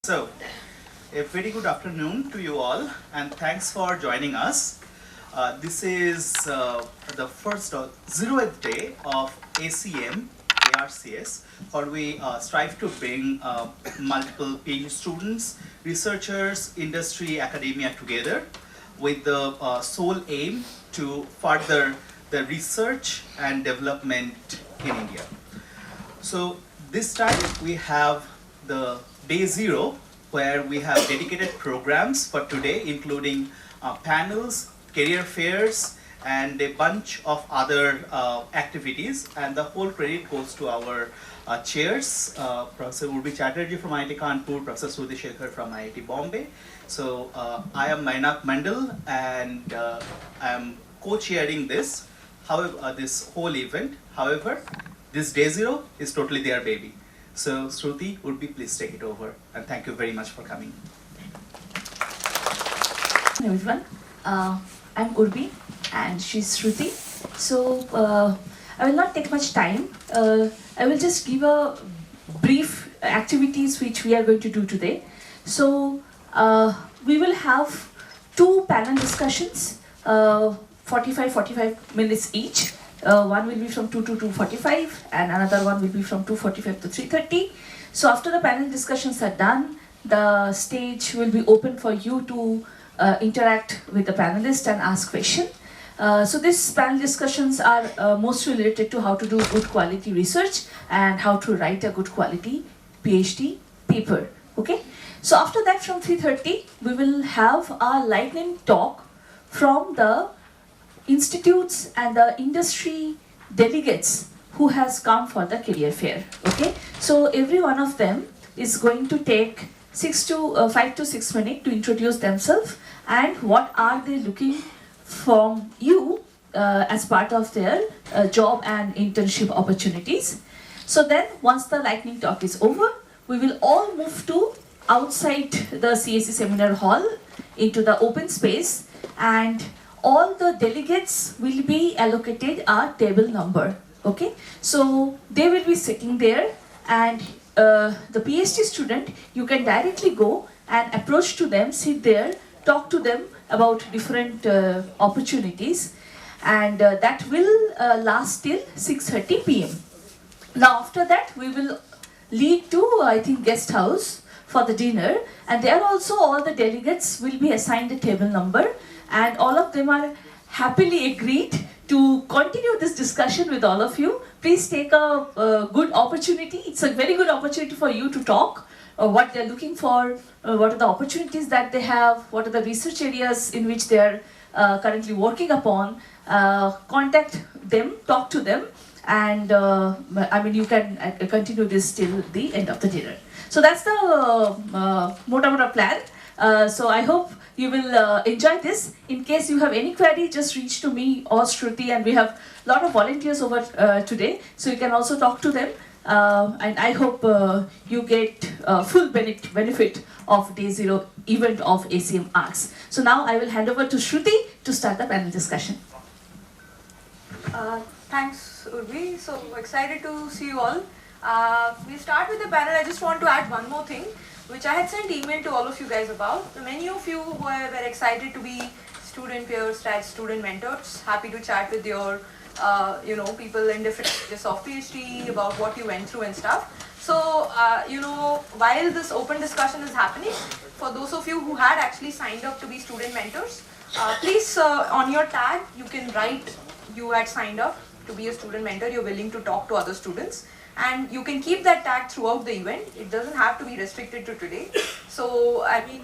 So, a very good afternoon to you all, and thanks for joining us. This is the first 0th day of ACM, ARCS, where we strive to bring multiple PhD students, researchers, industry, academia together with the sole aim to further the research and development in India. So this time we have the day 0 where we have dedicated programs for today, including panels, career fairs, and a bunch of other activities, and the whole credit goes to our chairs, Professor Urbi Chatterjee from IIT Kanpur, Professor Sudhi Shekhar from IIT Bombay. So I am Mainak Mandal, and I am co-chairing this, however, this whole event. However, this day 0 is totally their baby. So Shruti, Urbi, please take it over, and thank you very much for coming. Hello everyone, I'm Urbi and she's Shruti. So I will not take much time. I will just give a brief activities which we are going to do today. So we will have 2 panel discussions, 45 minutes each. One will be from 2 to 2:45 and another one will be from 2:45 to 3:30. So after the panel discussions are done, the stage will be open for you to interact with the panelists and ask questions. So these panel discussions are mostly related to how to do good quality research and how to write a good quality PhD paper. Okay. So after that, from 3:30, we will have a lightning talk from the institutes and the industry delegates who has come for the career fair. Okay, so every one of them is going to take 5 to 6 minutes to introduce themselves and what are they looking from you as part of their job and internship opportunities. So then once the lightning talk is over, we will all move to outside the CAC seminar hall into the open space, and all the delegates will be allocated a table number. Okay, so they will be sitting there, and the PhD student, you can directly go and approach to them, sit there, talk to them about different opportunities, and that will last till 6:30 p.m. Now after that, we will lead to, I think, guest house for the dinner, and there also all the delegates will be assigned a table number, and all of them are happily agreed to continue this discussion with all of you. Please take a good opportunity. It's a very good opportunity for you to talk what they're looking for, what are the opportunities that they have, what are the research areas in which they're currently working upon. Contact them, talk to them, and I mean, you can continue this till the end of the dinner. So that's the mota plan. So I hope you will enjoy this. In case you have any query, just reach to me or Shruti, and we have a lot of volunteers over today, so you can also talk to them. And I hope you get full benefit of day 0 event of ACM ARCS. So now I will hand over to Shruti to start the panel discussion. Thanks, Urvi. So excited to see you all. We'll start with the panel. I just want to add one more thing, which I had sent email to all of you guys about. Many of you were excited to be student peers, student mentors, happy to chat with your people in different stages of PhD about what you went through and stuff. So while this open discussion is happening, for those of you who had actually signed up to be student mentors, please on your tag you can write you had signed up to be a student mentor, you're willing to talk to other students. And you can keep that tag throughout the event. It doesn't have to be restricted to today. So, I mean,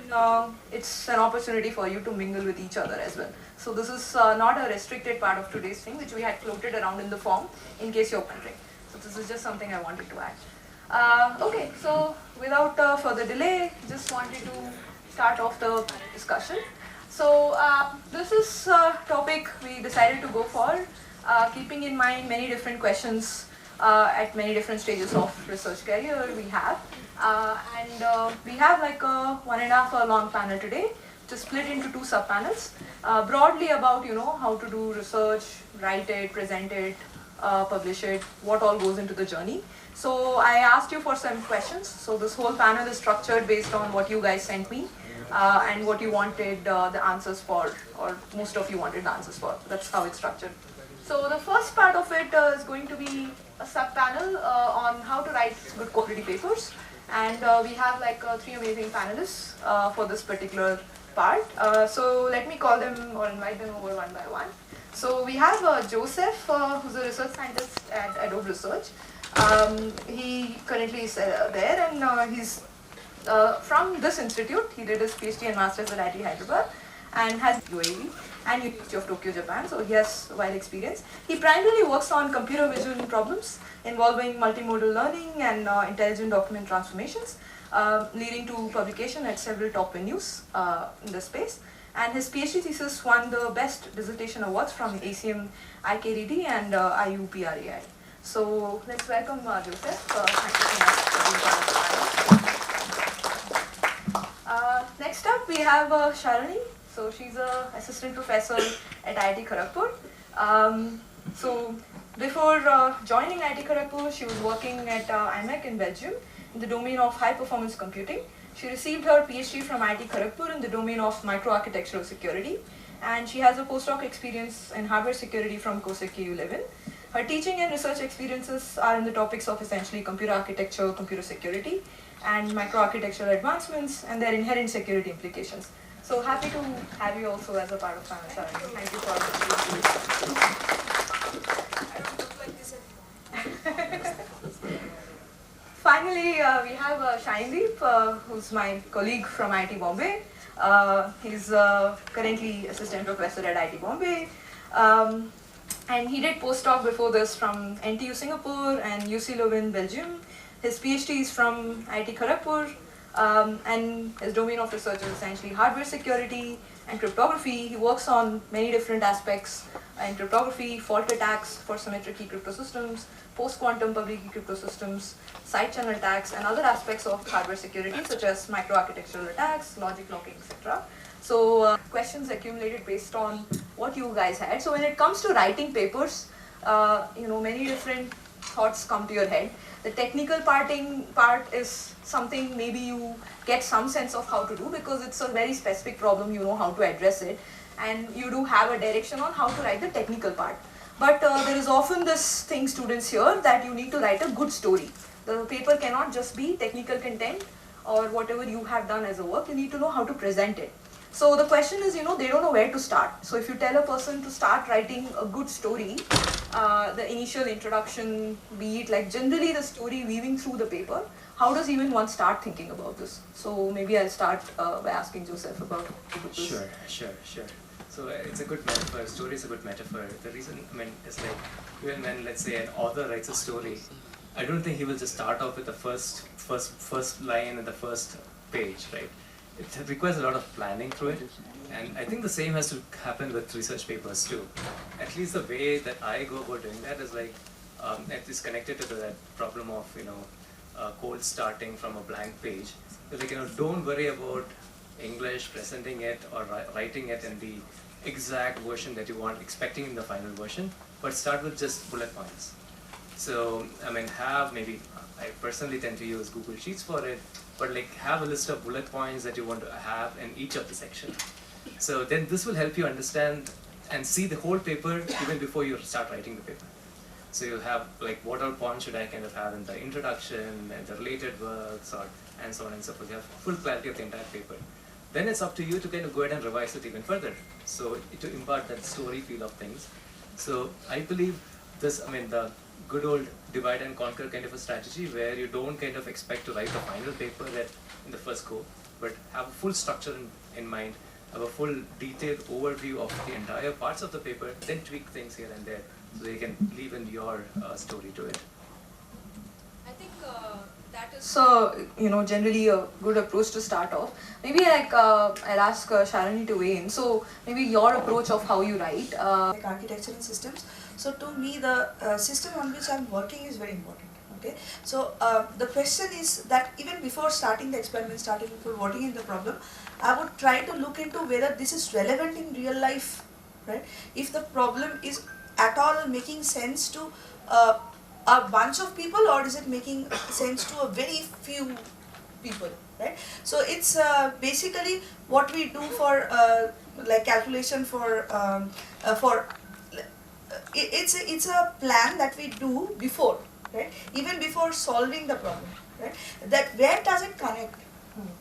it's an opportunity for you to mingle with each other as well. So this is not a restricted part of today's thing, which we had floated around in the form, in case you're wondering. So this is just something I wanted to add. Okay, so without further delay, just wanted to start off the discussion. So this is a topic we decided to go for, keeping in mind many different questions at many different stages of research career we have, and we have like a 1.5 hour long panel today, just split into 2 sub panels, broadly about how to do research, write it, present it, publish it, what all goes into the journey. So I asked you for some questions. So this whole panel is structured based on what you guys sent me and what you wanted the answers for, or most of you wanted the answers for. That's how it's structured. So the first part of it is going to be a sub-panel on how to write good quality papers. And we have like 3 amazing panelists for this particular part. So let me call them or invite them over one by one. So we have Joseph, who's a research scientist at Adobe Research. He currently is there, and he's from this institute. He did his PhD and Masters at IIT Hyderabad and has UAE and University of Tokyo, Japan. So he has wide experience. He primarily works on computer vision problems involving multimodal learning and intelligent document transformations, leading to publication at several top venues in the space. And his PhD thesis won the best dissertation awards from ACM, IKDD, and IUPRAI. So let's welcome Joseph. Thank you so much for being part of the panel. Next up, we have Sharani. So she's an assistant professor at IIT Kharagpur. So before joining IIT Kharagpur, she was working at IMEC in Belgium in the domain of high performance computing. She received her PhD from IIT Kharagpur in the domain of microarchitectural security, and she has a postdoc experience in hardware security from COSEC KU11. Her teaching and research experiences are in the topics of essentially computer architecture, computer security, and microarchitectural advancements and their inherent security implications. So happy to have you also as a part of panel, Sharani. Thank you for I don't look like this anymore. Finally, we have Shaindeep, who's my colleague from IIT Bombay. He's currently assistant professor at IIT Bombay. And he did postdoc before this from NTU Singapore and UC Leuven, Belgium. His PhD is from IIT Kharagpur, and his domain of research is essentially hardware security and cryptography. He works on many different aspects in cryptography, fault attacks for symmetric key crypto systems, post-quantum public key crypto systems, side channel attacks, and other aspects of hardware security such as microarchitectural attacks, logic locking, etc. So questions accumulated based on what you guys had. So when it comes to writing papers, many different thoughts come to your head. The technical part is something maybe you get some sense of how to do because it's a very specific problem, you know how to address it, and you do have a direction on how to write the technical part. But there is often this thing, students, here that you need to write a good story. The paper cannot just be technical content or whatever you have done as a work, you need to know how to present it. So the question is, they don't know where to start. So if you tell a person to start writing a good story, the initial introduction, be it like generally the story weaving through the paper, how does even one start thinking about this? So maybe I'll start by asking Joseph about this. Sure. So it's a good metaphor, story is a good metaphor. The reason, is like, even when, let's say, an author writes a story, I don't think he will just start off with the first line and the first page, right? It requires a lot of planning through it, and I think the same has to happen with research papers too. At least the way that I go about doing that is like, it is connected to that problem of, cold starting from a blank page. So like, don't worry about English, presenting it or writing it in the exact version that you want, expecting in the final version, but start with just bullet points. So, I personally tend to use Google Sheets for it, but like have a list of bullet points that you want to have in each of the sections. So then this will help you understand and see the whole paper even before you start writing the paper. So you have like what all points should I kind of have in the introduction and the related works and so on and so forth. You have full clarity of the entire paper. Then it's up to you to kind of go ahead and revise it even further. So to impart that story feel of things. So I believe this, the good old divide and conquer kind of a strategy where you don't kind of expect to write the final paper in the first go, but have a full structure in mind, have a full detailed overview of the entire parts of the paper, then tweak things here and there so you can leave in your story to it. I think that is generally a good approach to start off. Maybe I'll ask Sharani to weigh in. So maybe your approach of how you write. Like architecture and systems. So to me, the system on which I'm working is very important. Okay. So the question is that even before starting the experiment, before working in the problem, I would try to look into whether this is relevant in real life, right? If the problem is at all making sense to a bunch of people, or is it making sense to a very few people, right? So it's basically what we do for like calculation it's a plan that we do before, right? Even before solving the problem, right? That where does it connect?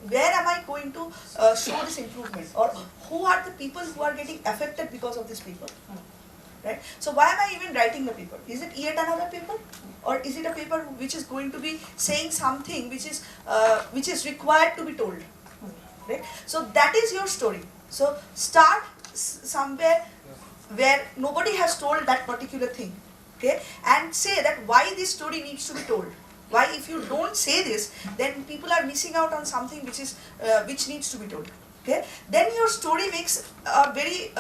Where am I going to show this improvement, or who are the people who are getting affected because of this paper, right? So why am I even writing the paper? Is it yet another paper, or is it a paper which is going to be saying something which is required to be told, right? So that is your story. So start somewhere where nobody has told that particular thing, okay, and say that why this story needs to be told. Why, if you don't say this, then people are missing out on something which needs to be told. Okay, then your story makes a very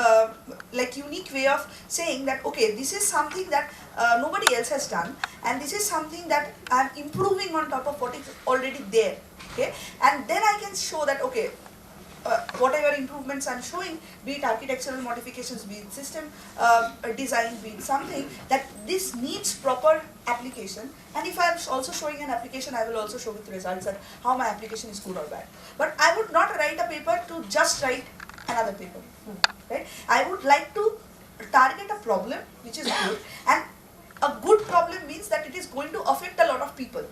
like unique way of saying that, okay, this is something that nobody else has done, and this is something that I'm improving on top of what is already there. Okay, and then I can show that, okay, whatever improvements I'm showing, be it architectural modifications, be it system design, be it something, that this needs proper application. And if I'm also showing an application, I will also show with results that how my application is good or bad. But I would not write a paper to just write another paper, right? I would like to target a problem which is good, and a good problem means that it is going to affect a lot of people.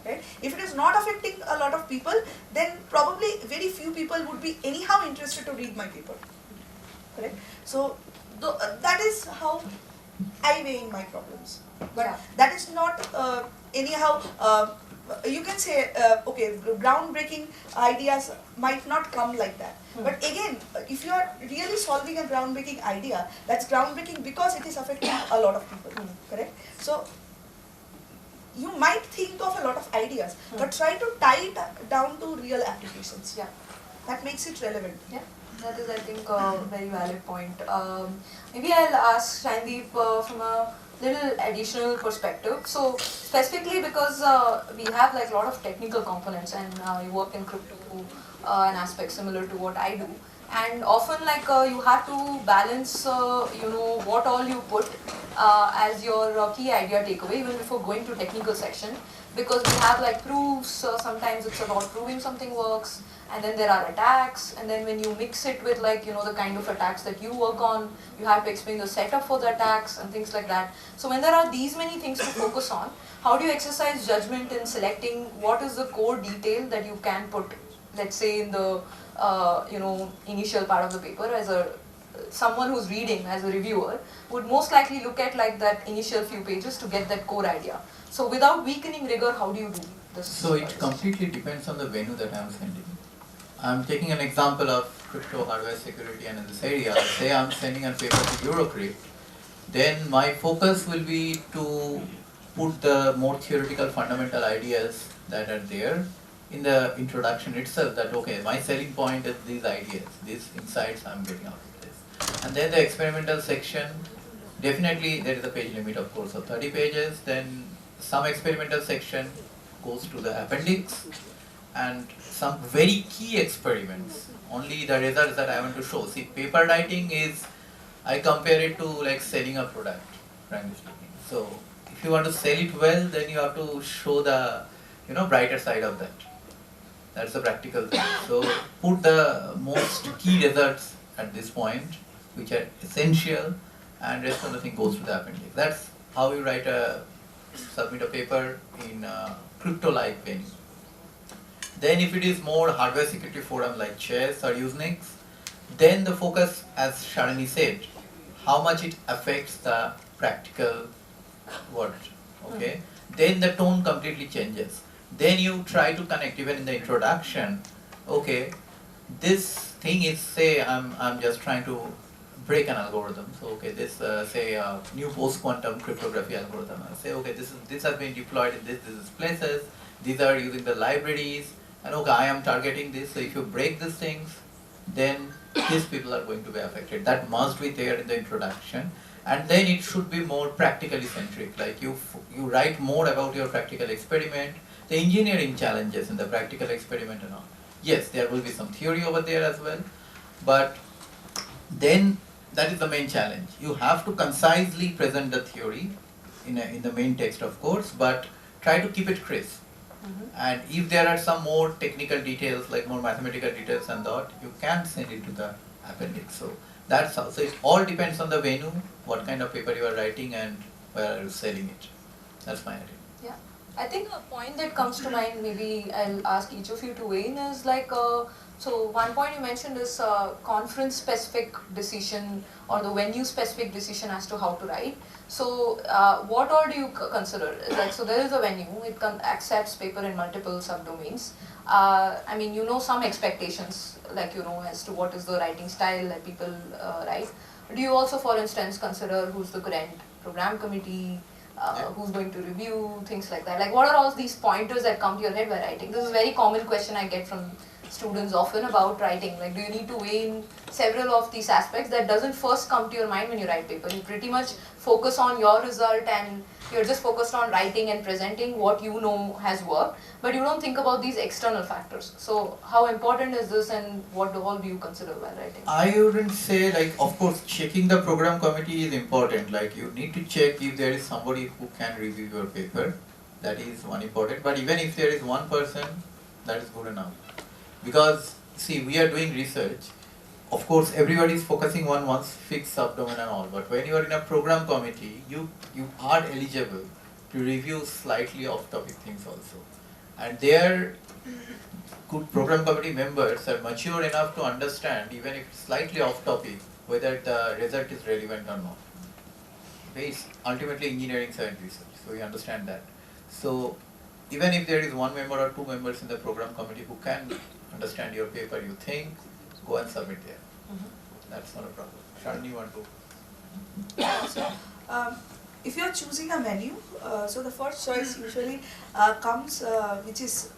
Right? If it is not affecting a lot of people, then probably very few people would be anyhow interested to read my paper. Correct? So that is how I weigh in my problems. But that is not anyhow. You can say okay, groundbreaking ideas might not come like that. But again, if you are really solving a groundbreaking idea, that's groundbreaking because it is affecting a lot of people. Correct? So you might think of a lot of ideas, but try to tie it down to real applications. Yeah. That makes it relevant. Yeah, that is, I think, a very valid point. Maybe I'll ask Shandeep from a little additional perspective. So specifically because we have like a lot of technical components, and you work in crypto, an aspect similar to what I do. And often like you have to balance, what all you put as your key idea takeaway even before going to technical section, because we have like proofs, sometimes it's about proving something works, and then there are attacks, and then when you mix it with like, the kind of attacks that you work on, you have to explain the setup for the attacks and things like that. So when there are these many things to focus on, how do you exercise judgment in selecting what is the core detail that you can put, let's say in the initial part of the paper, as someone who's reading as a reviewer would most likely look at like that initial few pages to get that core idea. So without weakening rigor, how do you do this? So it completely depends on the venue that I'm sending. I'm taking an example of crypto hardware security, and in this area, say I'm sending a paper to Eurocrypt, then my focus will be to put the more theoretical fundamental ideas that are there in the introduction itself, that okay, my selling point is these ideas, these insights I'm getting out of this. And then the experimental section, definitely there is a page limit of course of 30 pages, then some experimental section goes to the appendix, and some very key experiments, only the results that I want to show. See, paper writing is, I compare it to like selling a product, frankly speaking. So if you want to sell it well, then you have to show the brighter side of that. That's the practical thing. So put the most key results at this point, which are essential, and rest of the thing goes to the appendix. That's how you submit a paper in crypto-like venue. Then if it is more hardware security forum like Chess or Usenix, then the focus, as Sharani said, how much it affects the practical world. Okay? Then the tone completely changes. Then you try to connect, even in the introduction, okay, this thing is, say, I'm just trying to break an algorithm. So okay, this say new post-quantum cryptography algorithm. I say okay, this has been deployed in this places. These are using the libraries, and okay, I am targeting this. So if you break these things, then these people are going to be affected. That must be there in the introduction, and then it should be more practically centric. Like you write more about your practical experiment, the engineering challenges in the practical experiment and all. Yes, there will be some theory over there as well, but then that is the main challenge. You have to concisely present the theory in the main text, of course, but try to keep it crisp. And if there are some more technical details, like more mathematical details and that, you can send it to the appendix. So that's how. So it all depends on the venue, what kind of paper you are writing, and where are you selling it. That's my idea. Yeah, I think a point that comes to mind, maybe I'll ask each of you to weigh in, is like, so one point you mentioned is conference-specific decision or the venue-specific decision as to how to write. So what all do you consider? Like, so there is a venue, it accepts paper in multiple subdomains. I mean, you know some expectations, like, you know, as to what is the writing style that people write. Do you also, for instance, consider who's the current program committee, who's going to review, things like that? Like, what are all these pointers that come to your head while writing? This is a very common question I get from students often about writing. Like, do you need to weigh in several of these aspects that doesn't first come to your mind when you write paper? You pretty much focus on your result and you're just focused on writing and presenting what you know has worked, but you don't think about these external factors. So how important is this, and what all do you consider while writing? I wouldn't say, like, of course, checking the program committee is important. Like, you need to check if there is somebody who can review your paper. That is one important. But even if there is one person, that is good enough. Because, see, we are doing research. Of course, everybody is focusing on one fixed subdomain and all. But when you are in a program committee, you are eligible to review slightly off-topic things also. And there, good program committee members are mature enough to understand, even if it's slightly off-topic, whether the result is relevant or not. Okay, it's ultimately engineering science research, so we understand that. So, even if there is one member or two members in the program committee who can understand your paper, you think, go and submit there. That's not a problem. Sharon, you want to? So, if you are choosing a venue, so the first choice usually comes, which is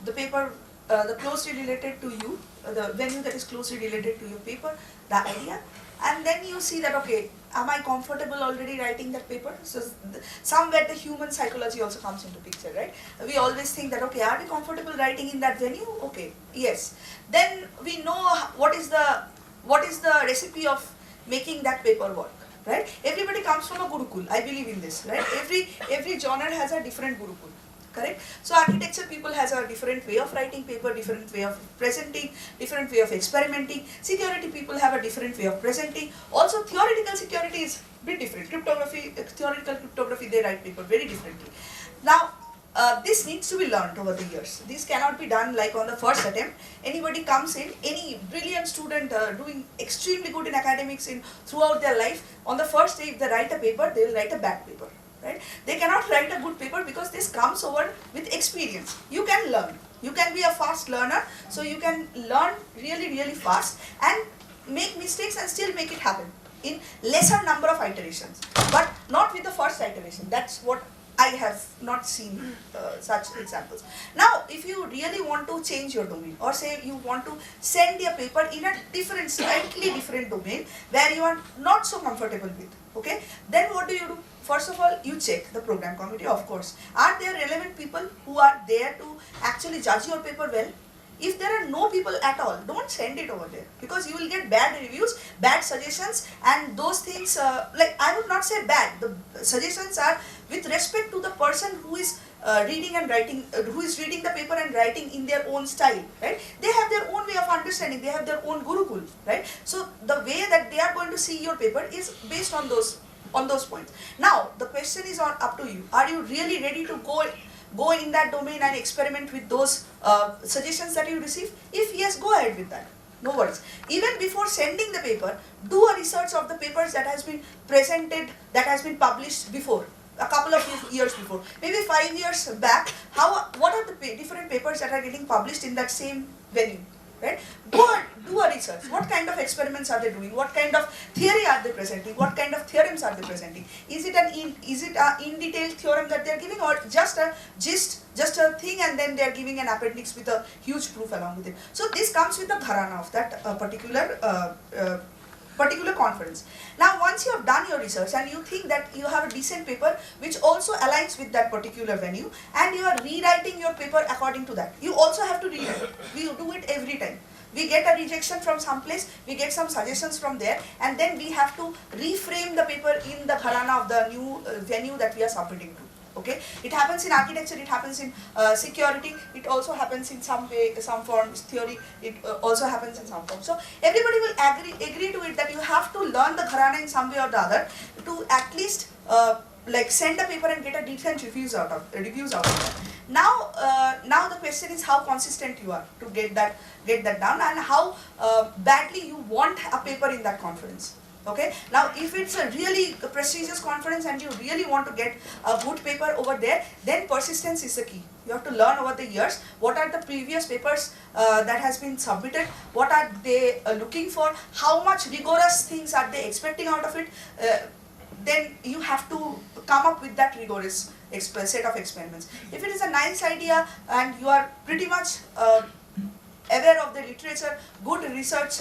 the paper, the closely related to you, the venue that is closely related to your paper, the idea, and then you see that, okay, am I comfortable already writing that paper? So somewhere the human psychology also comes into picture, right? We always think that, okay, are we comfortable writing in that venue? Okay, yes. Then we know what is the recipe of making that paper work, right? Everybody comes from a Gurukul. I believe in this, right? Every genre has a different Gurukul. Correct? So architecture people has a different way of writing paper, different way of presenting, different way of experimenting. Security people have a different way of presenting. Also theoretical security is a bit different. Cryptography, theoretical cryptography, they write paper very differently. Now, this needs to be learned over the years. This cannot be done like on the first attempt. Anybody comes in, any brilliant student doing extremely good in academics throughout their life, on the first day if they write a paper, they will write a bad paper. Right? They cannot write a good paper because this comes over with experience. You can learn. You can be a fast learner, so you can learn really, really fast and make mistakes and still make it happen in lesser number of iterations, but not with the first iteration. That's what I have not seen such examples. Now, if you really want to change your domain, or say you want to send your paper in a different, slightly different domain where you are not so comfortable with, okay, then what do you do? First of all, you check the program committee, of course. Are there relevant people who are there to actually judge your paper well? If there are no people at all, don't send it over there, because you will get bad reviews, bad suggestions, and those things, like, I would not say bad. The suggestions are with respect to the person who is reading and writing, who is reading the paper and writing in their own style, right? They have their own way of understanding, they have their own Gurukul, right? So the way that they are going to see your paper is based on those points. Now, the question is up to you. Are you really ready to go in that domain and experiment with those suggestions that you receive? If yes, go ahead with that. No worries. Even before sending the paper, do a research of the papers that has been presented, that has been published before, a couple of years before, maybe 5 years back. What are the different papers that are getting published in that same venue? Right? Go and do a research. What kind of experiments are they doing? What kind of theory are they presenting? What kind of theorems are they presenting? Is it an in detail theorem that they are giving, or just a gist, just a thing, and then they are giving an appendix with a huge proof along with it? So this comes with the gharana of that particular conference. Now, once you have done your research and you think that you have a decent paper which also aligns with that particular venue, and you are rewriting your paper according to that, you also have to rewrite. We do it every time. we get a rejection from some place, we get some suggestions from there, and then we have to reframe the paper in the gharana of the new venue that we are submitting to. Okay, it happens in architecture, it happens in security, it also happens in some way, some form, theory, it also happens in some form. So everybody will agree to it that you have to learn the gharana in some way or the other to at least like send a paper and get a decent reviews out of that. Now the question is how consistent you are to get that done, and how badly you want a paper in that conference. Okay, now if it's a really prestigious conference and you really want to get a good paper over there, then persistence is the key. You have to learn over the years what are the previous papers that has been submitted, what are they looking for, how much rigorous things are they expecting out of it. Then you have to come up with that rigorous set of experiments. If it is a nice idea and you are pretty much aware of the literature, good research,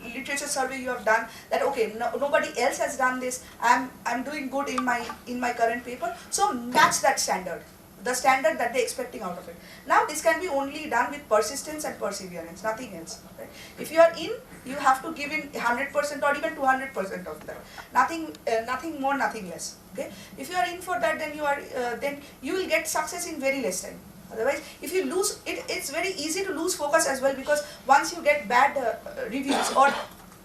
literature survey you have done, that okay, nobody else has done this, I'm doing good in my current paper, so match that standard, the standard that they're expecting out of it. Now this can be only done with persistence and perseverance, nothing else. Right? If you are in, you have to give in 100% or even 200% of that. Nothing more, nothing less. Okay? If you are in for that, then you will get success in very less time. Otherwise, if you lose, it's very easy to lose focus as well, because once you get bad reviews, or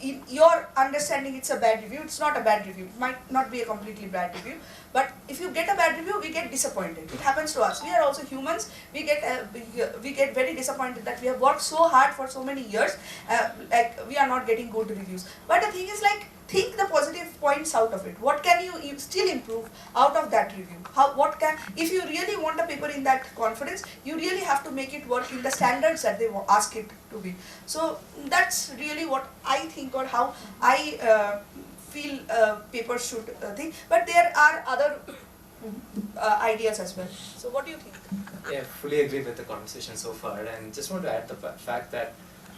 in your understanding it's a bad review, it's not a bad review, it might not be a completely bad review, but if you get a bad review, we get disappointed. It happens to us. We are also humans. We get very disappointed that we have worked so hard for so many years, like we are not getting good reviews. But the thing is, like, think the positive points out of it. What can you still improve out of that review? If you really want a paper in that conference, you really have to make it work in the standards that they ask it to be. So that's really what I think, or how I feel papers should think. But there are other ideas as well. So what do you think? Yeah, fully agree with the conversation so far, and just want to add the fact that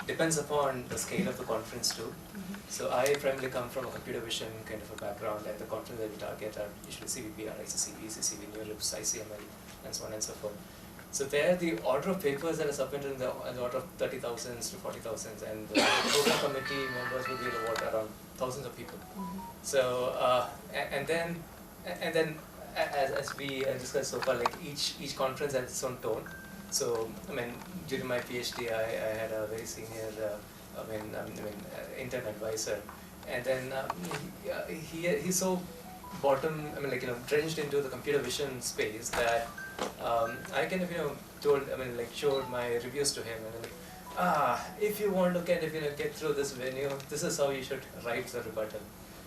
depends upon the scale of the conference too. So I primarily come from a computer vision kind of a background, and the conference that we target are usually CVP, ARCS, ACM, NeurIPS, ACM, and so on and so forth. So there, the order of papers that are submitted in the order of 30,000s to 40,000s, and the program committee members will be around thousands of people. So and then as we discussed so far, like each conference has its own tone. So I mean, during my PhD, I had a very senior intern advisor, and then he's so drenched into the computer vision space that I kind of showed my reviews to him, and if you want to get through this venue, this is how you should write the rebuttal.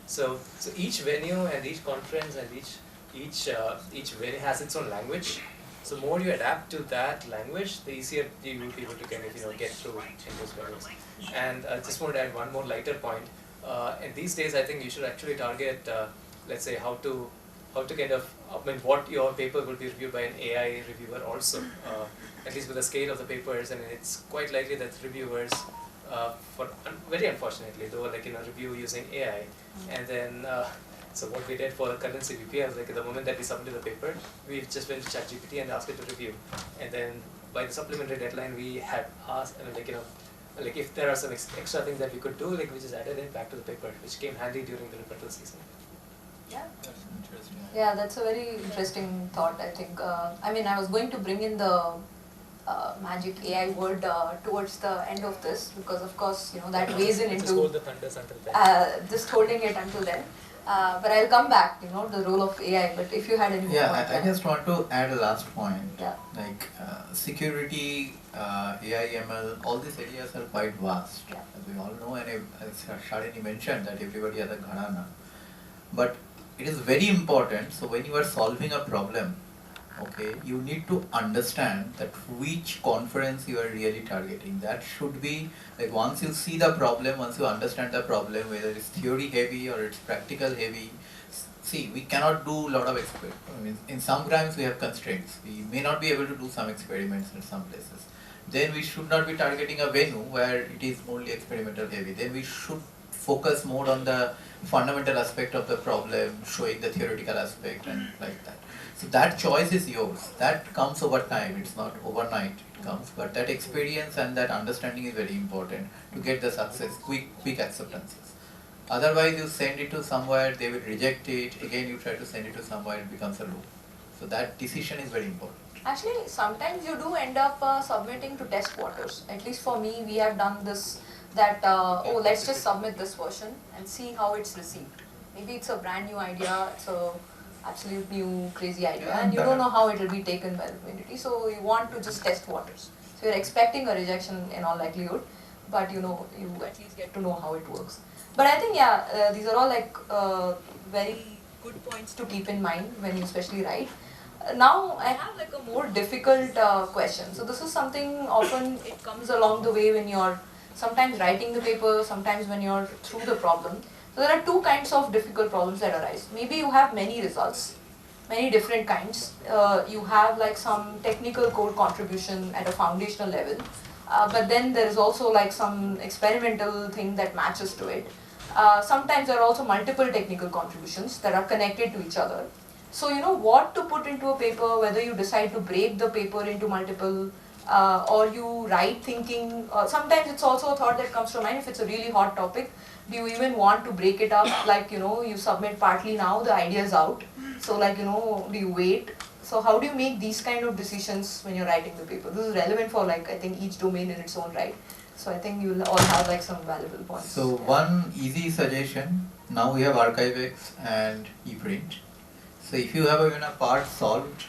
So each venue and each conference and each venue has its own language. So more you adapt to that language, the easier you will be able to get through in those venues. And I just want to add one more lighter point. And these days, I think you should actually target, let's say, how to what your paper will be reviewed by an AI reviewer also, at least with the scale of the papers. And it's quite likely that reviewers, very unfortunately, though, review using AI, and then. So what we did for the current CVP is, the moment that we submitted the paper, we just went to ChatGPT and asked it to review. And then by the supplementary deadline, we had asked, if there are some extra things that we could do, we just added it back to the paper, which came handy during the rebuttal season. Yeah. That's interesting. Yeah, that's a very interesting thought, I think. I was going to bring in the magic AI word towards the end of this, because of course, that weighs in into just hold the thunders until then. Just holding it until then. But I'll come back, the role of AI, but if you had any more I just want to add a last point. Yeah. Security, AI, ML, all these areas are quite vast. Yeah. As we all know, and as Shalini mentioned, that everybody has a gharana. But it is very important, so when you are solving a problem, okay, you need to understand that which conference you are really targeting. That should be, once you see the problem, once you understand the problem, whether it's theory heavy or it's practical heavy. See, we cannot do a lot of experiments. In some crimes we have constraints. We may not be able to do some experiments in some places. Then we should not be targeting a venue where it is only experimental heavy. Then we should focus more on the fundamental aspect of the problem, showing the theoretical aspect and like that. So that choice is yours. That comes over time. It's not overnight it comes, but that experience and that understanding is very important to get the success, quick acceptances. Otherwise you send it to somewhere, they will reject it, again you try to send it to somewhere, it becomes a loop. So that decision is very important. Actually, sometimes you do end up submitting to test waters. At least for me, we have done this, that oh, let's just submit this version and see how it's received. Maybe it's a brand new idea, it's a absolute new crazy idea, and you don't know how it will be taken by the community, so you want to just test waters. So you're expecting a rejection in all likelihood, but you know, you at least get to know how it works. But I think, yeah, these are all like very good points to keep in mind when you especially write. Now I have like a more difficult question. So this is something often it comes along the way when you're sometimes writing the paper, sometimes when you're through the problem. So there are two kinds of difficult problems that arise. Maybe you have many results, many different kinds. You have like some technical code contribution at a foundational level, but then there is also like some experimental thing that matches to it. Sometimes there are also multiple technical contributions that are connected to each other. So you know what to put into a paper, whether you decide to break the paper into multiple or you write thinking. Sometimes it's also a thought that comes to mind if it's a really hot topic. Do you even want to break it up, like you know you submit partly now, the idea is out. So like you know, do you wait? So how do you make these kind of decisions when you're writing the paper? This is relevant for like I think each domain in its own right. So I think you'll all have like some valuable points. So one easy suggestion, now we have ArcSys and ePrint. So if you have even a part solved,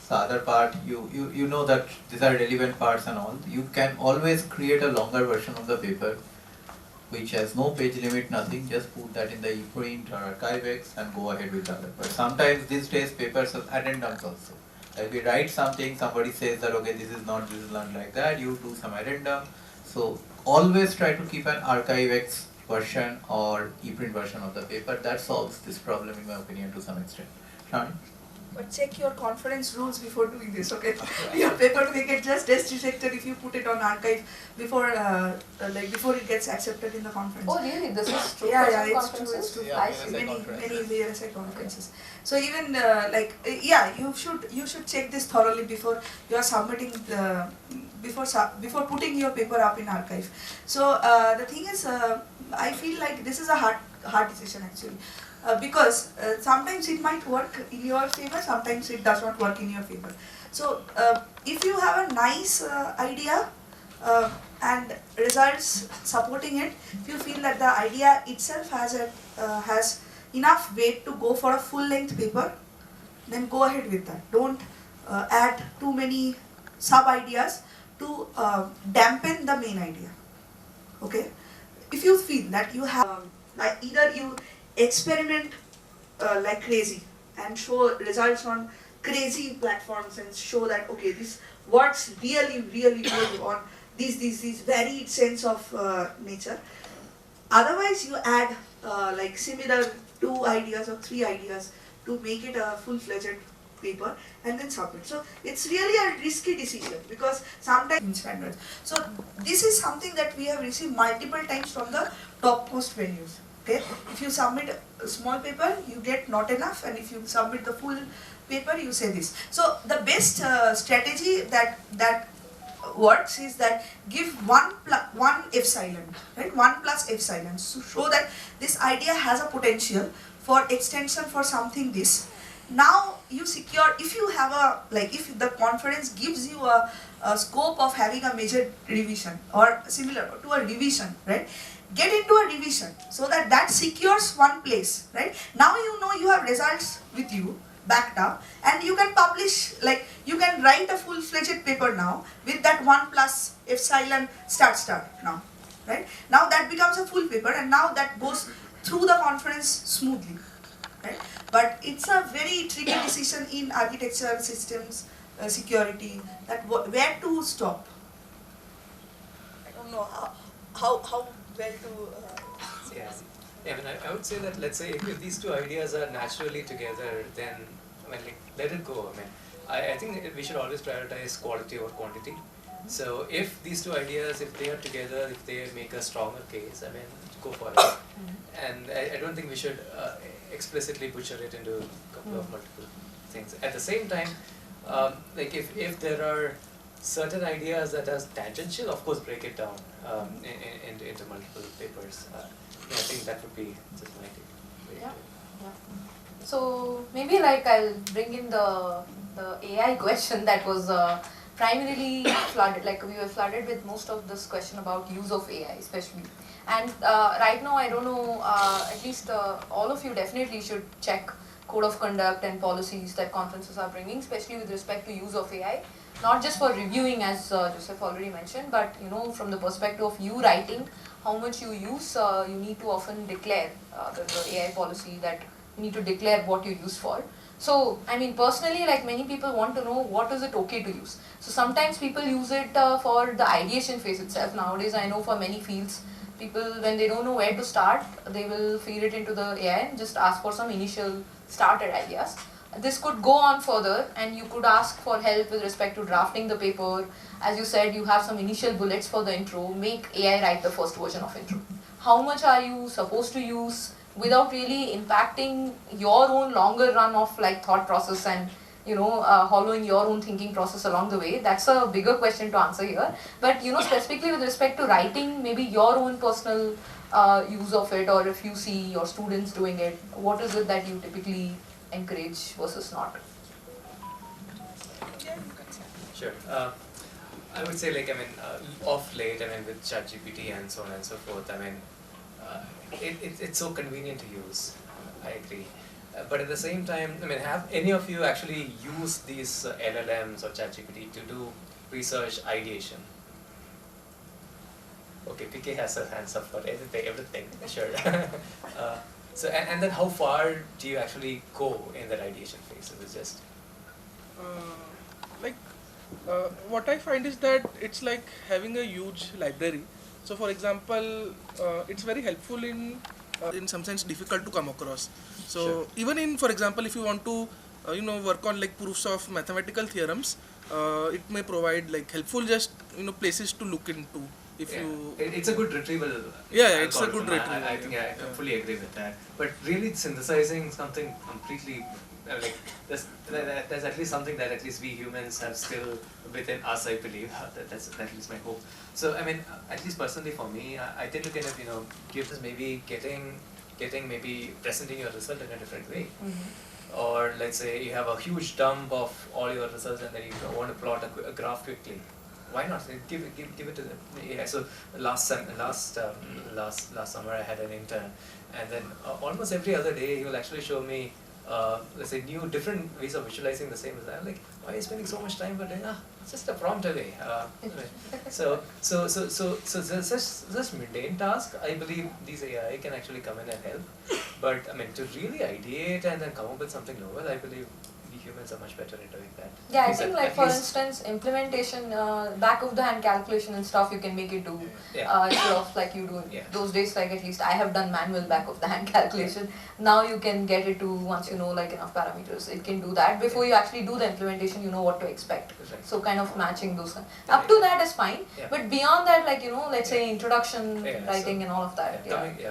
the other part you know that these are relevant parts and all, you can always create a longer version of the paper which has no page limit, nothing, just put that in the ePrint or ArcSys and go ahead with the other. But sometimes these days papers have addendums also. Like we write something, somebody says that okay this is not like that, you do some addendum. So always try to keep an ArcSys version or ePrint version of the paper. That solves this problem in my opinion to some extent. Shani? But check your conference rules before doing this, okay? Your paper may get just rejected if you put it on archive before before it gets accepted in the conference. Oh really? This is true Yeah, for yeah, some it's true, conferences? it's true. Yeah, I see. Many VLSI conferences. So even Okay. you should check this thoroughly before you are submitting the before putting your paper up in archive. So the thing is, I feel like this is a hard decision actually. Because sometimes it might work in your favor, sometimes it does not work in your favor. So if you have a nice idea and results supporting it, if you feel that the idea itself has enough weight to go for a full-length paper, then go ahead with that. Don't add too many sub-ideas to dampen the main idea. Okay? If you feel that you have, like either you experiment like crazy and show results on crazy platforms and show that okay this works really good on these varied sense of nature. Otherwise you add like similar 2 ideas or 3 ideas to make it a full-fledged paper and then submit. So it's really a risky decision because sometimes standards. So this is something that we have received multiple times from the topmost venues. Okay, if you submit a small paper, you get not enough, and if you submit the full paper, you say this. So the best strategy that works is that give one epsilon, right? 1 plus epsilon, so show that this idea has a potential for extension for something this. Now you secure, if you have a, like if the conference gives you a scope of having a major revision or similar to a revision, right? Get into a revision so that secures one place, right? Now you know you have results with you backed up and you can publish, like you can write a full-fledged paper now with that 1 plus epsilon start now, right? Now that becomes a full paper and now that goes through the conference smoothly, right? But it's a very tricky decision in architecture, systems, security, that where to stop. I don't know how well to Yes. Yeah, I mean, I would say that, let's say, if these two ideas are naturally together, then, I mean, like, let it go. I mean, I think we should always prioritize quality over quantity. So if these two ideas, if they are together, if they make a stronger case, I mean, go for it. And I don't think we should explicitly butcher it into a couple of multiple things. At the same time, like if there are certain ideas that are tangential, of course break it down into multiple papers. I think that would be just my take. Yeah. So maybe like I'll bring in the AI question that was primarily flooded, like we were flooded with most of this question about use of AI especially. And right now I don't know, at least all of you definitely should check code of conduct and policies that conferences are bringing, especially with respect to use of AI. Not just for reviewing, as Joseph already mentioned, but from the perspective of you writing how much you use, you need to often declare the AI policy that you need to declare what you use for. So, I mean, personally, like many people want to know what is it okay to use. So sometimes people use it for the ideation phase itself. Nowadays, I know for many fields, people, when they don't know where to start, they will feed it into the AI and just ask for some initial starter ideas. This could go on further, and you could ask for help with respect to drafting the paper. As you said, you have some initial bullets for the intro. Make AI write the first version of intro. How much are you supposed to use without really impacting your own longer run of like thought process and hollowing your own thinking process along the way? That's a bigger question to answer here. But specifically with respect to writing, maybe your own personal use of it, or if you see your students doing it, what is it that you typically encourage versus not? Sure. I would say, like, I mean, off late, I mean, with ChatGPT and so on and so forth, I mean, it's so convenient to use. I agree. But at the same time, I mean, have any of you actually used these LLMs or ChatGPT to do research ideation? Okay, PK has her hands up for everything, sure. So, and then how far do you actually go in that ideation phase? Is it just? What I find is that it's like having a huge library. So for example, it's very helpful in some sense difficult to come across. So Sure. even in, for example, if you want to work on like proofs of mathematical theorems, it may provide like helpful just places to look into. If you It's a good retrieval. it's a good algorithm. retrieval. I think I fully agree with that. But really synthesizing something completely, like there's at least something that at least we humans have still within us, I believe. That's at least my hope. So I mean, at least personally for me, I tend to kind of give this maybe getting maybe presenting your result in a different way. Or let's say you have a huge dump of all your results and then you want to plot a graph quickly. Why not? Give it to them. Yeah. So last summer I had an intern, and then almost every other day he will actually show me let's say different ways of visualizing the same result. I'm like, why are you spending so much time for doing? It's just a prompt away. So such mundane task, I believe these AI can actually come in and help. But I mean, to really ideate and then come up with something novel, I believe we humans are much better at doing that. Yeah, I think like for instance, implementation, back of the hand calculation and stuff, you can make it do instead of like you do those days. Like at least I have done manual back of the hand calculation. Now you can get it to once you know like enough parameters, it can do that. Before you actually do the implementation, you know what to expect. So kind of matching those. Up to that is fine, but beyond that, like let's say introduction writing and all of that.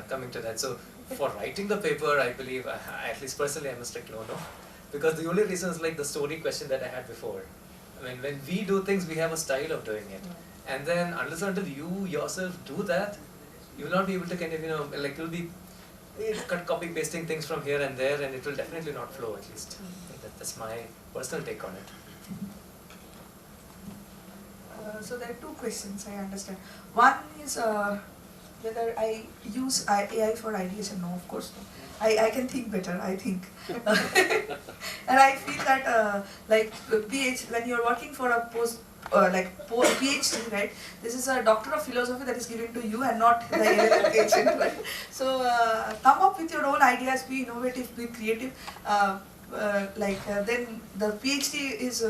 Coming to that. So for writing the paper, I believe at least personally, I'm a strict no. Because the only reason is like the story question that I had before. I mean, when we do things, we have a style of doing it. And then unless until you yourself do that, you will not be able to kind of, like you'll be copy pasting things from here and there, and it will definitely not flow at least. That's my personal take on it. So there are two questions, I understand. One is whether I use AI for ideation. No, of course not. I can think better, I think. And I feel that like when you're working for a PhD, right? This is a doctor of philosophy that is given to you and not the LLM agent, right? So come up with your own ideas, be innovative, be creative. Then the PhD is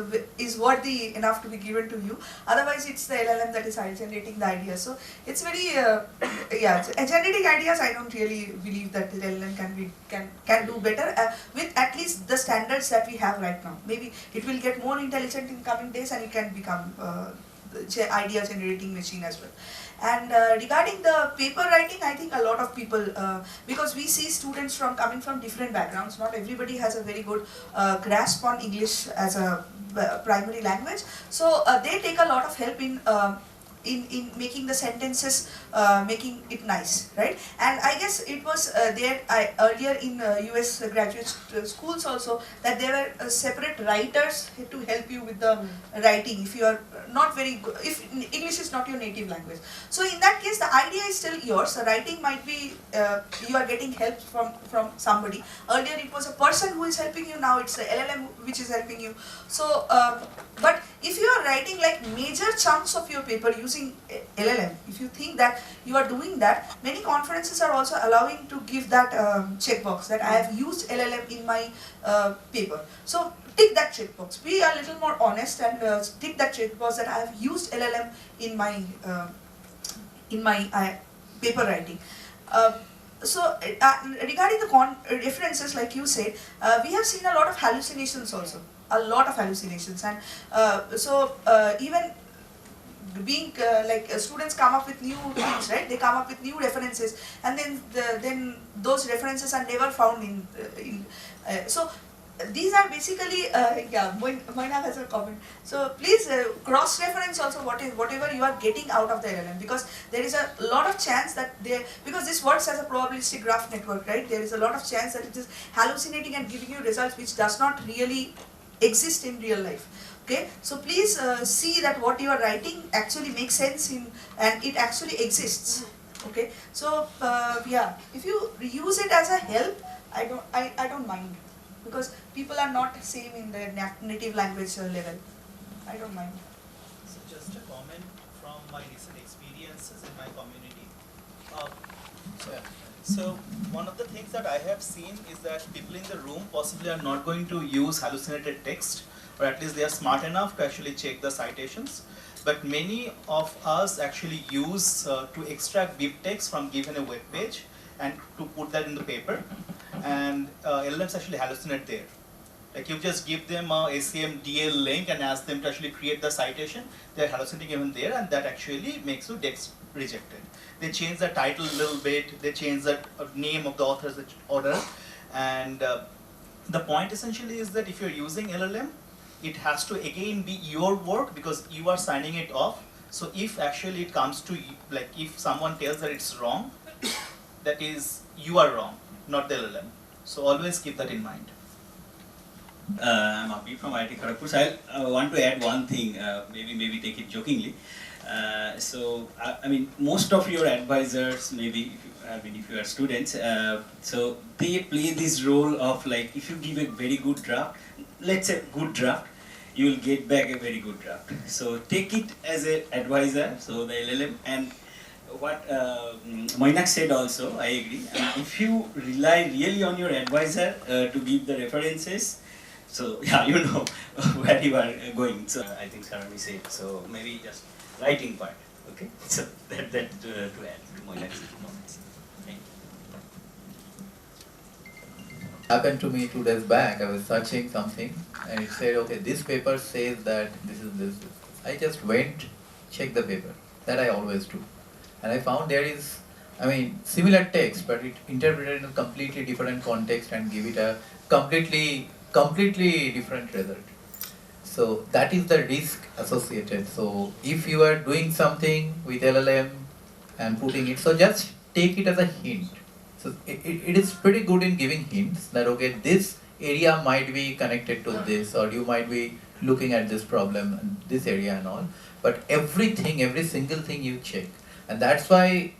worthy enough to be given to you. Otherwise, it's the LLM that is generating the ideas. So it's very generating ideas. I don't really believe that the LLM can do better with at least the standards that we have right now. Maybe it will get more intelligent in coming days, and it can become idea generating machine as well. And regarding the paper writing, I think a lot of people, because we see students coming from different backgrounds, not everybody has a very good grasp on English as a primary language. So they take a lot of help in making the sentences, making it nice, right? And I guess it was there earlier in US graduate schools also, that there were separate writers to help you with the writing if you are not very good, if English is not your native language. So in that case, the idea is still yours. The writing might be, you are getting help from somebody. Earlier it was a person who is helping you, now it's the LLM which is helping you. So, but if you are writing like major chunks of your paper using LLM, if you think that you are doing that, many conferences are also allowing to give that checkbox that I have used LLM in my paper. So tick that checkbox. Be a little more honest and tick that checkbox that I have used LLM in my paper writing. So regarding the references, like you said, we have seen a lot of hallucinations also. A lot of hallucinations, and even being students come up with new things, right? They come up with new references, and then those references are never found in so these are basically Moina has a comment. So please cross-reference also whatever you are getting out of the LLM, because there is a lot of chance that because this works as a probabilistic graph network, right? There is a lot of chance that it is hallucinating and giving you results which does not really exist in real life. Okay, so please see that what you are writing actually makes sense and it actually exists. Okay, so if you use it as a help, I don't mind, because people are not same in their native language level. I don't mind. So just a comment from my recent experiences in my community. So one of the things that I have seen is that people in the room possibly are not going to use hallucinated text, or at least they are smart enough to actually check the citations. But many of us actually use to extract deep text from given a web page and to put that in the paper, and LLMs actually hallucinate there. Like you just give them a ACM DL link and ask them to actually create the citation, they're hallucinating even there, and that actually makes your text rejected. They change the title a little bit, they change the name of the author's order, and the point essentially is that if you're using LLM, it has to again be your work because you are signing it off. So if actually it comes to you, like if someone tells that it's wrong, that is you are wrong, not the LLM. So always keep that in mind. I'm Abhi from IIT Kharagpur. So I want to add one thing, maybe take it jokingly. I mean, most of your advisors, maybe if you are students, so they play this role of like, if you give a very good draft, let's say good draft, you will get back a very good draft. So take it as an advisor, so the LLM, and what Moinak said also, I agree. I mean, if you rely really on your advisor to give the references, so yeah, you know where you are going. So I think Sarani said, so maybe just writing part, okay? So that to add to Moinak's comments. Thank you. Happened to me 2 days back. I was searching something and it said, okay, this paper says that this is this. I just went, checked the paper. That I always do. And I found there is, I mean, similar text, but it interpreted in a completely different context and give it a completely different result. So that is the risk associated. So if you are doing something with LLM and putting it, so just take it as a hint. So it is pretty good in giving hints that, okay, this area might be connected to this, or you might be looking at this problem in this area and all. But every single thing you check. And that's why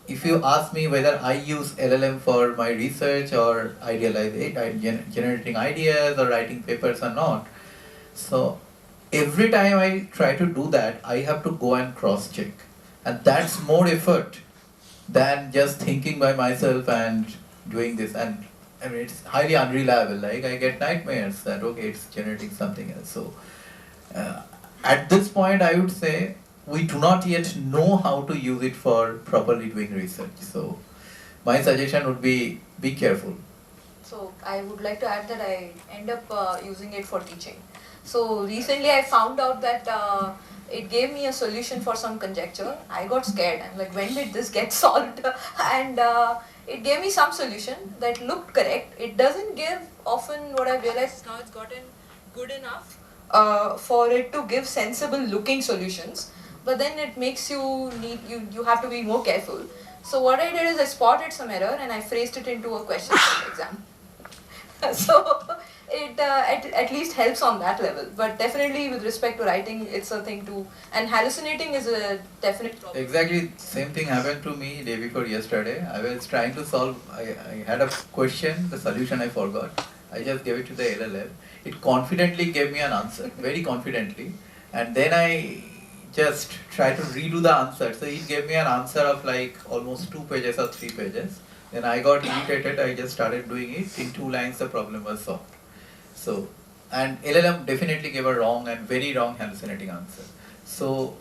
if you ask me whether I use LLM for my research or generating ideas or writing papers or not, so every time I try to do that, I have to go and cross-check. And that's more effort than just thinking by myself and doing this. And I mean, it's highly unreliable. Like I get nightmares that, okay, it's generating something else. So at this point, I would say we do not yet know how to use it for properly doing research. So my suggestion would be careful. So I would like to add that I end up using it for teaching. So recently I found out that It gave me a solution for some conjecture. I got scared. I'm like, when did this get solved? And it gave me some solution that looked correct. It doesn't give often what I've realized is now it's gotten good enough for it to give sensible looking solutions. But then it makes you you have to be more careful. So what I did is I spotted some error and I phrased it into a question for the exam. So it at least helps on that level. But definitely with respect to writing, it's a thing too. And hallucinating is a definite problem. Exactly, same thing happened to me day before yesterday. I was trying to solve, I had a question, the solution I forgot. I just gave it to the LLM. It confidently gave me an answer, very confidently. And then I just tried to redo the answer. So it gave me an answer of like almost 2 pages or 3 pages. Then I got irritated, I just started doing it. In 2 lines the problem was solved. So, and LLM definitely gave a wrong and very wrong hallucinating answer. So,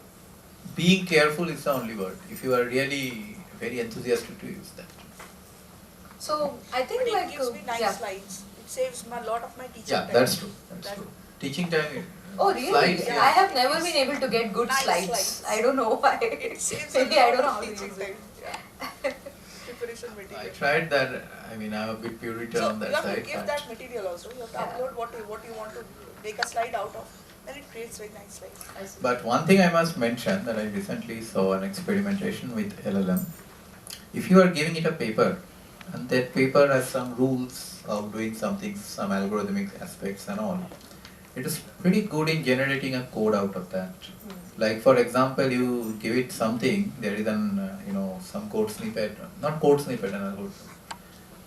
being careful is the only word, if you are really very enthusiastic to use that. So I think But like it gives me nice yeah. slides. It saves a lot of my teaching Yeah, time. that's true, that's true. Teaching time, Oh really? slides, I yeah. have never been able to get good Nice slides. slides. I don't know why. It saves a Maybe I lot don't know of how to teaching use it. time. Preparation I material. tried that, I mean I'm a bit puritan So on that you have side. to give but- that material also. You have to Yeah. upload what you want to make a slide out of. Then it creates very nice slides. I see. But one thing I must mention that I recently saw an experimentation with LLM. If you are giving it a paper, and that paper has some rules of doing something, some algorithmic aspects and all, it is pretty good in generating a code out of that. Like for example, you give it something, there is an, some code snippet, not code snippet, an algorithm.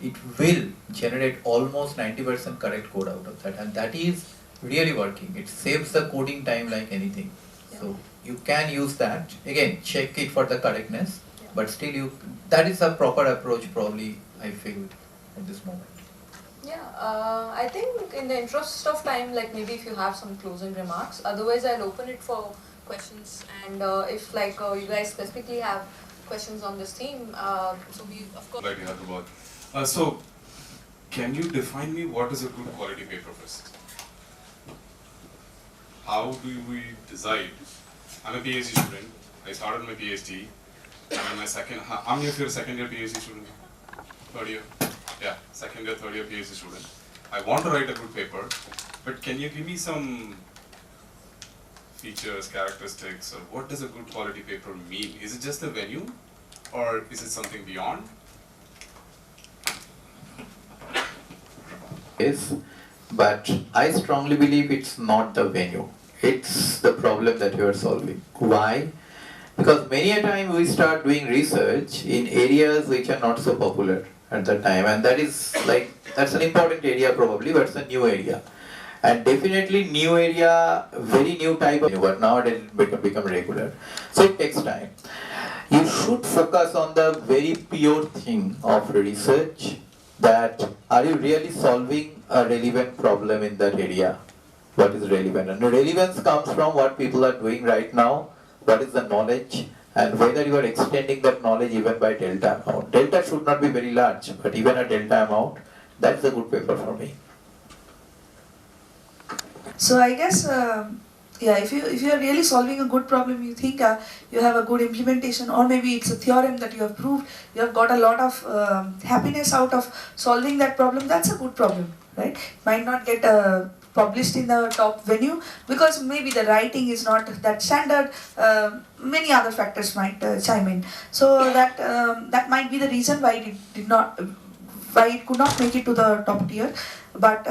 It will generate almost 90% correct code out of that, and that is really working. It saves the coding time like anything. So you can use that. Again, check it for the correctness, but still that is a proper approach probably, I feel, at this moment. Yeah, I think in the interest of time, like maybe if you have some closing remarks, otherwise I'll open it for questions, and if like you guys specifically have questions on this theme, so we of course. Like Hyderabad. So, can you define me what is a good quality paper first? How do we decide? I'm a PhD student. I started my PhD. I'm in my second. How many of you are second year PhD student? Third year? Yeah, second year, third year PhD student. I want to write a good paper, but can you give me some features, characteristics, or what does a good quality paper mean? Is it just the venue, or is it something beyond? Yes, but I strongly believe it's not the venue. It's the problem that you are solving. Why? Because many a time we start doing research in areas which are not so popular at the time, and that's an important area probably, but it's a new area. And definitely new area, very new type of, but nowadays it become regular. So it takes time. You should focus on the very pure thing of research, that are you really solving a relevant problem in that area? What is relevant? And the relevance comes from what people are doing right now, what is the knowledge, and whether you are extending that knowledge even by delta amount. Delta should not be very large, but even a delta amount, that's a good paper for me. So I guess, if you are really solving a good problem, you think you have a good implementation, or maybe it's a theorem that you have proved, you have got a lot of happiness out of solving that problem, that's a good problem, right? Might not get published in the top venue because maybe the writing is not that standard, many other factors might chime in. So that might be the reason why it could not make it to the top tier. But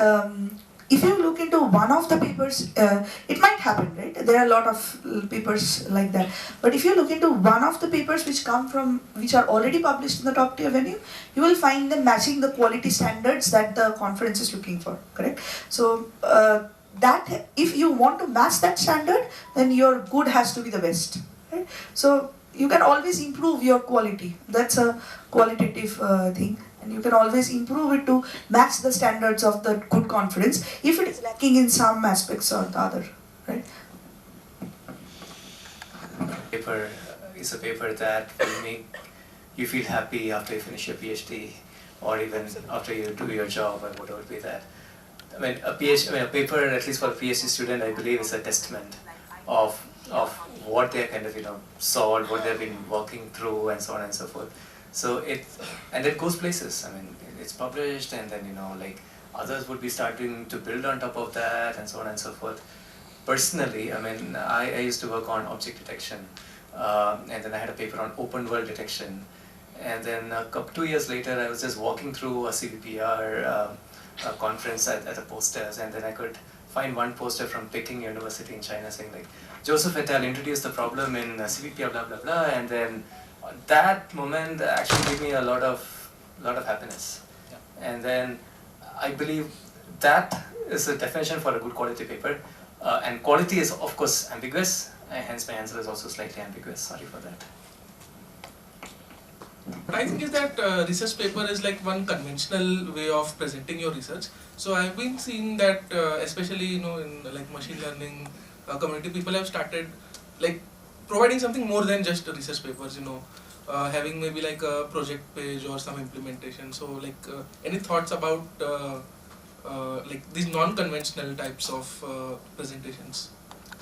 if you look into one of the papers, it might happen, right? There are a lot of papers like that. But if you look into one of the papers which are already published in the top tier venue, you will find them matching the quality standards that the conference is looking for, correct? So that if you want to match that standard, then your good has to be the best, right? So you can always improve your quality. That's a qualitative thing. And you can always improve it to match the standards of the good conference if it is lacking in some aspects or the other, right? Paper is a paper that will make you feel happy after you finish your PhD, or even after you do your job, and whatever be that. A paper, at least for a PhD student, I believe is a testament of of what they're kind of, solved, what they've been working through, and so on and so forth. So it goes places. I mean, it's published, and then, like, others would be starting to build on top of that, and so on and so forth. Personally, I mean, I used to work on object detection, and then I had a paper on open world detection. And then 2 years later, I was just walking through a CVPR conference at the posters, and then I could find one poster from Peking University in China saying, like, Joseph et al. Introduced the problem in CVPR, blah, blah, blah. And then that moment actually gave me a lot of happiness. Yeah. And then I believe that is a definition for a good quality paper. And quality is, of course, ambiguous, and hence my answer is also slightly ambiguous. Sorry for that. But I think is that research paper is like one conventional way of presenting your research. So I've been seeing that, especially in like machine learning community, people have started like providing something more than just research papers. Having maybe like a project page or some implementation. So like, any thoughts about like these non-conventional types of presentations?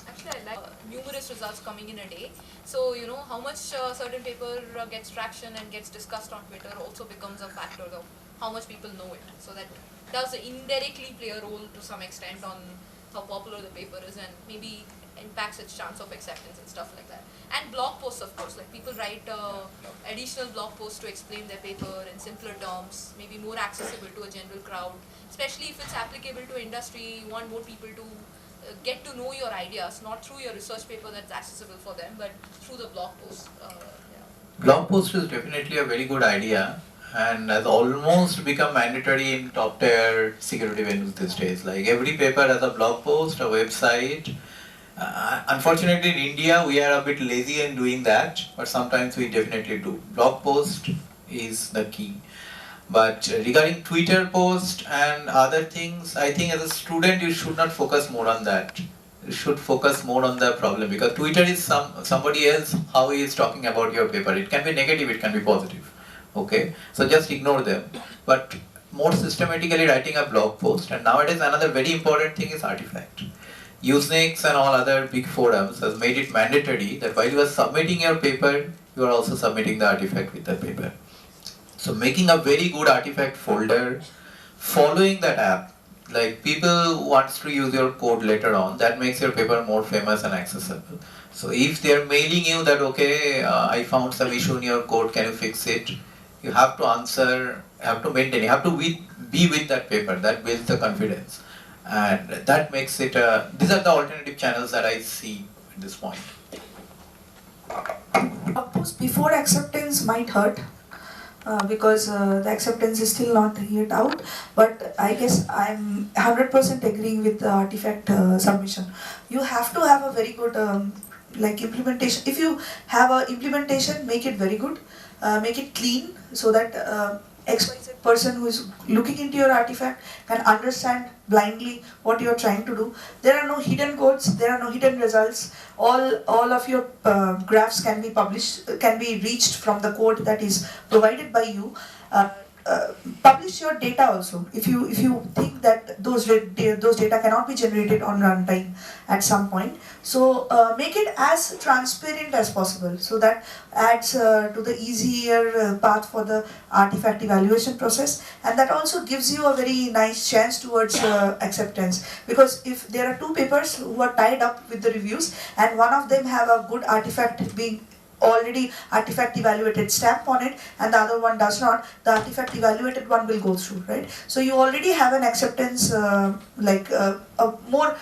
Actually, I like numerous results coming in a day. So, how much certain paper gets traction and gets discussed on Twitter also becomes a factor of how much people know it. So that does indirectly play a role to some extent on how popular the paper is, and maybe impacts its chance of acceptance and stuff like that. And blog posts, of course, like people write additional blog posts to explain their paper in simpler terms, maybe more accessible to a general crowd, especially if it's applicable to industry. You want more people to get to know your ideas, not through your research paper that's accessible for them, but through the blog post. Blog post is definitely a very good idea, and has almost become mandatory in top tier security venues these days. Like every paper has a blog post, a website. Unfortunately, in India, we are a bit lazy in doing that, but sometimes we definitely do. Blog post is the key. But regarding Twitter post and other things, I think as a student you should not focus more on that. You should focus more on the problem, because Twitter is somebody else how he is talking about your paper. It can be negative, it can be positive. Okay, so just ignore them. But more systematically writing a blog post. And nowadays another very important thing is artifact. Usenix and all other big forums has made it mandatory that while you are submitting your paper, you are also submitting the artifact with the paper. So making a very good artifact folder, following that app, like people wants to use your code later on, that makes your paper more famous and accessible. So if they are mailing you that, okay, I found some issue in your code, can you fix it? You have to answer, you have to maintain, you have to be with that paper. That builds the confidence. And that makes it, these are the alternative channels that I see at this point. Before acceptance might hurt. Because the acceptance is still not yet out, but I guess I'm 100% agreeing with the artifact submission. You have to have a very good like implementation. If you have an implementation, make it very good, make it clean, so that XYZ person who is looking into your artifact can understand blindly what you are trying to do. There are no hidden codes, there are no hidden results. All of your graphs can be published, can be reached from the code that is provided by you. Publish your data also. If you think that those data cannot be generated on runtime at some point, so make it as transparent as possible. So that adds to the easier path for the artifact evaluation process, and that also gives you a very nice chance towards acceptance. Because if there are two papers who are tied up with the reviews, and one of them have a good artifact being already artifact evaluated stamp on it, and the other one does not, the artifact evaluated one will go through, right? So you already have an acceptance, like a more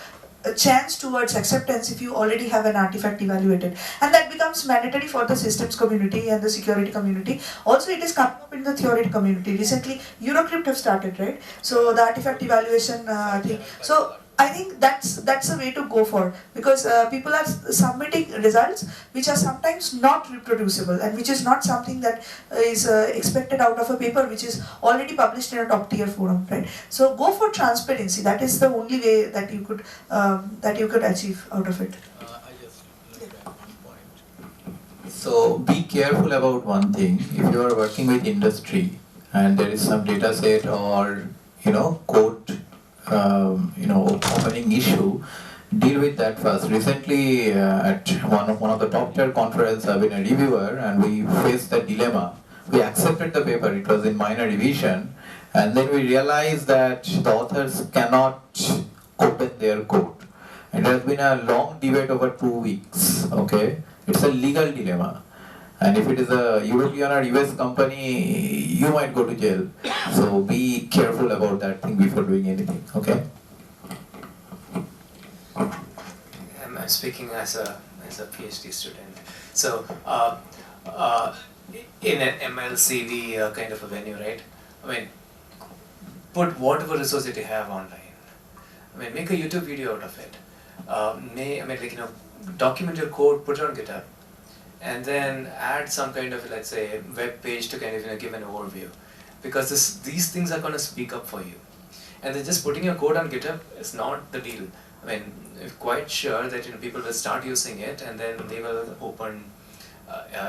chance towards acceptance if you already have an artifact evaluated, and that becomes mandatory for the systems community and the security community. Also, it is coming up in the theory community. Recently, Eurocrypt have started, right? So the artifact evaluation thing. So I think that's a way to go for, because people are submitting results which are sometimes not reproducible, and which is not something that is expected out of a paper which is already published in a top tier forum, right? So go for transparency. That is the only way that you could achieve out of it. I just like that one point. So be careful about one thing. If you are working with industry and there is some data set or code opening issue, deal with that first. Recently, at one of the top tier conference, I've been a reviewer, and we faced the dilemma. We accepted the paper; it was in minor revision, and then we realized that the authors cannot open their code. And it has been a long debate over 2 weeks. Okay, it's a legal dilemma. And if it is a European or US company, you might go to jail. So be careful about that thing before doing anything, okay? I'm speaking as a PhD student. So in an MLCV kind of a venue, right? I mean, put whatever resource that you have online. I mean, make a YouTube video out of it. Document your code, put it on GitHub, and then add some kind of, let's say, web page to kind of give an overview, because these things are going to speak up for you. And then just putting your code on GitHub is not the deal. I mean, I'm quite sure that people will start using it, and then they will open,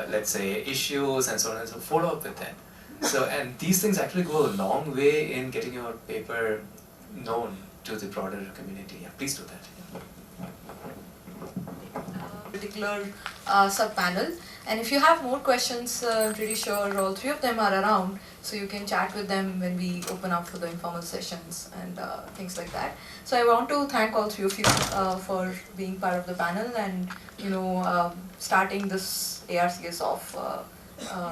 let's say, issues and so on and so follow up with them. So, and these things actually go a long way in getting your paper known to the broader community. Yeah, please do that. Particular sub-panel, and if you have more questions, I'm pretty sure all three of them are around, so you can chat with them when we open up for the informal sessions and things like that. So I want to thank all three of you for being part of the panel and starting this ARCS off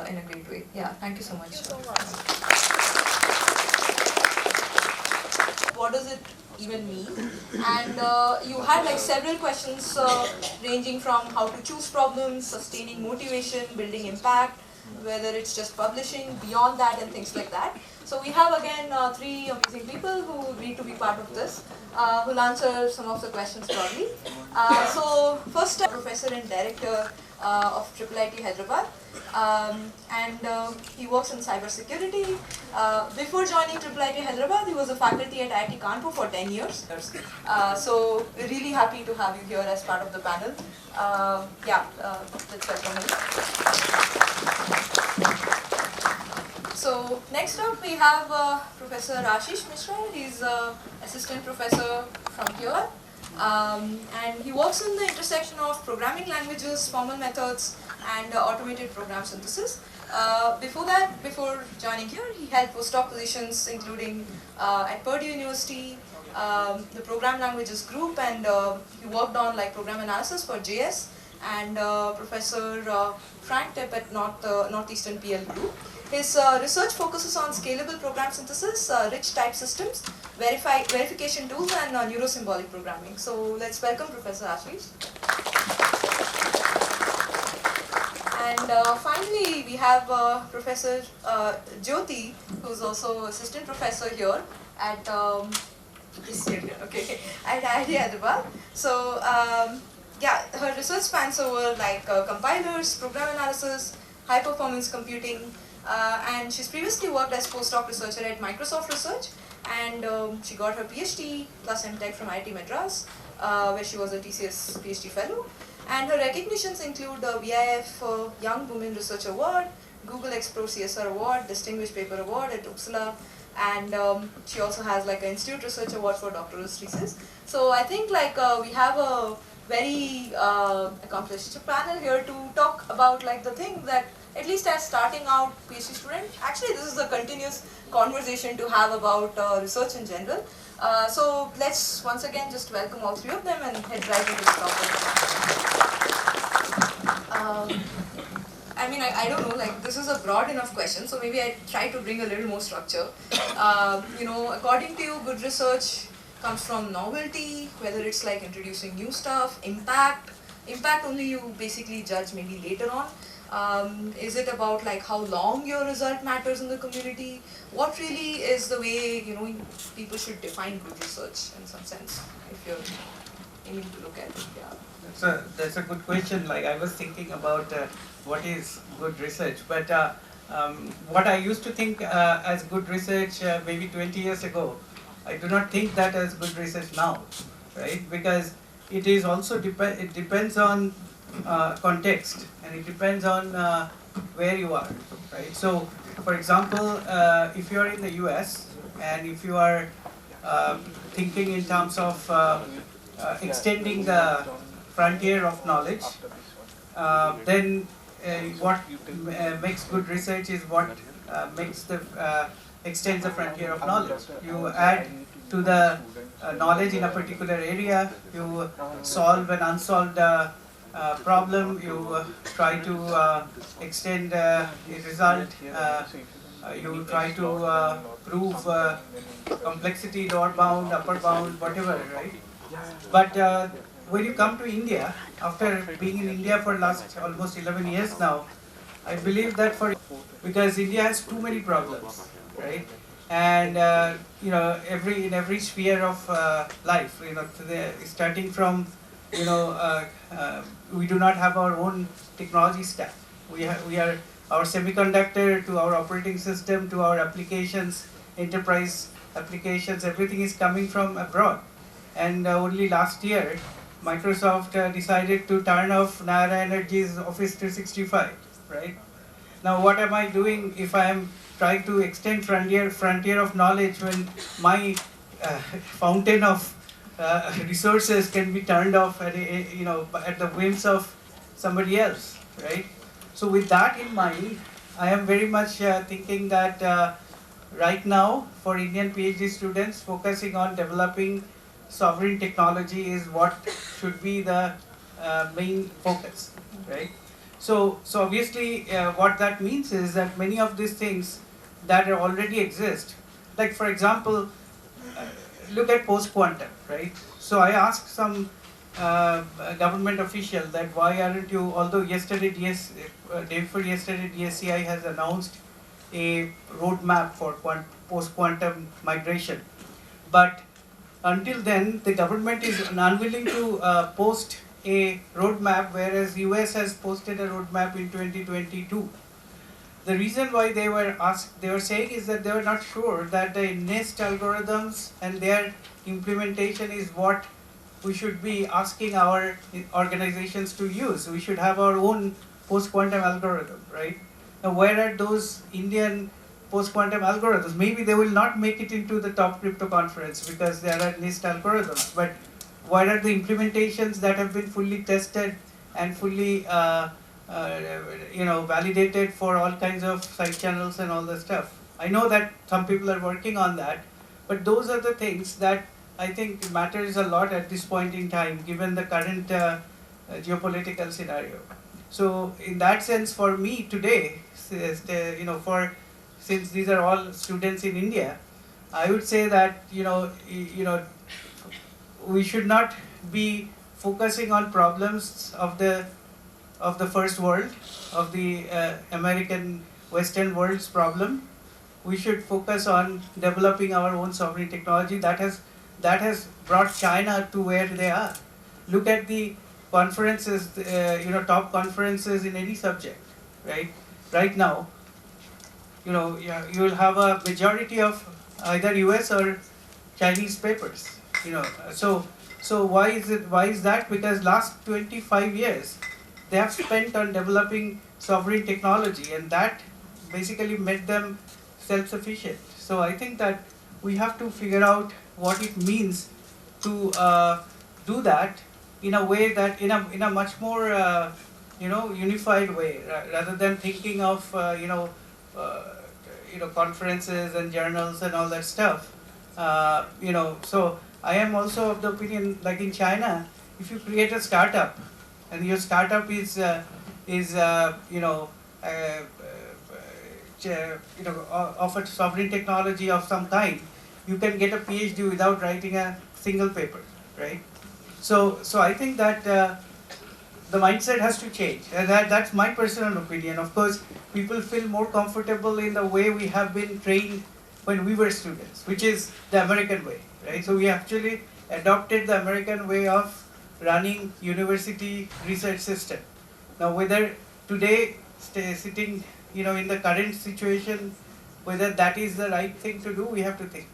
in a great way. Yeah, thank you so much. Thank you so much. What does it even mean? And you had like several questions ranging from how to choose problems, sustaining motivation, building impact, whether it's just publishing, beyond that and things like that. So we have again three amazing people who agreed to be part of this, who'll answer some of the questions probably. So first, Professor and Director of IIIT Hyderabad, and he works in cybersecurity. Before joining IIIT Hyderabad, he was a faculty at IIT Kanpur for 10 years. So we're really happy to have you here as part of the panel. Let's welcome him. So next up we have Professor Ashish Mishra. He's assistant professor from here. And he works in the intersection of programming languages, formal methods, and automated program synthesis. Before joining here, he held postdoc positions including at Purdue University, the program languages group, and he worked on like program analysis for JS, and Professor Frank Tepp at Northeastern PL group. His research focuses on scalable program synthesis, rich type systems, verification tools, and neurosymbolic programming. So let's welcome Professor Ashish. And finally, we have Professor Jyoti, who's also assistant professor here at at IIT Hyderabad. So her research spans over like compilers, program analysis, high performance computing, and she's previously worked as postdoc researcher at Microsoft Research, and she got her PhD plus MTech from IIT Madras, where she was a TCS PhD fellow. And her recognitions include the VIF Young Women Research Award, Google Explore CSR Award, Distinguished Paper Award at Uppsala, and she also has like an Institute Research Award for doctoral thesis. So I think like we have a very accomplished panel here to talk about like the thing that at least as starting out PhD student, actually this is a continuous conversation to have about research in general. So let's once again just welcome all three of them and head right into the topic. I don't know, like this is a broad enough question, so maybe I try to bring a little more structure. According to you, good research comes from novelty, whether it's like introducing new stuff, impact only you basically judge maybe later on. Is it about like how long your result matters in the community? What really is the way people should define good research in some sense, if you're aiming to look at it? Yeah. That's a good question. Like I was thinking about what is good research, but what I used to think as good research maybe 20 years ago, I do not think that as good research now, right? Because it is also it depends on context, and it depends on where you are, right? So, for example, if you are in the US and if you are thinking in terms of extending the frontier of knowledge. Then what makes good research is what extends the frontier of knowledge. You add to the knowledge in a particular area, you solve an unsolved problem, you try to extend a result, you try to prove complexity, lower bound, upper bound, whatever, right? But when you come to India, after being in India for last almost 11 years now, I believe that because India has too many problems, right? And you know, in every sphere of life, you know, starting from, you know, we do not have our own technology stack. We are our semiconductor to our operating system to our applications, enterprise applications, everything is coming from abroad. And only last year, Microsoft decided to turn off Nara Energy's Office 365, right? Now what am I doing if I am trying to extend frontier of knowledge when my fountain of resources can be turned off at at the whims of somebody else, right? So with that in mind, I am very much thinking that right now for Indian PhD students, focusing on developing sovereign technology is what should be the main focus, right? So obviously what that means is that many of these things that already exist, like for example, look at post-quantum, right? So I asked some government official that why aren't you, although yesterday day before yesterday DSCI has announced a roadmap for post-quantum migration, but until then the government is unwilling to post a roadmap, whereas US has posted a roadmap in 2022. The reason why they were saying is that they were not sure that the NIST algorithms and their implementation is what we should be asking our organizations to use. We should have our own post-quantum algorithm, right? Now, where are those Indian post-quantum algorithms? Maybe they will not make it into the top crypto conference because there are NIST algorithms, but what are the implementations that have been fully tested and fully validated for all kinds of side channels and all the stuff? I know that some people are working on that, but those are the things that I think matters a lot at this point in time, given the current geopolitical scenario. So in that sense, for me today, since these are all students in India, I would say that we should not be focusing on problems of the first world, of the American Western world's problem. We should focus on developing our own sovereign technology that has brought China to where they are. Look at the conferences, top conferences in any subject, right? Right now, you will have a majority of either US or Chinese papers. So why is that? Because last 25 years they have spent on developing sovereign technology, and that basically made them self-sufficient. So I think that we have to figure out what it means to do that in a way that in a much more unified way, rather than thinking of conferences and journals and all that stuff. So I am also of the opinion, like in China, if you create a startup and your startup is offered sovereign technology of some kind, you can get a PhD without writing a single paper, right? So I think that the mindset has to change. And that's my personal opinion. Of course, people feel more comfortable in the way we have been trained when we were students, which is the American way, right? So we actually adopted the American way of running university research system. Now, whether today sitting, in the current situation, whether that is the right thing to do, we have to think.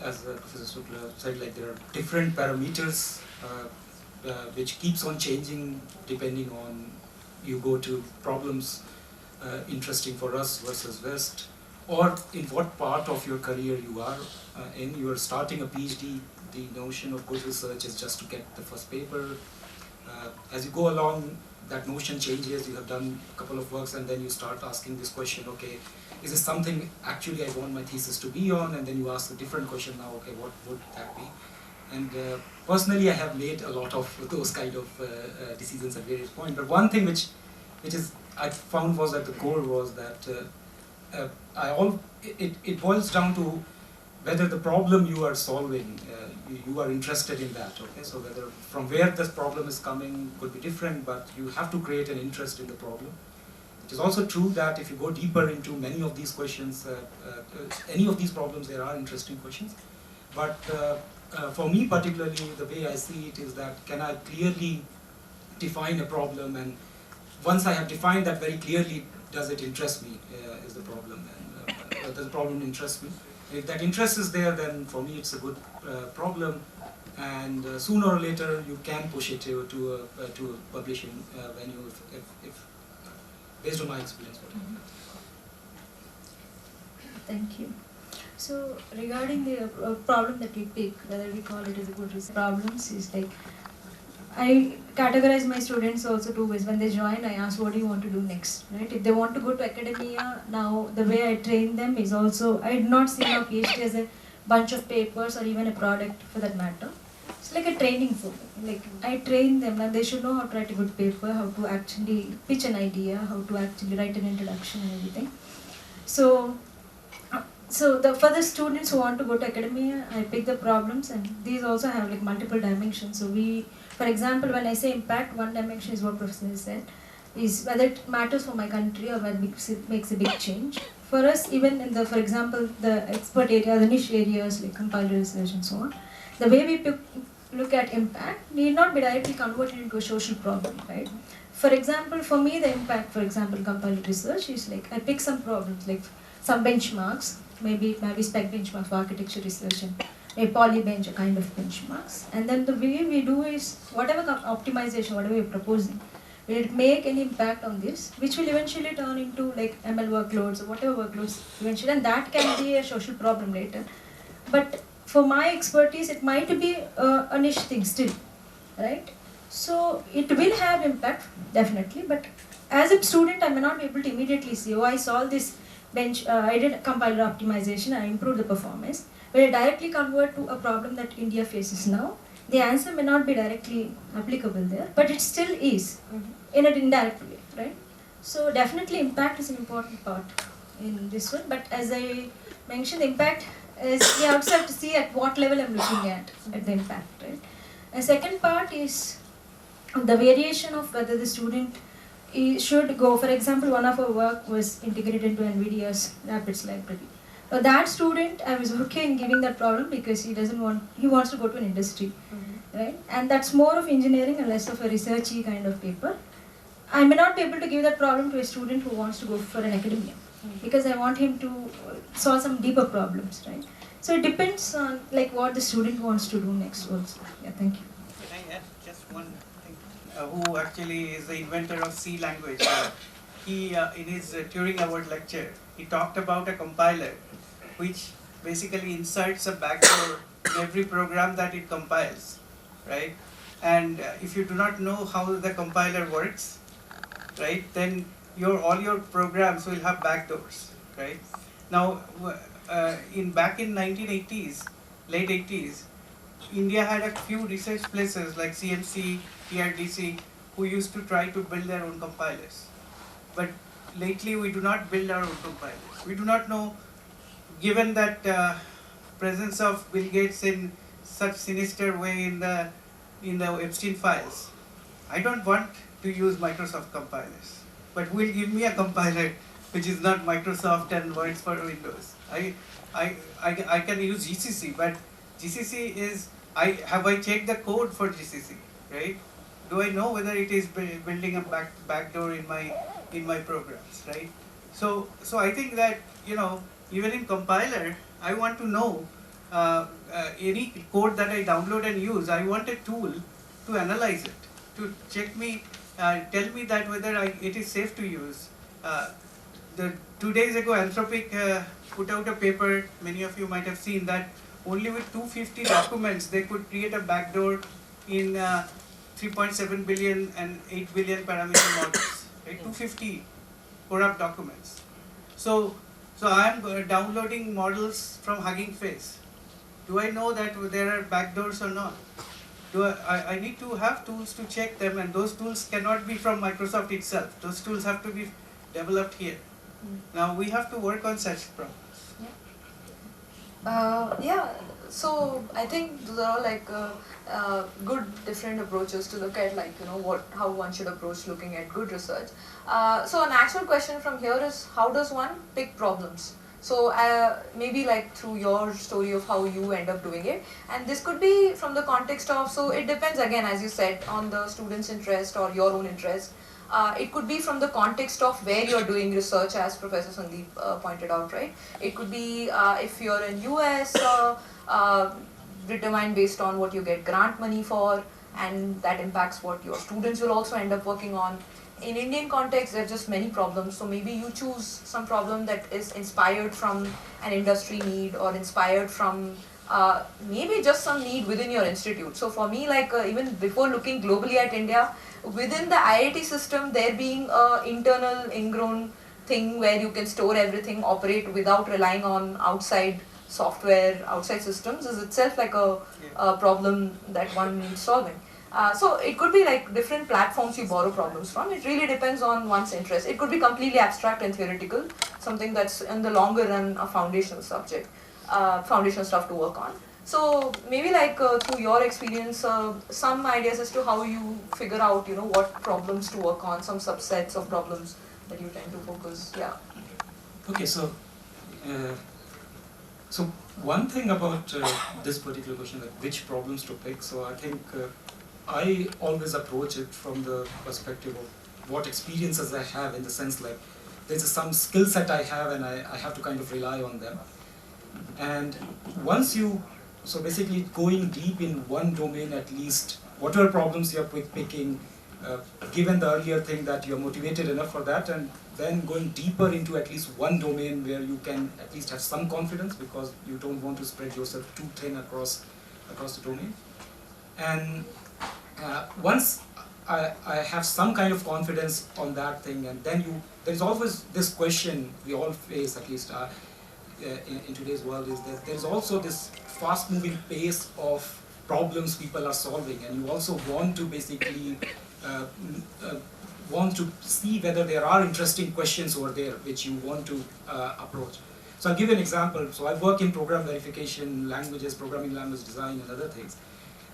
As Professor Sukla said, like there are different parameters which keeps on changing depending on you go to problems interesting for us versus West, or in what part of your career you are in. You are starting a PhD, the notion of good research is just to get the first paper. As you go along, that notion changes. You have done a couple of works and then you start asking this question, okay, is this something actually I want my thesis to be on? And then you ask a different question now, okay, what would that be? And personally, I have made a lot of those kind of decisions at various points. But one thing which I found was at the core was that it boils down to whether the problem you are solving, you are interested in that. Okay, so whether from where this problem is coming could be different, but you have to create an interest in the problem. It is also true that if you go deeper into many of these questions, any of these problems, there are interesting questions. But for me particularly, the way I see it is that can I clearly define a problem, and once I have defined that very clearly, does it interest me is the problem, and does the problem interest me? If that interest is there, then for me it's a good problem, and sooner or later you can push it to a publishing venue if based on my experience. Thank you. So regarding the problem that we pick, whether we call it as a good research problems, is like I categorize my students also two ways. When they join, I ask what do you want to do next, right? If they want to go to academia, now the way I train them is also, I do not see now PhD as a bunch of papers or even a product for that matter. It's like a training for them. Like I train them and they should know how to write a good paper, how to actually pitch an idea, how to actually write an introduction and everything. So for the students who want to go to academia, I pick the problems, and these also have like multiple dimensions. So for example, when I say impact, one dimension is what Professor has said, is whether it matters for my country or whether it makes a big change. For us, even in for example, the expert area, the niche areas like compiler research and so on, the way we look at impact need not be directly converted into a social problem, right? For example, for me, the impact, for example, compiler research is like I pick some problems, like some benchmarks, maybe spec benchmark for architecture research and a polybench, a kind of benchmarks. And then the way we do is whatever optimization, whatever we're proposing, will it make any impact on this, which will eventually turn into like ML workloads or whatever workloads eventually, and that can be a social problem later. But for my expertise, it might be a niche thing still, right? So it will have impact, definitely, but as a student, I may not be able to immediately see, oh, I solved this bench, I did compiler optimization, I improved the performance. Will it directly convert to a problem that India faces now? The answer may not be directly applicable there, but it still is in an indirect way, right? So definitely impact is an important part in this one, but as I mentioned, impact is, we also have to see at what level I'm looking at the impact, right? And second part is the variation of whether the student should go, for example, one of our work was integrated into NVIDIA's Rapids library. That student, I was okay in giving that problem because he wants to go to an industry, right? And that's more of engineering and less of a researchy kind of paper. I may not be able to give that problem to a student who wants to go for an academia because I want him to solve some deeper problems, right? So it depends on like what the student wants to do next also. Yeah, thank you. Can I add just one thing? Who actually is the inventor of C language? He, in his Turing Award lecture, he talked about a compiler which basically inserts a backdoor in every program that it compiles, right? And if you do not know how the compiler works, right, then all your programs will have backdoors, right? Now, back in 1980s, late 80s, India had a few research places like CMC, TRDC, who used to try to build their own compilers. But lately we do not build our own compilers. We do not know, given that presence of Bill Gates in such sinister way in the Epstein files, I don't want to use Microsoft compilers. But who will give me a compiler which is not Microsoft and works for Windows? I can use GCC, but GCC is, have I checked the code for GCC, right? Do I know whether it is building a backdoor in my programs, right? So I think that, you know, even in compiler, I want to know any code that I download and use, I want a tool to analyze it, to check me, tell me that whether it is safe to use. 2 days ago, Anthropic put out a paper, many of you might have seen, that only with 250 documents they could create a backdoor in 3.7 billion and 8 billion parameter models. Right? 250 corrupt documents. So I am downloading models from Hugging Face. Do I know that there are backdoors or not? I need to have tools to check them, and those tools cannot be from Microsoft itself. Those tools have to be developed here. Now we have to work on such problems. Yeah, so I think there are like good different approaches to look at, like, you know, how one should approach looking at good research. So an actual question from here is, how does one pick problems? So maybe like through your story of how you end up doing it, and this could be from the context of, so it depends again, as you said, on the student's interest or your own interest. It could be from the context of where you're doing research, as Professor Sandeep pointed out, right? It could be if you're in US, determined based on what you get grant money for, and that impacts what your students will also end up working on. In Indian context, there are just many problems, so maybe you choose some problem that is inspired from an industry need, or inspired from maybe just some need within your institute. So for me, like even before looking globally at India, within the IIT system, there being a internal ingrown thing where you can store everything, operate without relying on outside software, outside systems, is itself like a problem that one needs solving. So it could be like different platforms you borrow problems from. It really depends on one's interest. It could be completely abstract and theoretical, something that's in the longer run a foundational subject, foundational stuff to work on. So maybe like through your experience, some ideas as to how you figure out, you know, what problems to work on, some subsets of problems that you tend to focus. Yeah. Okay, so one thing about this particular question, like which problems to pick. So I think I always approach it from the perspective of what experiences I have, in the sense like there's some skill set I have, and I have to kind of rely on them. And once you, so basically going deep in one domain at least, whatever problems you're picking, given the earlier thing that you're motivated enough for that, and then going deeper into at least one domain where you can at least have some confidence, because you don't want to spread yourself too thin across the domain. And once I have some kind of confidence on that thing, and then there's always this question we all face, at least in today's world, is that there's also this fast-moving pace of problems people are solving, and you also want to basically want to see whether there are interesting questions over there which you want to approach. So I'll give you an example. So I work in program verification languages, programming language design, and other things.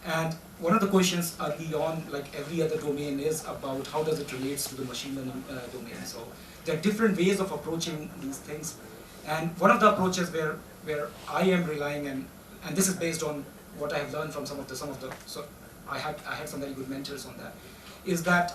And one of the questions early on, like every other domain, is about how does it relate to the machine learning domain. So there are different ways of approaching these things. And one of the approaches where I am relying, and this is based on what I have learned from some of the, so I had some very good mentors on that, is that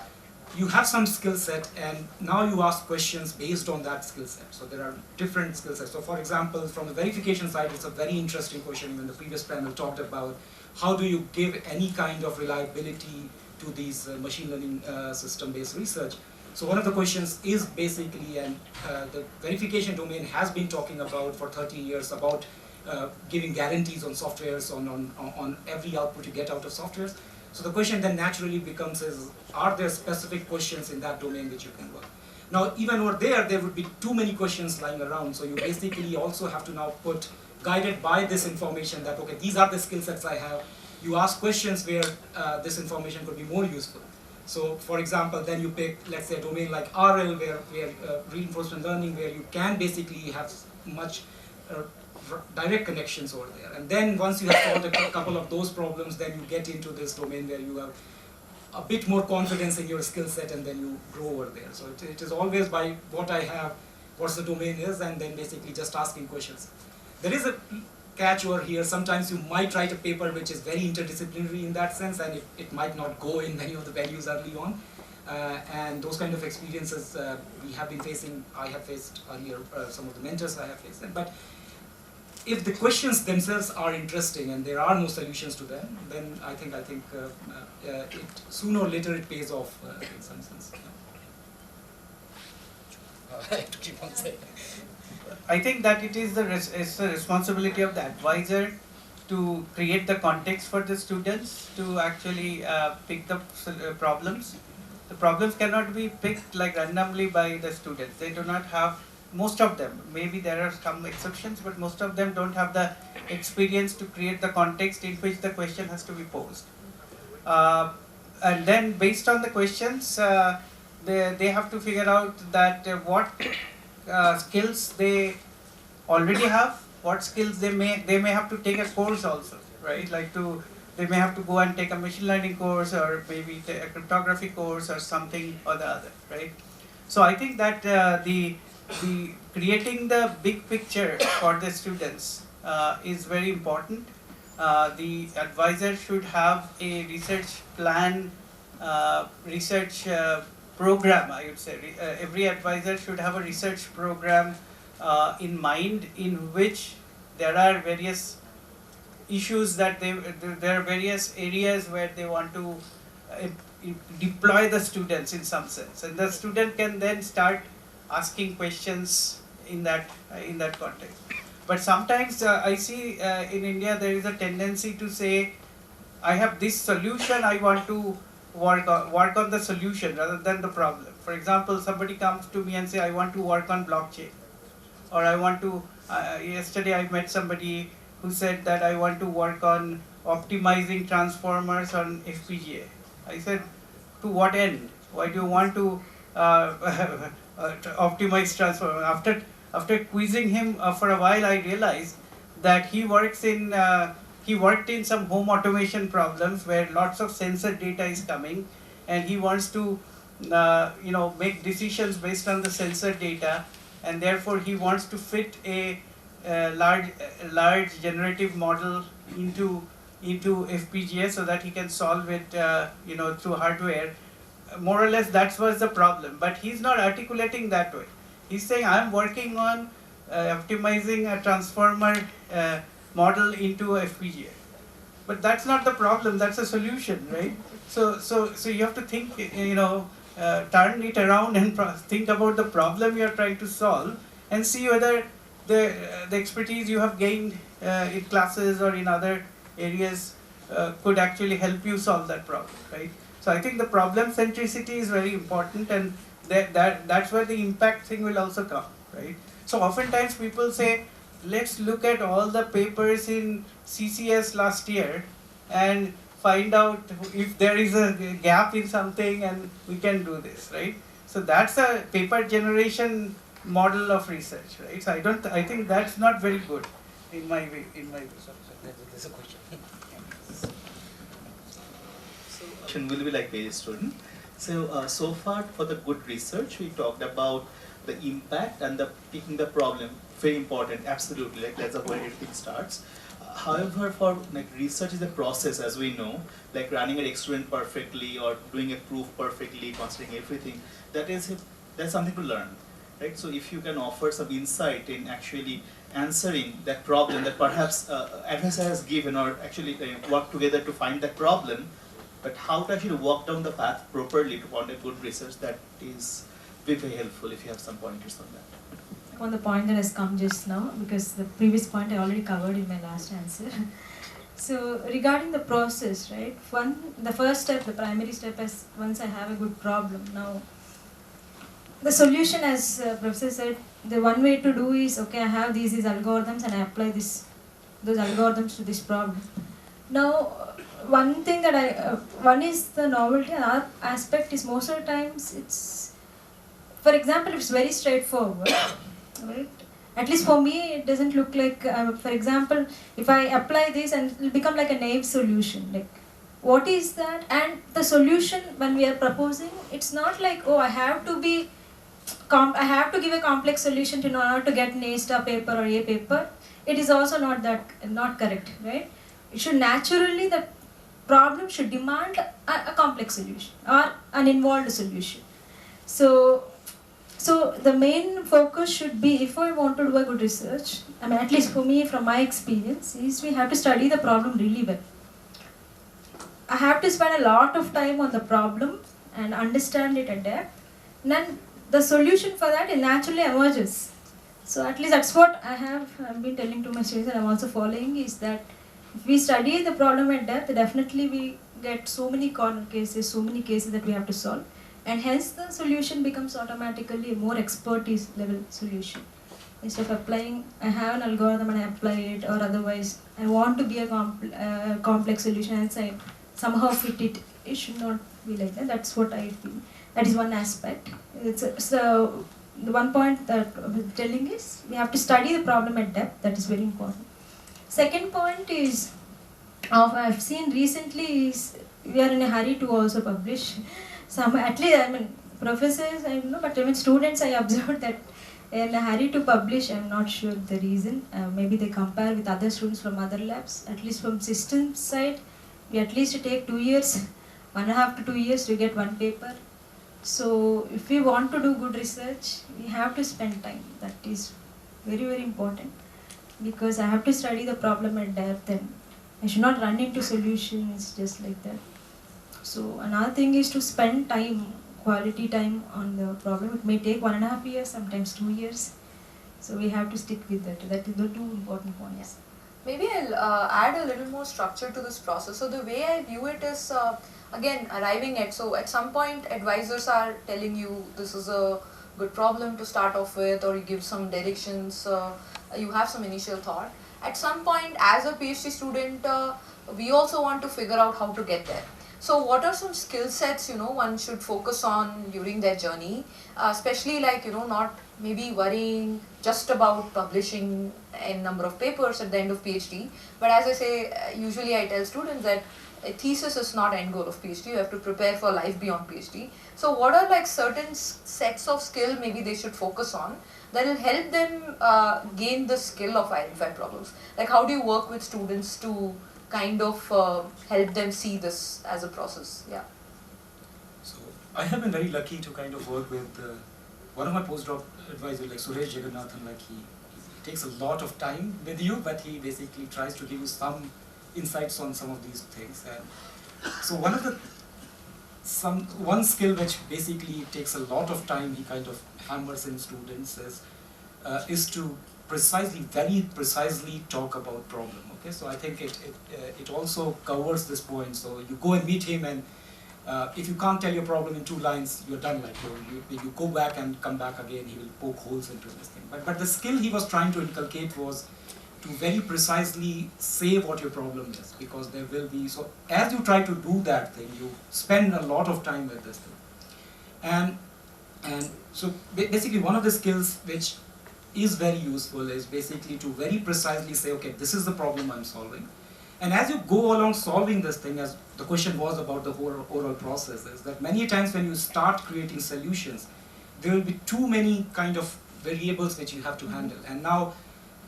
you have some skill set, and now you ask questions based on that skill set. So there are different skill sets. So for example, from the verification side, it's a very interesting question. When the previous panel talked about how do you give any kind of reliability to these machine learning system-based research. So one of the questions is basically, and the verification domain has been talking about for 30 years about giving guarantees on softwares, on every output you get out of softwares. So the question then naturally becomes is, are there specific questions in that domain which you can work? Now even over there would be too many questions lying around, so you basically also have to now put, guided by this information, that okay, these are the skill sets I have. You ask questions where this information could be more useful. So for example, then you pick, let's say, a domain like RL, where reinforcement learning, where you can basically have much direct connections over there. And then once you have solved a couple of those problems, then you get into this domain where you have a bit more confidence in your skill set, and then you grow over there. So it is always by what I have, what the domain is, and then basically just asking questions. There is a catch over here. Sometimes you might write a paper which is very interdisciplinary in that sense, and it might not go in many of the values early on. And those kind of experiences we have been facing, I have faced earlier, some of the mentors I have faced. But if the questions themselves are interesting and there are no solutions to them, then I think sooner or later it pays off in some sense. I have to keep on saying. I think that it is it's the responsibility of the advisor to create the context for the students to actually pick the problems. The problems cannot be picked like randomly by the students. They do not have, most of them, maybe there are some exceptions, but most of them don't have the experience to create the context in which the question has to be posed. And then based on the questions, they have to figure out that what skills they already have, what skills they may have to take a course also, right? Like they may have to go and take a machine learning course or maybe take a cryptography course or something or the other, right? So I think that the creating the big picture for the students is very important. The advisor should have a research plan, research program, I would say. Every advisor should have a research program in mind, in which there are various issues that there are various areas where they want to deploy the students in some sense, and the student can then start asking questions in that context. But sometimes I see in India there is a tendency to say, I have this solution, I want to work on the solution rather than the problem. For example, somebody comes to me and say, I want to work on blockchain, or I want to, yesterday I met somebody who said that I want to work on optimizing transformers on FPGA. I said, to what end? Why do you want to optimize transformers? After quizzing him for a while, I realized that he worked in some home automation problems where lots of sensor data is coming, and he wants to make decisions based on the sensor data, and therefore he wants to fit a large generative model into FPGA so that he can solve it through hardware. More or less that was the problem, but he's not articulating that way. He's saying, I'm working on optimizing a transformer model into FPGA. But that's not the problem, that's a solution, right? So you have to think, turn it around and think about the problem you are trying to solve, and see whether the expertise you have gained in classes or in other areas could actually help you solve that problem, right? So I think the problem centricity is very important, and that's where the impact thing will also come, right? So oftentimes people say, let's look at all the papers in CCS last year and find out if there is a gap in something and we can do this, right? So that's a paper generation model of research, right? So I think that's not very good in my view. There's a question. Will be like PhD student. So so far for the good research, we talked about the impact and the picking the problem. Very important, absolutely. Like that's where everything starts. However, for like research is a process, as we know, like running an experiment perfectly or doing a proof perfectly, considering everything. That's something to learn, right? So if you can offer some insight in actually answering that problem that perhaps advisor has given, or actually work together to find that problem, but how to actually walk down the path properly to find a good research, that is very helpful if you have some pointers on that. On the point that has come just now, because the previous point I already covered in my last answer. So regarding the process, right? The first step, the primary step is once I have a good problem. Now, the solution, as Professor said, the one way to do is, okay, I have these algorithms and I apply those algorithms to this problem. Now, one thing that one is the novelty, and other aspect is most of the times it's, for example, it's very straightforward, right? At least for me, it doesn't look like, for example, if I apply this and it will become like a naive solution, like, what is that? And the solution when we are proposing, it's not like, oh, I have to give a complex solution in order to get an A-star paper or A paper. It is also not correct, right? It should naturally, the problem should demand a complex solution or an involved solution. So the main focus should be, if I want to do a good research, I mean, at least for me, from my experience, is we have to study the problem really well. I have to spend a lot of time on the problem and understand it in depth. Then the solution for that naturally emerges. So at least that's what I've been telling to my students, and I'm also following, is that if we study the problem at depth, definitely we get so many corner cases, so many cases that we have to solve, and hence the solution becomes automatically a more expertise level solution. Instead of applying, I have an algorithm and I apply it, or otherwise I want to be a complex solution and I somehow fit it. It should not be like that. That's what I feel. That is one aspect. So the one point that I was telling is we have to study the problem at depth. That is very important. Second point is, I've seen recently is we are in a hurry to also publish. Some, at least I mean professors, I don't know, but even students, I observed that in a hurry to publish. I'm not sure the reason. Maybe they compare with other students from other labs. At least from systems side, we at least take 2 years, 1.5 to 2 years to get one paper. So if we want to do good research, we have to spend time. That is very, very important, because I have to study the problem at depth and I should not run into solutions just like that. So another thing is to spend time, quality time on the problem. It may take 1.5 years, sometimes 2 years. So we have to stick with that. That is the two important points. Maybe I'll add a little more structure to this process. So the way I view it is, again, arriving at, so at some point advisors are telling you this is a good problem to start off with, or you give some directions, you have some initial thought. At some point as a PhD student, we also want to figure out how to get there. So what are some skill sets, one should focus on during their journey, especially like, not maybe worrying just about publishing a number of papers at the end of PhD. But as I say, usually I tell students that a thesis is not end goal of PhD. You have to prepare for life beyond PhD. So what are like certain sets of skill maybe they should focus on that will help them gain the skill of identifying problems? Like how do you work with students to kind of help them see this as a process? Yeah. So I have been very lucky to kind of work with one of my postdoc advisors, like Suresh Jagannathan. Like he takes a lot of time with you, but he basically tries to give you some insights on some of these things. And so one skill which basically takes a lot of time, he kind of hammers in students is to very precisely talk about problem. Okay, so I think it also covers this point. So you go and meet him, and if you can't tell your problem in 2 lines, you're done. Like you go back and come back again, he will poke holes into this thing. But the skill he was trying to inculcate was to very precisely say what your problem is, because there will be, so as you try to do that thing, you spend a lot of time with this thing. And so basically one of the skills which is very useful is basically to very precisely say, okay, this is the problem I'm solving. And as you go along solving this thing, as the question was about the whole oral process, is that many times when you start creating solutions, there will be too many kind of variables which you have to handle. And now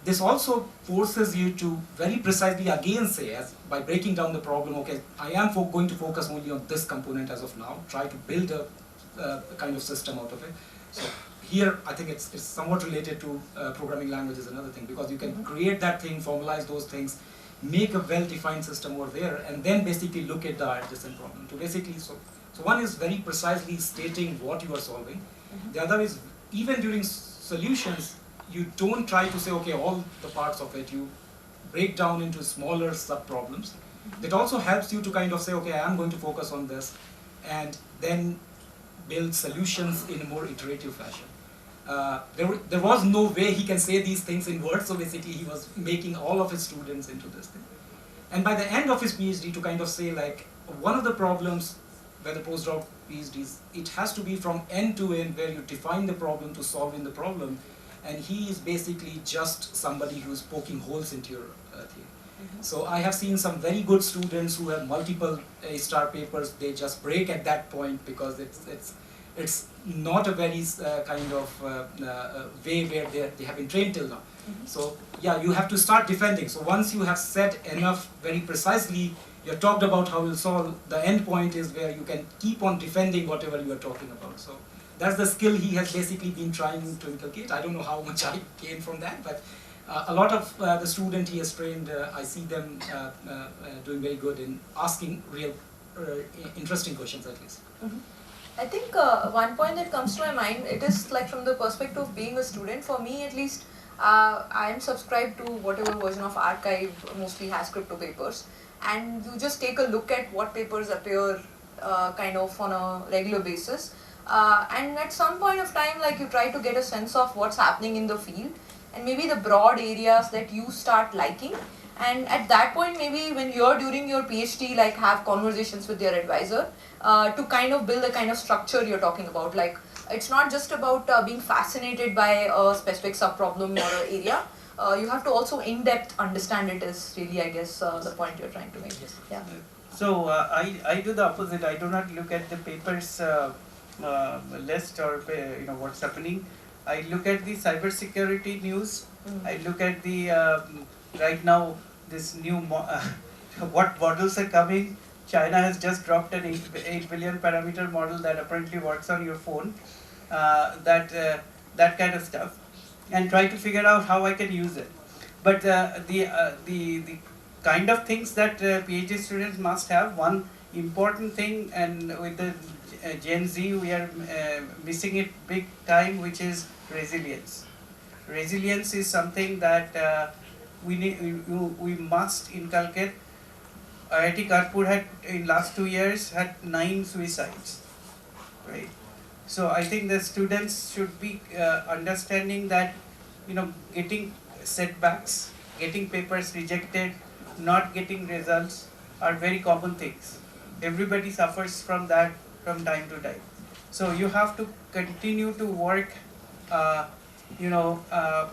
this also forces you to very precisely again say, as by breaking down the problem, okay, I am going to focus only on this component as of now, try to build a kind of system out of it. So here I think it's somewhat related to programming language is another thing, because you can create that thing, formalize those things, make a well-defined system over there, and then basically look at the adjacent problem. To basically, so one is very precisely stating what you are solving. The other is, even during solutions, you don't try to say, okay, all the parts of it, you break down into smaller sub-problems. That also helps you to kind of say, okay, I am going to focus on this, and then build solutions in a more iterative fashion. There was no way he can say these things in words, so basically he was making all of his students into this thing. And by the end of his PhD, to kind of say, like, one of the problems where the postdoc PhDs, it has to be from end to end, where you define the problem to solving the problem, and he is basically just somebody who is poking holes into your theory. So I have seen some very good students who have multiple A-star papers. They just break at that point, because it's not a very kind of way where they have been trained till now. So yeah, you have to start defending. So once you have said enough very precisely, you have talked about how you'll solve, the end point is where you can keep on defending whatever you are talking about. So that's the skill he has basically been trying to inculcate. I don't know how much I gained from that, but a lot of the student he has trained, I see them doing very good in asking real interesting questions at least. I think one point that comes to my mind, it is like from the perspective of being a student. For me, at least, I am subscribed to whatever version of archive mostly has crypto papers, and you just take a look at what papers appear kind of on a regular basis. And at some point of time, like you try to get a sense of what's happening in the field, and maybe the broad areas that you start liking. And at that point, maybe when you're during your PhD, like have conversations with your advisor to kind of build the kind of structure you're talking about. Like it's not just about being fascinated by a specific sub-problem or an area. You have to also in-depth understand it is really, I guess, the point you're trying to make. Yeah. So I do the opposite. I do not look at the papers list or what's happening. I look at the cybersecurity news. I look at the right now this new what models are coming. China has just dropped an 8 billion parameter model that apparently works on your phone. That kind of stuff, and try to figure out how I can use it. But the kind of things that PhD students must have, one important thing, and with the Gen Z we are missing it big time, which is resilience. Resilience is something that we must inculcate. IIT Kanpur had in last 2 years had 9 suicides, right? So I think the students should be understanding that getting setbacks, getting papers rejected, not getting results are very common things. Everybody suffers from that from time to time. So you have to continue to work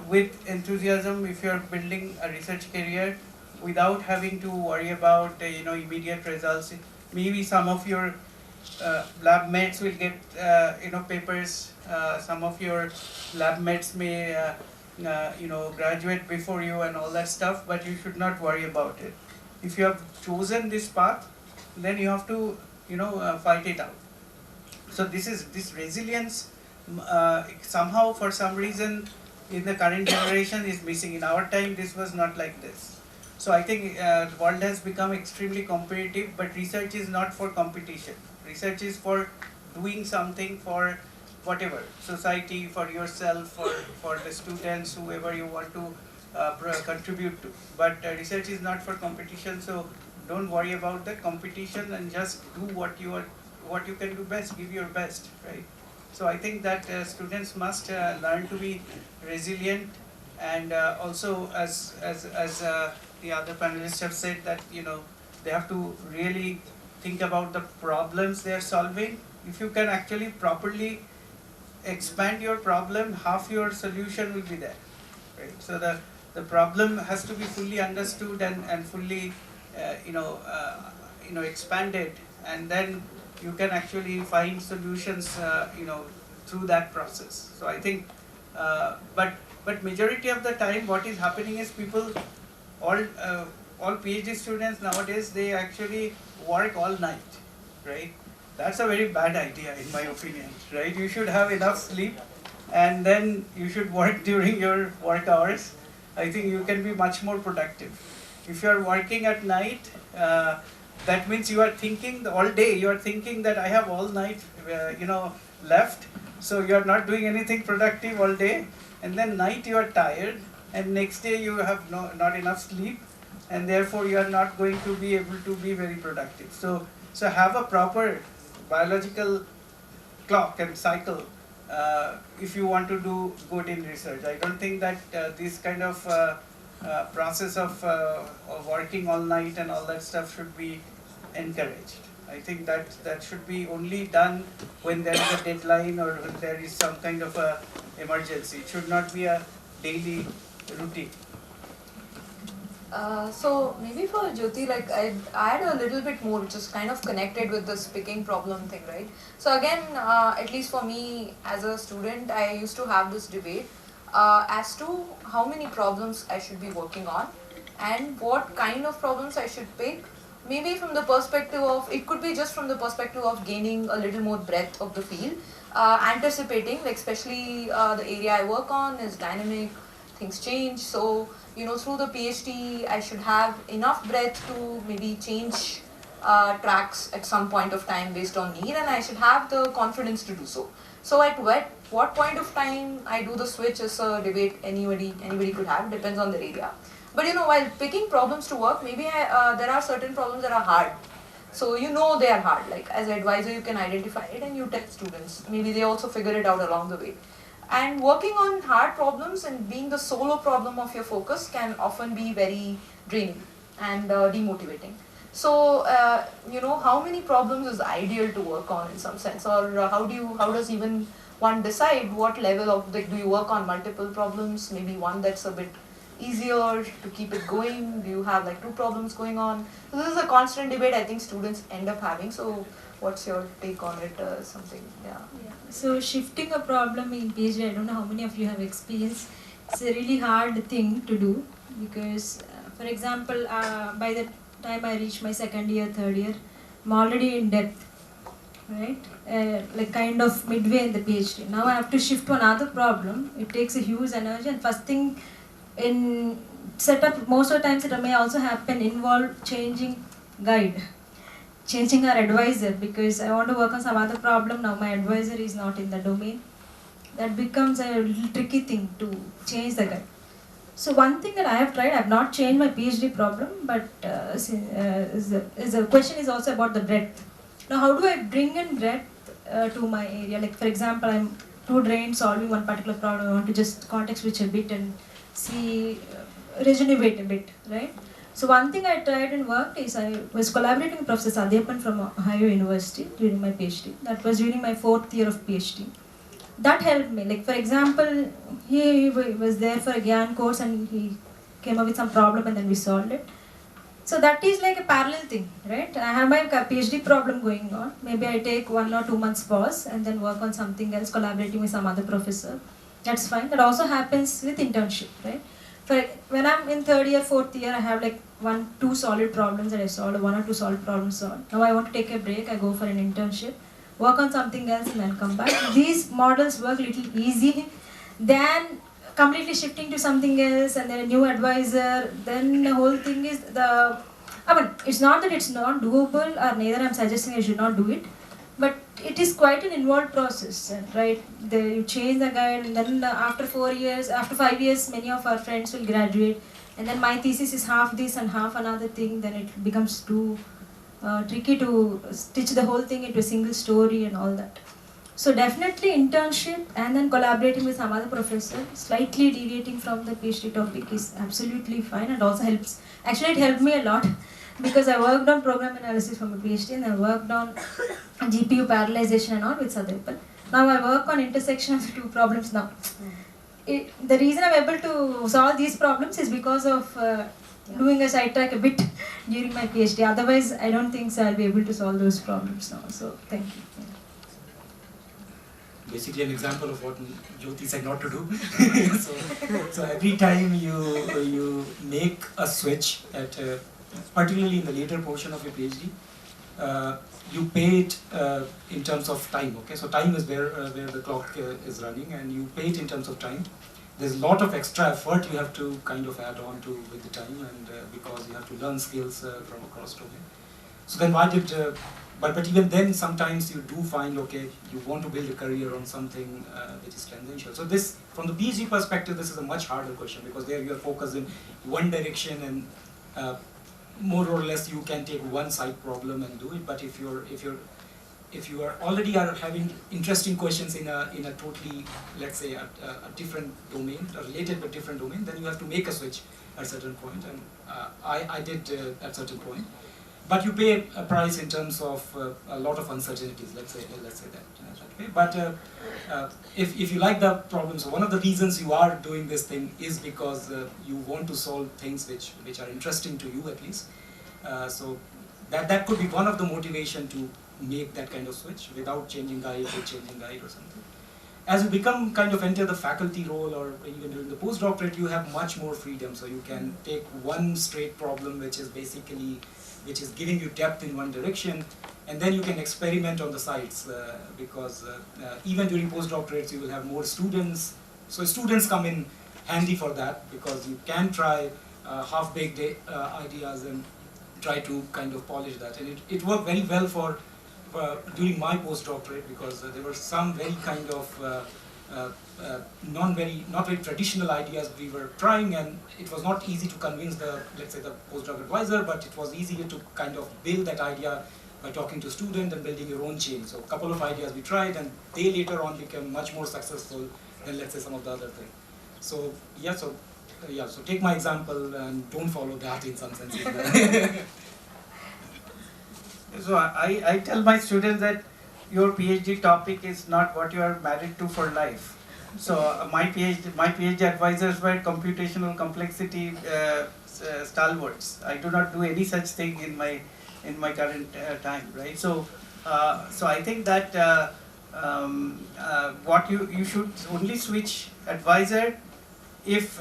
with enthusiasm if you are building a research career without having to worry about immediate results. Maybe some of your lab mates will get papers. Some of your lab mates may graduate before you and all that stuff, but you should not worry about it. If you have chosen this path, then you have to fight it out. So this resilience somehow, for some reason, in the current generation is missing. In our time, this was not like this. So I think the world has become extremely competitive, but research is not for competition. Research is for doing something for whatever, society, for yourself, for the students, whoever you want to contribute to. But research is not for competition, so don't worry about the competition and just do what you can do best, give your best, right? So I think that students must learn to be resilient, and also as the other panelists have said, that they have to really think about the problems they are solving. If you can actually properly expand your problem, half your solution will be there, right? So the problem has to be fully understood and fully expanded, and then you can actually find solutions through that process. So I think but majority of the time what is happening is people, all PhD students nowadays, they actually work all night, right? That's a very bad idea in my opinion, right? You should have enough sleep and then you should work during your work hours. I think you can be much more productive. If you are working at night, that means you are thinking all day, you are thinking that I have all night left, so you are not doing anything productive all day, and then night you are tired, and next day you have not enough sleep, and therefore you are not going to be able to be very productive. So have a proper biological clock and cycle if you want to do good in research. I don't think that this kind of process of working all night and all that stuff should be encouraged. I think that should be only done when there is a deadline or when there is some kind of a emergency. It should not be a daily routine. So maybe for Jyoti, like I'd add a little bit more, which is kind of connected with this picking problem thing, right? So again, at least for me as a student, I used to have this debate as to how many problems I should be working on and what kind of problems I should pick. Maybe from the perspective of, it could be just from the perspective of gaining a little more breadth of the field, anticipating, like especially the area I work on is dynamic, things change. So, through the PhD, I should have enough breadth to maybe change tracks at some point of time based on need, and I should have the confidence to do so. So at what point of time I do the switch is a debate anybody could have, depends on their area. But while picking problems to work, maybe there are certain problems that are hard. So they are hard, like as an advisor you can identify it and you tell students. Maybe they also figure it out along the way. And working on hard problems and being the solo problem of your focus can often be very draining and demotivating. So, how many problems is ideal to work on in some sense, or how does even one decide what level of, do you work on multiple problems, maybe one that's a bit easier to keep it going, do you have like 2 problems going on? So this is a constant debate I think students end up having, so what's your take on it, something, yeah. So shifting a problem in PhD, I don't know how many of you have experienced, it's a really hard thing to do because, for example, by the time I reach my second year, third year, I'm already in depth, right? Like kind of midway in the PhD. Now I have to shift to another problem. It takes a huge energy, and first thing in setup, most of the times it may also involve changing guide, changing our advisor, because I want to work on some other problem. Now my advisor is not in the domain. That becomes a little tricky thing to change the guide. So one thing that I have tried, I have not changed my PhD problem, but the question is also about the breadth. Now how do I bring in breadth to my area? Like for example, I'm too drained solving one particular problem, I want to just context switch a bit and see, regenerate a bit, right? So one thing I tried and worked is I was collaborating with Professor Sadhyapan from Ohio University during my PhD. That was during my 4th year of PhD. That helped me. Like for example, he was there for a GAN course and he came up with some problem and then we solved it. So that is like a parallel thing, right? I have my PhD problem going on. Maybe I take 1 or 2 months pause and then work on something else, collaborating with some other professor. That's fine. That also happens with internship, right? When I'm in 3rd year, 4th year, I have like 1-2 solid problems that I solved, 1 or 2 solid problems solved. Now I want to take a break, I go for an internship, work on something else and then come back. These models work a little easy than completely shifting to something else and then a new advisor. Then the whole thing is it's not that it's not doable, or neither I'm suggesting you should not do it, but it is quite an involved process, right? You change the guide and then after 4 years, after 5 years, many of our friends will graduate, and then my thesis is half this and half another thing, then it becomes too tricky to stitch the whole thing into a single story and all that. So definitely internship and then collaborating with some other professor, slightly deviating from the PhD topic is absolutely fine and also helps. Actually it helped me a lot because I worked on program analysis from a PhD and I worked on GPU parallelization and all with Sadhyapan. Now I work on intersection of the 2 problems now. The reason I'm able to solve these problems is because of doing a sidetrack a bit during my PhD. Otherwise, I don't think so I'll be able to solve those problems now. So, thank you. Basically, an example of what Jyoti said not to do. so every time you make a switch at, particularly in the later portion of your PhD, you pay it in terms of time. Okay, so time is where the clock is running, and you pay it in terms of time. There's a lot of extra effort you have to kind of add on to with the time, and because you have to learn skills from across domain. So then why did, but even then sometimes you do find, okay, you want to build a career on something which is tangential. So this, from the PhD perspective, this is a much harder question because there you are focused in one direction and more or less you can take one side problem and do it. But if you are already having interesting questions in a totally, let's say, a different domain, a related but different domain, then you have to make a switch at a certain point, and I did at a certain point. But you pay a price in terms of a lot of uncertainties, let's say that way. But if you like the problems, one of the reasons you are doing this thing is because you want to solve things which are interesting to you at least. So that could be one of the motivation to make that kind of switch without changing guide or something. As you become kind of enter the faculty role or even during the postdoctorate, you have much more freedom. So you can take one straight problem which is giving you depth in one direction, and then you can experiment on the sides because even during postdoctorates you will have more students. So students come in handy for that because you can try half-baked ideas and try to kind of polish that. And it worked very well for during my postdoctorate, because there were some very kind of not very traditional ideas we were trying, and it was not easy to convince the, let's say, the postdoc advisor, but it was easier to kind of build that idea by talking to students and building your own chain. So a couple of ideas we tried, and they later on became much more successful than, let's say, some of the other things. So yeah, so take my example and don't follow that in some sense. So I tell my students that your PhD topic is not what you are married to for life. So my PhD advisors were computational complexity stalwarts. I do not do any such thing in my current time, right? So I think that what you should only switch advisor if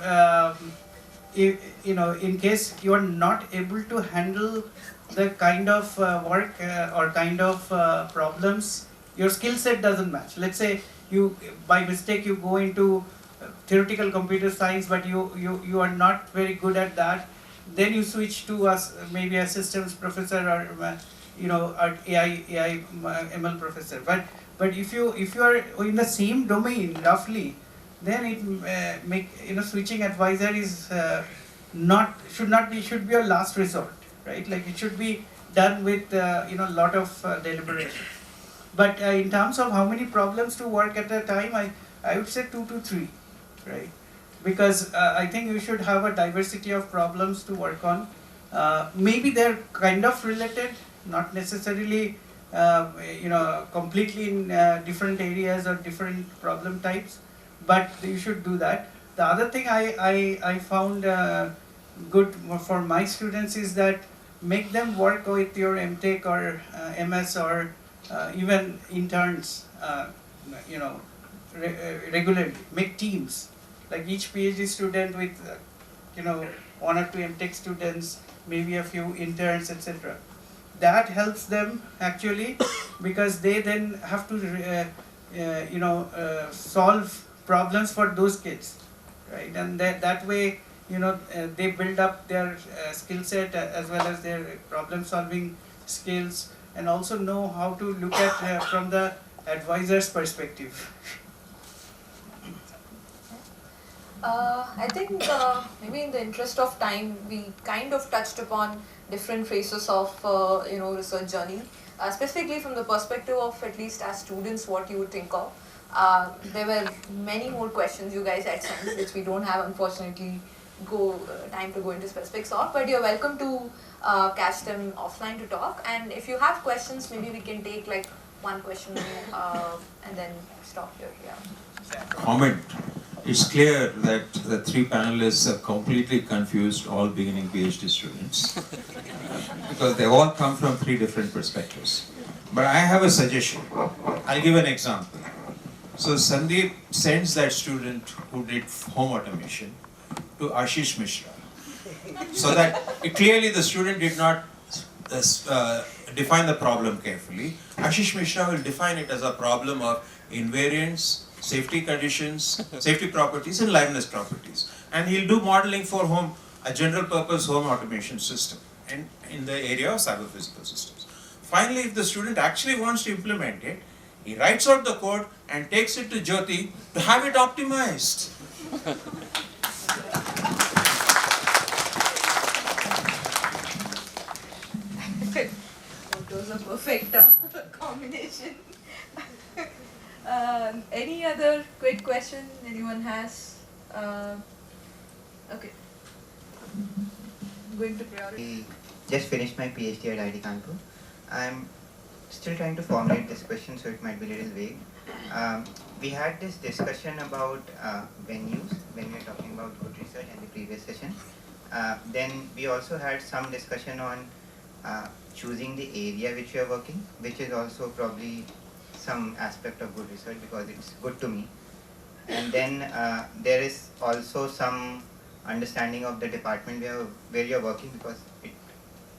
you know, in case you are not able to handle the kind of work or kind of problems, your skill set doesn't match. Let's say you, by mistake, you go into theoretical computer science, but you are not very good at that. Then you switch to maybe a systems professor, or you know, an AI ML professor. But if you are in the same domain roughly, then it switching advisor is should be your last resort, right? Like it should be done with lot of deliberation. But in terms of how many problems to work at a time, I would say 2 to 3, right? Because I think you should have a diversity of problems to work on. Maybe they're kind of related, not necessarily completely in different areas or different problem types, but you should do that. The other thing I found good for my students is that make them work with your MTech or MS or even interns, regularly. Make teams, like each PhD student with 1 or 2 MTech students, maybe a few interns, etc. That helps them actually, because they then have to solve problems for those kids, right? And that way, they build up their skill set as well as their problem solving skills, and also know how to look at from the advisor's perspective. I think maybe in the interest of time, we kind of touched upon different phases of research journey, specifically from the perspective of, at least as students, what you would think of. There were many more questions you guys had sent, which we don't have, unfortunately, time to go into specifics of, but you're welcome to catch them offline to talk. And if you have questions, maybe we can take like one question and then stop here. Yeah. Comment. It's clear that the 3 panelists are completely confused, all beginning PhD students, because they all come from 3 different perspectives. But I have a suggestion. I'll give an example. So Sandeep sends that student who did home automation to Ashish Mishra, so that clearly the student did not define the problem carefully. Ashish Mishra will define it as a problem of invariants, safety conditions, safety properties, and liveness properties. And he'll do modeling for a general purpose home automation system in the area of cyber physical systems. Finally, if the student actually wants to implement it, he writes out the code and takes it to Jyoti to have it optimized. Those are perfect combination. Any other quick question anyone has? Okay. I'm going to priority. Just finished my PhD at IIT Kanpur. I'm still trying to formulate this question, so it might be a little vague. We had this discussion about venues when we were talking about good research in the previous session. Then we also had some discussion on choosing the area which you are working, which is also probably some aspect of good research because it's good to me. And then there is also some understanding of the department where you're working, because it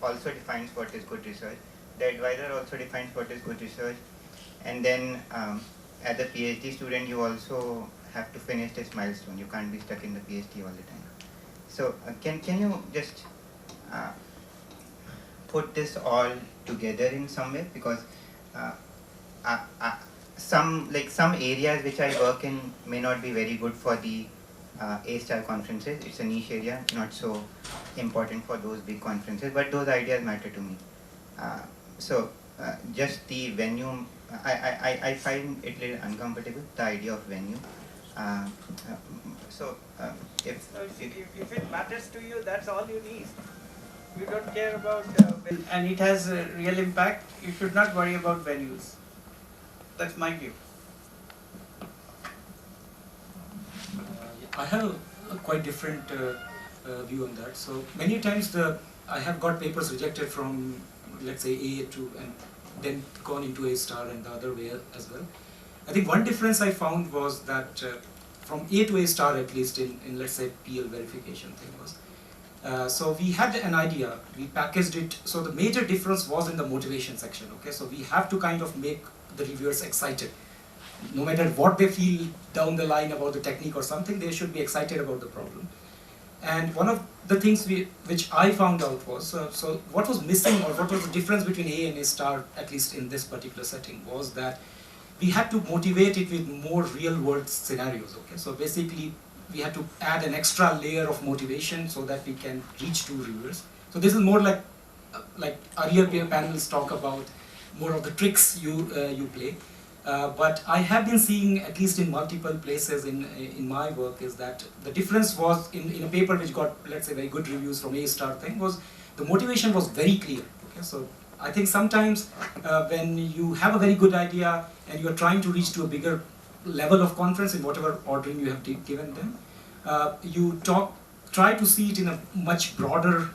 also defines what is good research. The advisor also defines what is good research. And then as a PhD student, you also have to finish this milestone. You can't be stuck in the PhD all the time. So can you just put this all together in some way, because some areas which I work in may not be very good for the A-star conferences. It's a niche area, not so important for those big conferences, but those ideas matter to me. Just the venue, I find it a little uncomfortable, the idea of venue. If it matters to you, that's all you need. You don't care about and it has a real impact, you should not worry about venues. That's my view. I have a quite different view on that. So many times I have got papers rejected from, let's say, A to and then gone into A-star and the other way as well. I think one difference I found was that from A to A-star, at least in let's say PL verification thing was, so we had an idea, we packaged it, so the major difference was in the motivation section, okay? So we have to kind of make the reviewers excited. No matter what they feel down the line about the technique or something, they should be excited about the problem. And one of the things which I found out was, so what was missing or what was the difference between A and A-star, at least in this particular setting, was that we had to motivate it with more real-world scenarios, okay? So basically, we had to add an extra layer of motivation so that we can reach to reviewers. So this is more like earlier panels talk about more of the tricks you play. But I have been seeing, at least in multiple places in my work, is that the difference was in a paper which got, let's say, very good reviews from A-star thing, was the motivation was very clear. Okay? So I think sometimes when you have a very good idea and you are trying to reach to a bigger level of conference in whatever ordering you have given them, you try to see it in a much broader,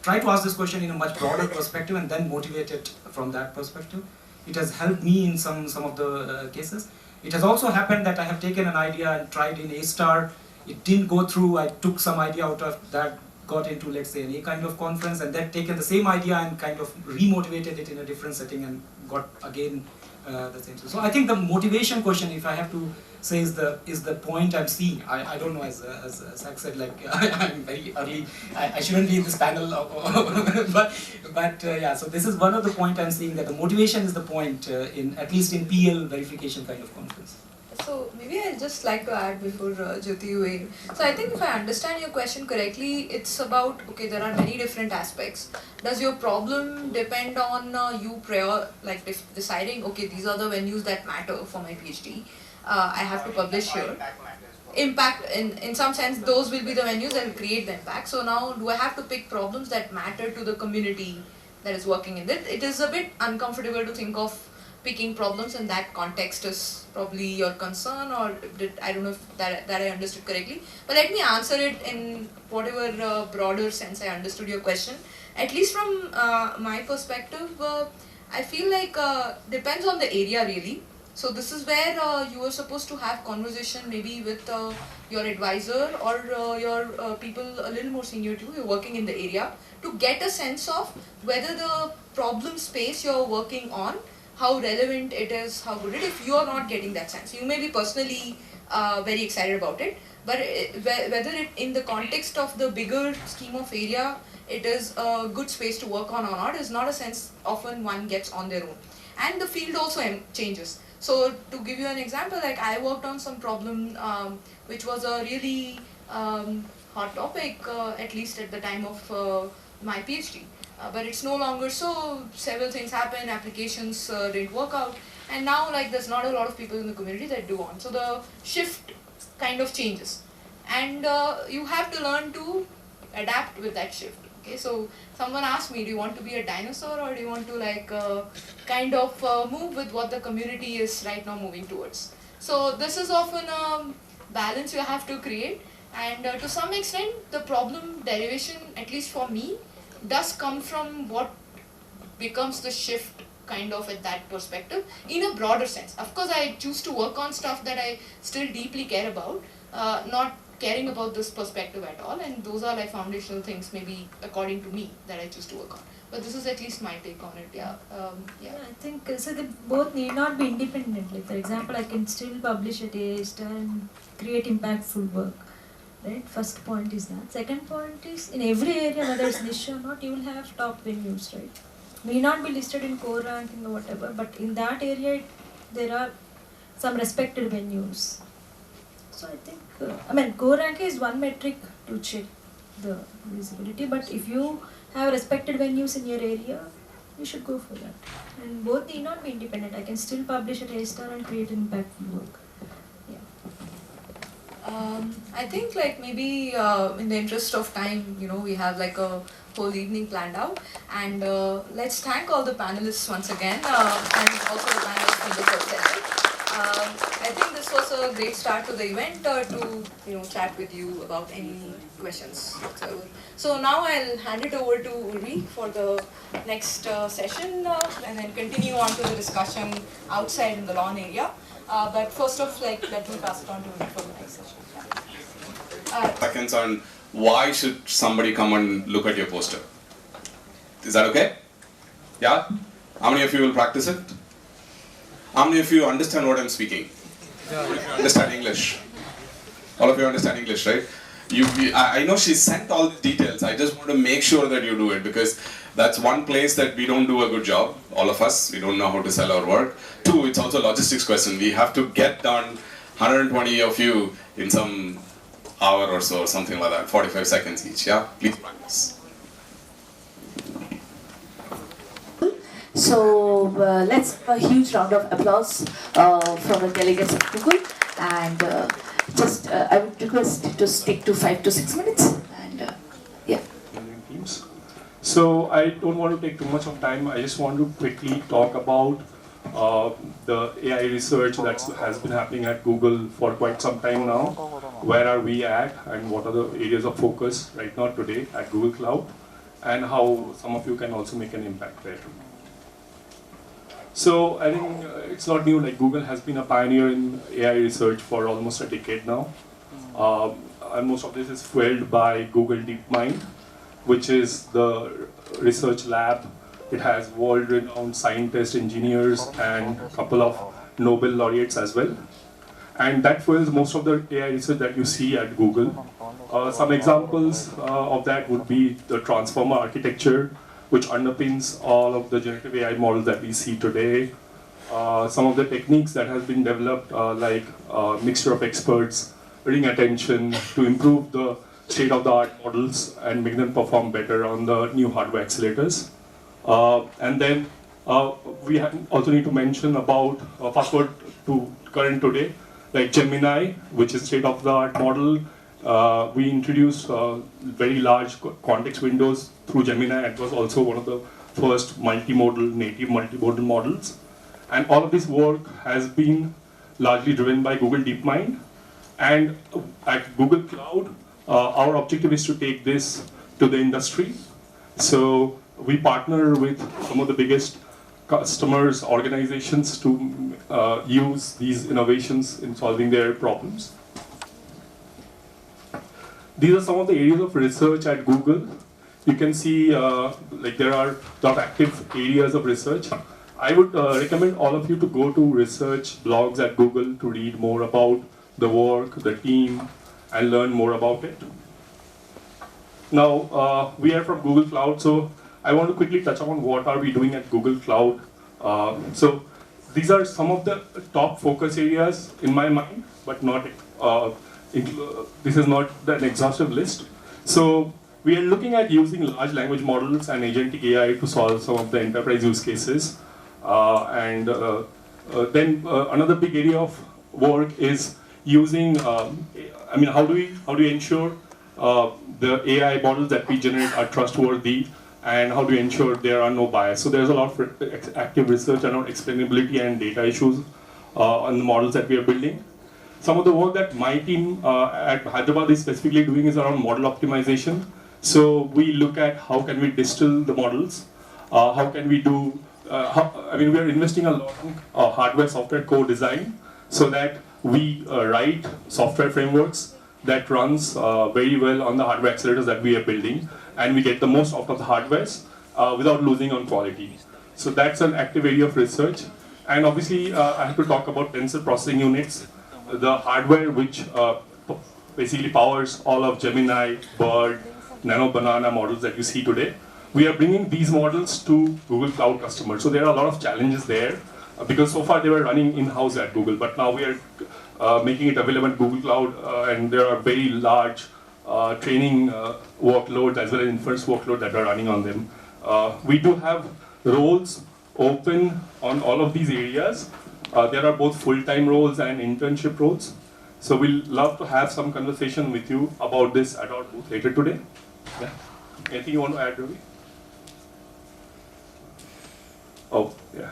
try to ask this question in a much broader perspective and then motivate it from that perspective. It has helped me in some of the cases. It has also happened that I have taken an idea and tried in A-star, it didn't go through, I took some idea out of that, got into, let's say, an A kind of conference, and then taken the same idea and kind of remotivated it in a different setting and got again the same. So I think the motivation question, if I have to say, is the point I'm seeing. I don't know, as Zach said, like I'm very early. I shouldn't be in this panel, but yeah. So this is one of the point I'm seeing, that the motivation is the point in at least in PL verification kind of conference. So maybe I'd just like to add before Jyoti you in. So I think if I understand your question correctly, it's about, okay, there are many different aspects. Does your problem depend on you deciding, okay, these are the venues that matter for my PhD. I have to publish here. Impact, in some sense, those will be the venues that will create the impact. So now, do I have to pick problems that matter to the community that is working in it? It is a bit uncomfortable to think of picking problems in that context is probably your concern, or I don't know if that I understood correctly. But let me answer it in whatever broader sense I understood your question. At least from my perspective, I feel like depends on the area really. So this is where you are supposed to have conversation maybe with your advisor or your people a little more senior to you, you're working in the area, to get a sense of whether the problem space you're working on, how relevant it is, how good it is. If you are not getting that sense, you may be personally very excited about it, but whether it in the context of the bigger scheme of area, it is a good space to work on or not, is not a sense often one gets on their own. And the field also changes. So to give you an example, like I worked on some problem which was a really hot topic, at least at the time of my PhD. But it's no longer so. Several things happen, applications didn't work out, and now like there's not a lot of people in the community that do on. So the shift kind of changes, and you have to learn to adapt with that shift. Okay, so someone asked me, do you want to be a dinosaur or do you want to like kind of move with what the community is right now moving towards? So this is often a balance you have to create, and to some extent the problem derivation, at least for me, does come from what becomes the shift kind of at that perspective in a broader sense. Of course, I choose to work on stuff that I still deeply care about, not caring about this perspective at all, and those are like foundational things maybe according to me that I choose to work on. But this is at least my take on it. Yeah. I think so they both need not be independent. Like for example, I can still publish at A-star and create impactful work. Right, first point is that. Second point is in every area, whether it's niche or not, you will have top venues, right? May not be listed in core ranking or whatever, but in that area, there are some respected venues. So I think, I mean, core rank is one metric to check the visibility, but if you have respected venues in your area, you should go for that. And both need not be independent. I can still publish at A-star and create impactful work. I think like maybe in the interest of time, you know, we have like a whole evening planned out, and let's thank all the panelists once again, and also the panelists from the first session. I think this was a great start to the event to chat with you about any questions whatsoever. So now I'll hand it over to Urvi for the next session, and then continue on to the discussion outside in the lawn area. But first off, let me pass it on to Urvi for the next session. Seconds on why should somebody come and look at your poster? Is that okay? Yeah? How many of you will practice it? How many of you understand what I'm speaking? Understand English? All of you understand English, right? I know she sent all the details. I just want to make sure that you do it, because that's one place that we don't do a good job. All of us, we don't know how to sell our work. Two, it's also a logistics question. We have to get done 120 of you in some hour or so, or something like that, 45 seconds each, yeah? Please practice. So let's have a huge round of applause from the delegates of Google, and I would request to stick to 5 to 6 minutes, and yeah. So I don't want to take too much of time. I just want to quickly talk about the AI research that has been happening at Google for quite some time now. Where are we at, and what are the areas of focus right now today at Google Cloud, and how some of you can also make an impact there. So I think it's not new, like Google has been a pioneer in AI research for almost a decade now. And most of this is fueled by Google DeepMind, which is the research lab. It has world-renowned scientists, engineers, and a couple of Nobel laureates as well. And that fuels most of the AI research that you see at Google. Some examples of that would be the transformer architecture, which underpins all of the generative AI models that we see today. Some of the techniques that has been developed, like mixture of experts, ring attention to improve the state-of-the-art models and make them perform better on the new hardware accelerators. And then we also need to mention about fast forward to current today, like Gemini, which is state-of-the-art model. We introduced very large context windows through Gemini. It was also one of the first native multimodal models. And all of this work has been largely driven by Google DeepMind. And at Google Cloud, our objective is to take this to the industry. So we partner with some of the biggest customers, organizations to use these innovations in solving their problems. These are some of the areas of research at Google. You can see like there are a lot of active areas of research. I would recommend all of you to go to research blogs at Google to read more about the work, the team, and learn more about it. Now, we are from Google Cloud, so I want to quickly touch on what are we doing at Google Cloud. So these are some of the top focus areas in my mind, but not this is not an exhaustive list. So we are looking at using large language models and agentic AI to solve some of the enterprise use cases. Then another big area of work is using, how do we ensure the AI models that we generate are trustworthy, and how do we ensure there are no bias? So there's a lot of active research around explainability and data issues on the models that we are building. Some of the work that my team at Hyderabad is specifically doing is around model optimization. So we look at how can we distill the models, how can we do, we are investing a lot in hardware-software co-design so that we write software frameworks that runs very well on the hardware accelerators that we are building, and we get the most out of the hardwares without losing on quality. So that's an active area of research. And obviously, I have to talk about tensor processing units, the hardware which basically powers all of Gemini, Bird, Nano Banana models that you see today. We are bringing these models to Google Cloud customers. So there are a lot of challenges there because so far they were running in-house at Google, but now we are making it available at Google Cloud, and there are very large training workloads as well as inference workload that are running on them. We do have roles open on all of these areas. There are both full-time roles and internship roles. So we'll love to have some conversation with you about this at our booth later today. Yeah. Anything you want to add, Ravi? Oh, yeah.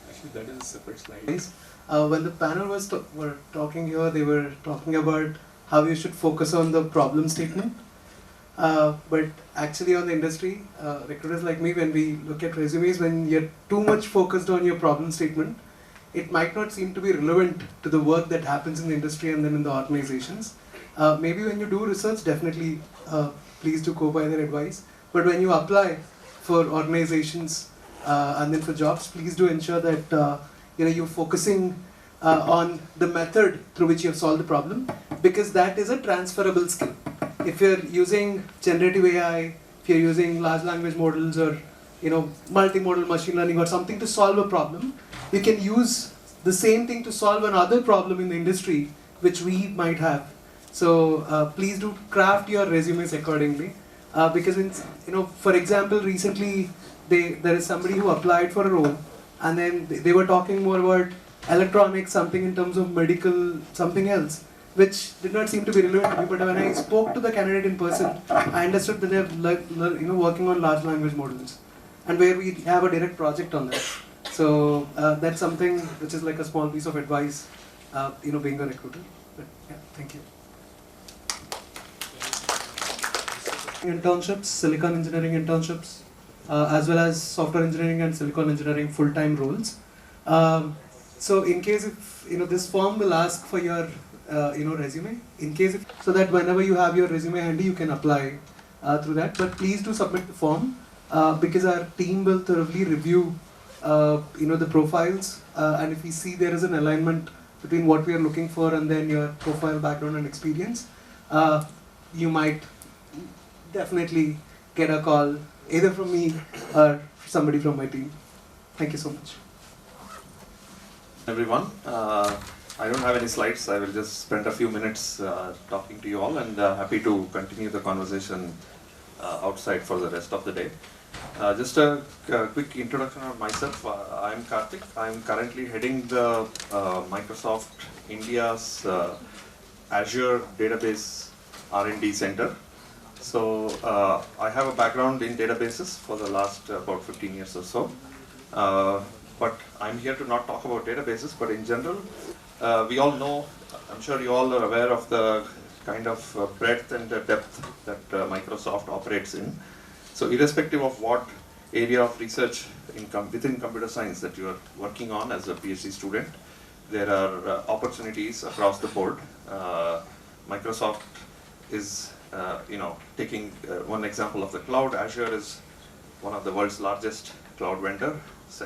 Actually, that is a separate slide. When the panel were talking here, they were talking about how you should focus on the problem statement. But actually on the industry, recruiters like me, when we look at resumes, when you're too much focused on your problem statement, it might not seem to be relevant to the work that happens in the industry and then in the organizations. Maybe when you do research, definitely please do go by their advice. But when you apply for organizations and then for jobs, please do ensure that you're focusing on the method through which you have solved the problem, because that is a transferable skill. If you're using generative AI, if you're using large language models or multimodal machine learning or something to solve a problem, you can use the same thing to solve another problem in the industry which we might have. So please do craft your resumes accordingly, because for example, recently there is somebody who applied for a role, and then they were talking more about electronics, something in terms of medical, something else, which did not seem to be relevant to me. But when I spoke to the candidate in person, I understood that they're working on large language models, and where we have a direct project on that. So that's something which is like a small piece of advice, being a recruiter. But yeah, thank you. Internships, silicon engineering internships, as well as software engineering and silicon engineering full-time roles. So in case if this form will ask for your resume, in case so that whenever you have your resume handy, you can apply through that. But please do submit the form, because our team will thoroughly review the profiles, and if we see there is an alignment between what we are looking for and then your profile, background and experience, you might definitely get a call either from me or somebody from my team. Thank you so much. Everyone, I don't have any slides. I will just spend a few minutes talking to you all, and happy to continue the conversation outside for the rest of the day. Just a quick introduction of myself. I'm Karthik. I'm currently heading the Microsoft India's Azure Database R&D Center. So I have a background in databases for the last about 15 years or so. But I'm here to not talk about databases, but in general, we all know, I'm sure you all are aware of the kind of breadth and the depth that Microsoft operates in. So irrespective of what area of research within computer science that you are working on as a PhD student, there are opportunities across the board. Microsoft is taking one example of the cloud. Azure is one of the world's largest cloud vendor,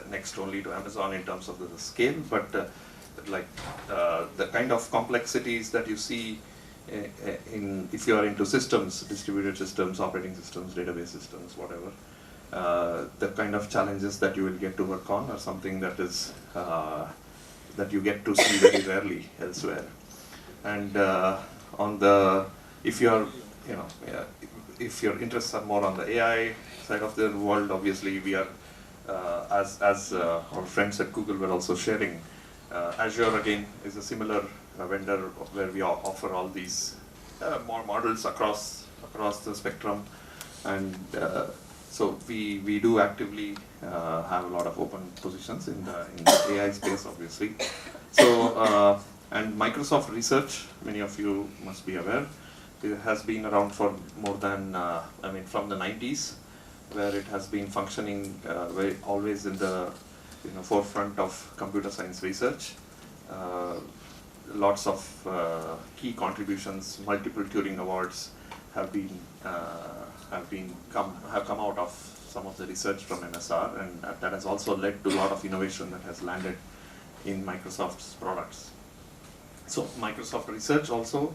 next only to Amazon in terms of the scale, but the kind of complexities that you see if you are into systems, distributed systems, operating systems, database systems, whatever, the kind of challenges that you will get to work on are something that is that you get to see very rarely elsewhere. And if your interests are more on the AI side of the world, obviously we are, as our friends at Google were also sharing, Azure again is a similar vendor where we offer all these more models across the spectrum, and so we do actively have a lot of open positions in the AI space, obviously. So and Microsoft Research, many of you must be aware, it has been around for more than from the 90s, where it has been functioning always in the forefront of computer science research. Lots of key contributions, multiple Turing Awards have come out of some of the research from MSR, and that has also led to a lot of innovation that has landed in Microsoft's products. So Microsoft Research also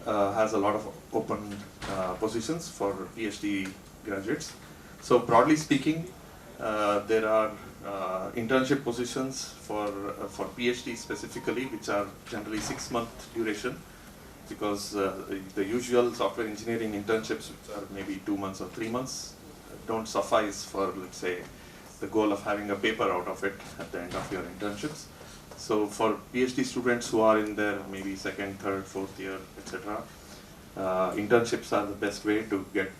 has a lot of open positions for PhD graduates. So broadly speaking, there are internship positions for PhD specifically, which are generally 6-month duration, because the usual software engineering internships, which are maybe 2 months or 3 months, don't suffice for, let's say, the goal of having a paper out of it at the end of your internships. So for PhD students who are in their maybe 2nd, 3rd, 4th year, etc., internships are the best way to get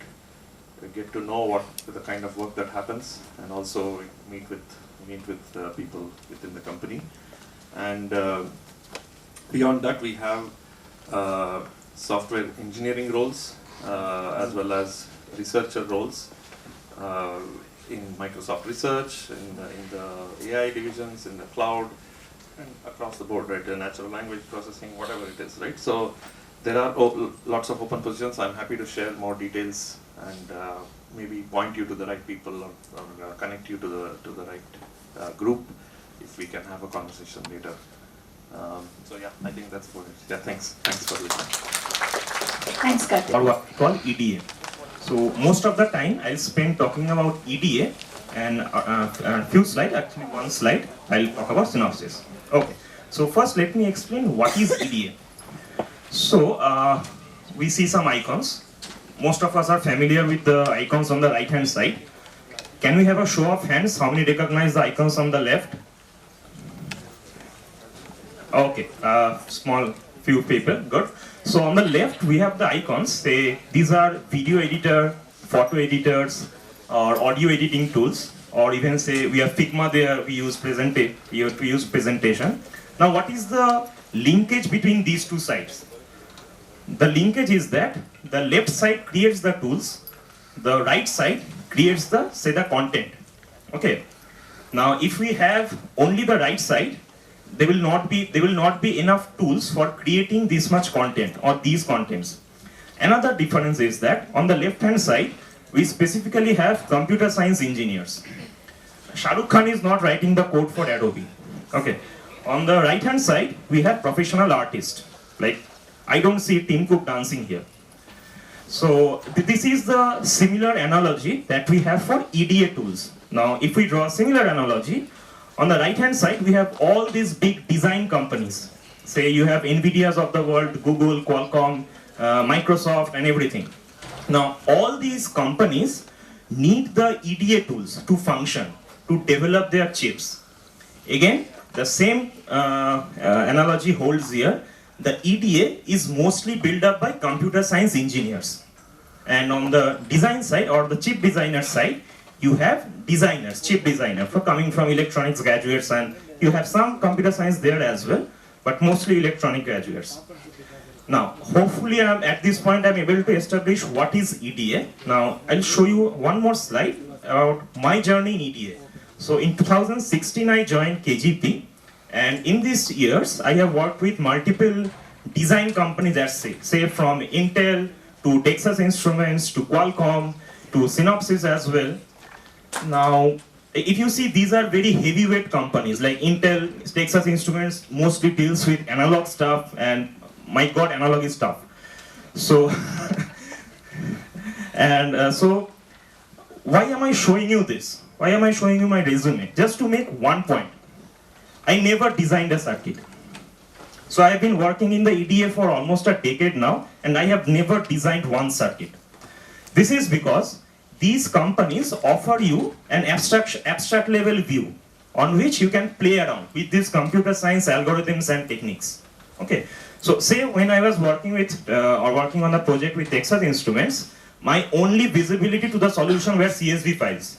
to know what the kind of work that happens, and also meet with people within the company. And beyond that, we have software engineering roles as well as researcher roles in Microsoft Research, in the AI divisions, in the cloud, and across the board, right? The natural language processing, whatever it is, right? So there are lots of open positions. I'm happy to share more details and maybe point you to the right people, or connect you to the right group, if we can have a conversation later. So yeah, I think that's for it. Yeah, thanks for listening. Thanks, Karthik. Or what we call EDA. So most of the time I'll spend talking about EDA, and a few slides, actually one slide, I'll talk about synopsis. Okay, so first let me explain what is EDA. So we see some icons. Most of us are familiar with the icons on the right hand side. Can we have a show of hands? How many recognize the icons on the left? Okay, small few people, good. So on the left we have the icons. Say these are video editor, photo editors, or audio editing tools, or even say we have Figma there, we use presentation. Now what is the linkage between these two sides? The linkage is that the left side creates the tools, the right side creates the content. Okay. Now if we have only the right side, there will not be enough tools for creating this much content or these contents. Another difference is that on the left hand side, we specifically have computer science engineers. Shah Rukh Khan is not writing the code for Adobe. Okay. On the right hand side, we have professional artists. Like, I don't see Tim Cook dancing here. So this is the similar analogy that we have for EDA tools. Now, if we draw a similar analogy, on the right hand side, we have all these big design companies. Say you have NVIDIAs of the world, Google, Qualcomm, Microsoft, and everything. Now, all these companies need the EDA tools to function, to develop their chips. Again, the same analogy holds here. The EDA is mostly built up by computer science engineers. And on the design side, or the chip designer side, you have designers, chip designers, coming from electronics graduates, and you have some computer science there as well, but mostly electronic graduates. Now, hopefully at this point I'm able to establish what is EDA. Now, I'll show you one more slide about my journey in EDA. So in 2016, I joined KGP, and in these years, I have worked with multiple design companies that say from Intel to Texas Instruments to Qualcomm to Synopsys as well. Now, if you see, these are very heavyweight companies like Intel, Texas Instruments mostly deals with analog stuff, and my God, analog is tough. So, so why am I showing you this? Why am I showing you my resume? Just to make one point. I never designed a circuit. So I have been working in the EDA for almost a decade now, and I have never designed one circuit. This is because these companies offer you an abstract level view on which you can play around with these computer science algorithms and techniques. Okay, so say when I was working with working on a project with Texas Instruments, my only visibility to the solution were CSV files.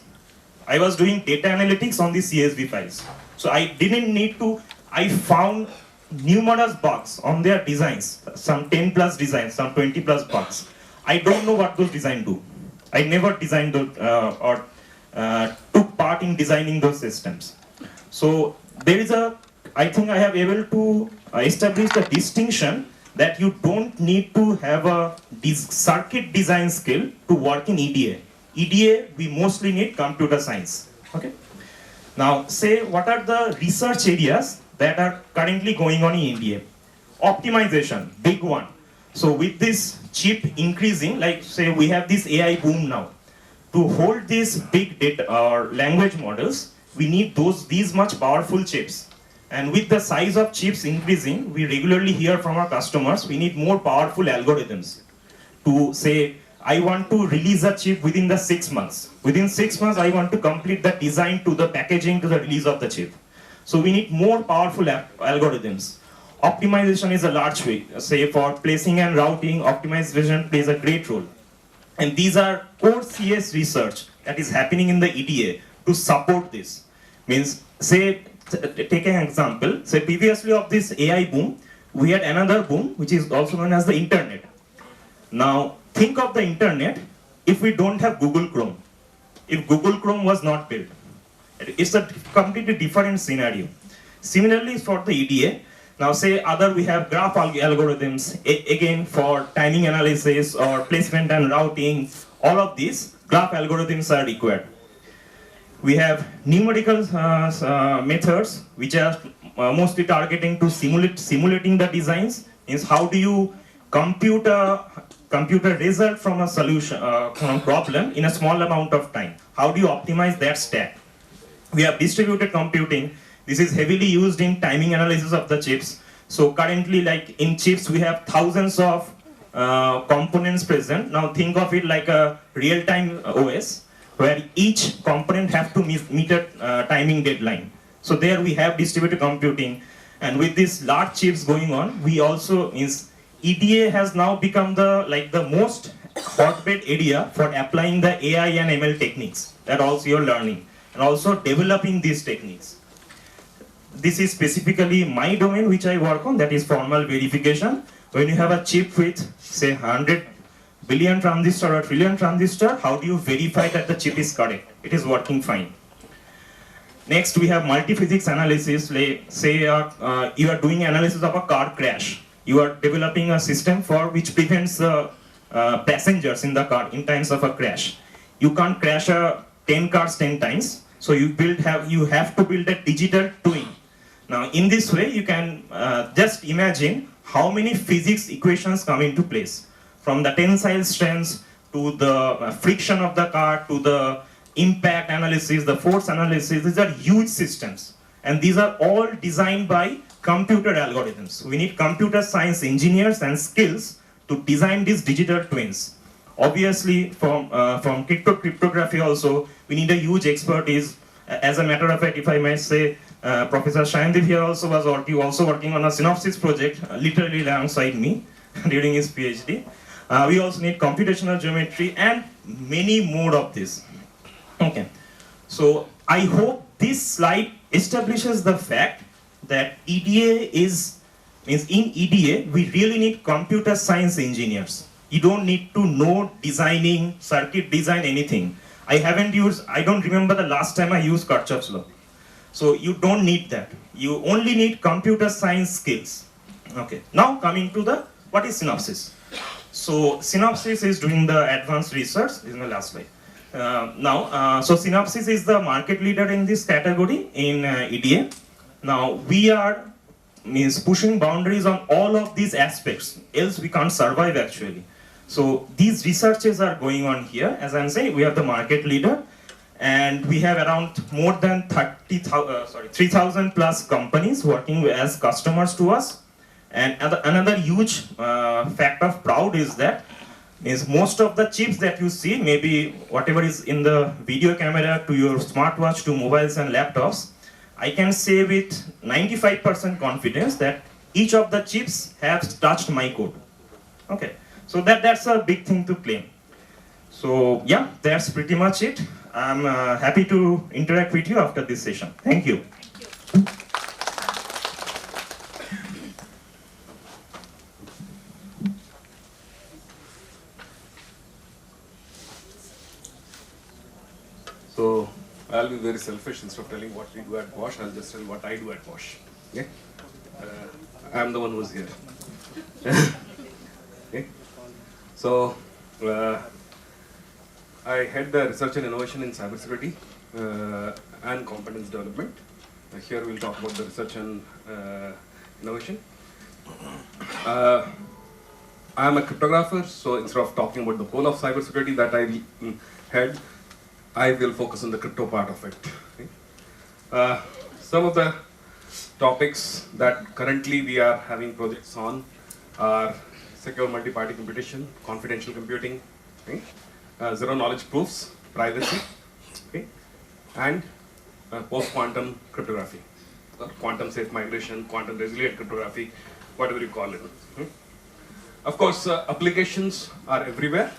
I was doing data analytics on the CSV files. So I didn't need to, I found numerous bugs on their designs, some 10 plus designs, some 20 plus bugs. I don't know what those designs do. I never designed those, took part in designing those systems. So there is I think I have able to establish the distinction that you don't need to have a circuit design skill to work in EDA. EDA, we mostly need computer science. Okay. Now, say what are the research areas that are currently going on in EDA? Optimization, big one. So with this chip increasing, like say we have this AI boom now, to hold these big data or language models, we need these much powerful chips. And with the size of chips increasing, we regularly hear from our customers, we need more powerful algorithms to say, I want to release a chip within the 6 months. Within 6 months, I want to complete the design to the packaging to the release of the chip. So we need more powerful algorithms. Optimization is a large way. Say for placing and routing, optimization plays a great role. And these are core CS research that is happening in the EDA to support this. Means, say, take an example. Say previously of this AI boom, we had another boom, which is also known as the internet. Now, think of the internet if we don't have Google Chrome. If Google Chrome was not built, it's a completely different scenario. Similarly, for the EDA, now say we have graph algorithms, again for timing analysis or placement and routing, all of these graph algorithms are required. We have numerical methods which are mostly targeting to simulating the designs. Means how do you compute a result from a solution, from a problem in a small amount of time? How do you optimize that stack? We have distributed computing. This is heavily used in timing analysis of the chips. So currently, like in chips, we have thousands of components present. Now think of it like a real-time OS, where each component have to meet a timing deadline. So there we have distributed computing. And with these large chips going on, we also, EDA has now become the most hotbed area for applying the AI and ML techniques that also you're learning, and also developing these techniques. This is specifically my domain which I work on, that is formal verification. When you have a chip with say 100 billion transistor or trillion transistor, how do you verify that the chip is correct? It is working fine. Next we have multi-physics analysis. Say you are doing analysis of a car crash. You are developing a system for which prevents passengers in the car in times of a crash. You can't crash 10 cars 10 times. So you have to build a digital twin. Now in this way you can just imagine how many physics equations come into place. From the tensile strengths to the friction of the car to the impact analysis, the force analysis. These are huge systems. And these are all designed by computer algorithms. We need computer science engineers and skills to design these digital twins. Obviously from cryptography also, we need a huge expertise. As a matter of fact, if I may say, Professor Shayandeep here also was working on a synopsis project, literally alongside me during his PhD. We also need computational geometry and many more of this. Okay, so I hope this slide establishes the fact that EDA means in EDA, we really need computer science engineers. You don't need to know designing, circuit design, anything. I don't remember the last time I used Kirchhoff's law. So you don't need that. You only need computer science skills. Okay, now coming to what is Synopsys? So Synopsys is doing the advanced research. This is my last slide. So Synopsys is the market leader in this category in EDA. Now we are pushing boundaries on all of these aspects, else we can't survive actually. So these researches are going on here. As I'm saying, we have the market leader, and we have around more than 3,000 plus companies working as customers to us. And another huge fact of proud is that most of the chips that you see, maybe whatever is in the video camera to your smartwatch to mobiles and laptops, I can say with 95% confidence that each of the chips has touched my code. Okay, so that's a big thing to claim. So yeah, that's pretty much it. I'm happy to interact with you after this session. Thank you. So I'll be very selfish. Instead of telling what we do at Bosch, I'll just tell what I do at Bosch. Okay? I'm the one who's here. Okay? So I head the research and innovation in cybersecurity and competence development. Here we'll talk about the research and innovation. I am a cryptographer, so instead of talking about the whole of cybersecurity that I had, I will focus on the crypto part of it. Okay. Some of the topics that currently we are having projects on are secure multi-party computation, confidential computing, okay, zero knowledge proofs, privacy, okay, and post-quantum cryptography, quantum safe migration, quantum resilient cryptography, whatever you call it. Okay. Of course, applications are everywhere.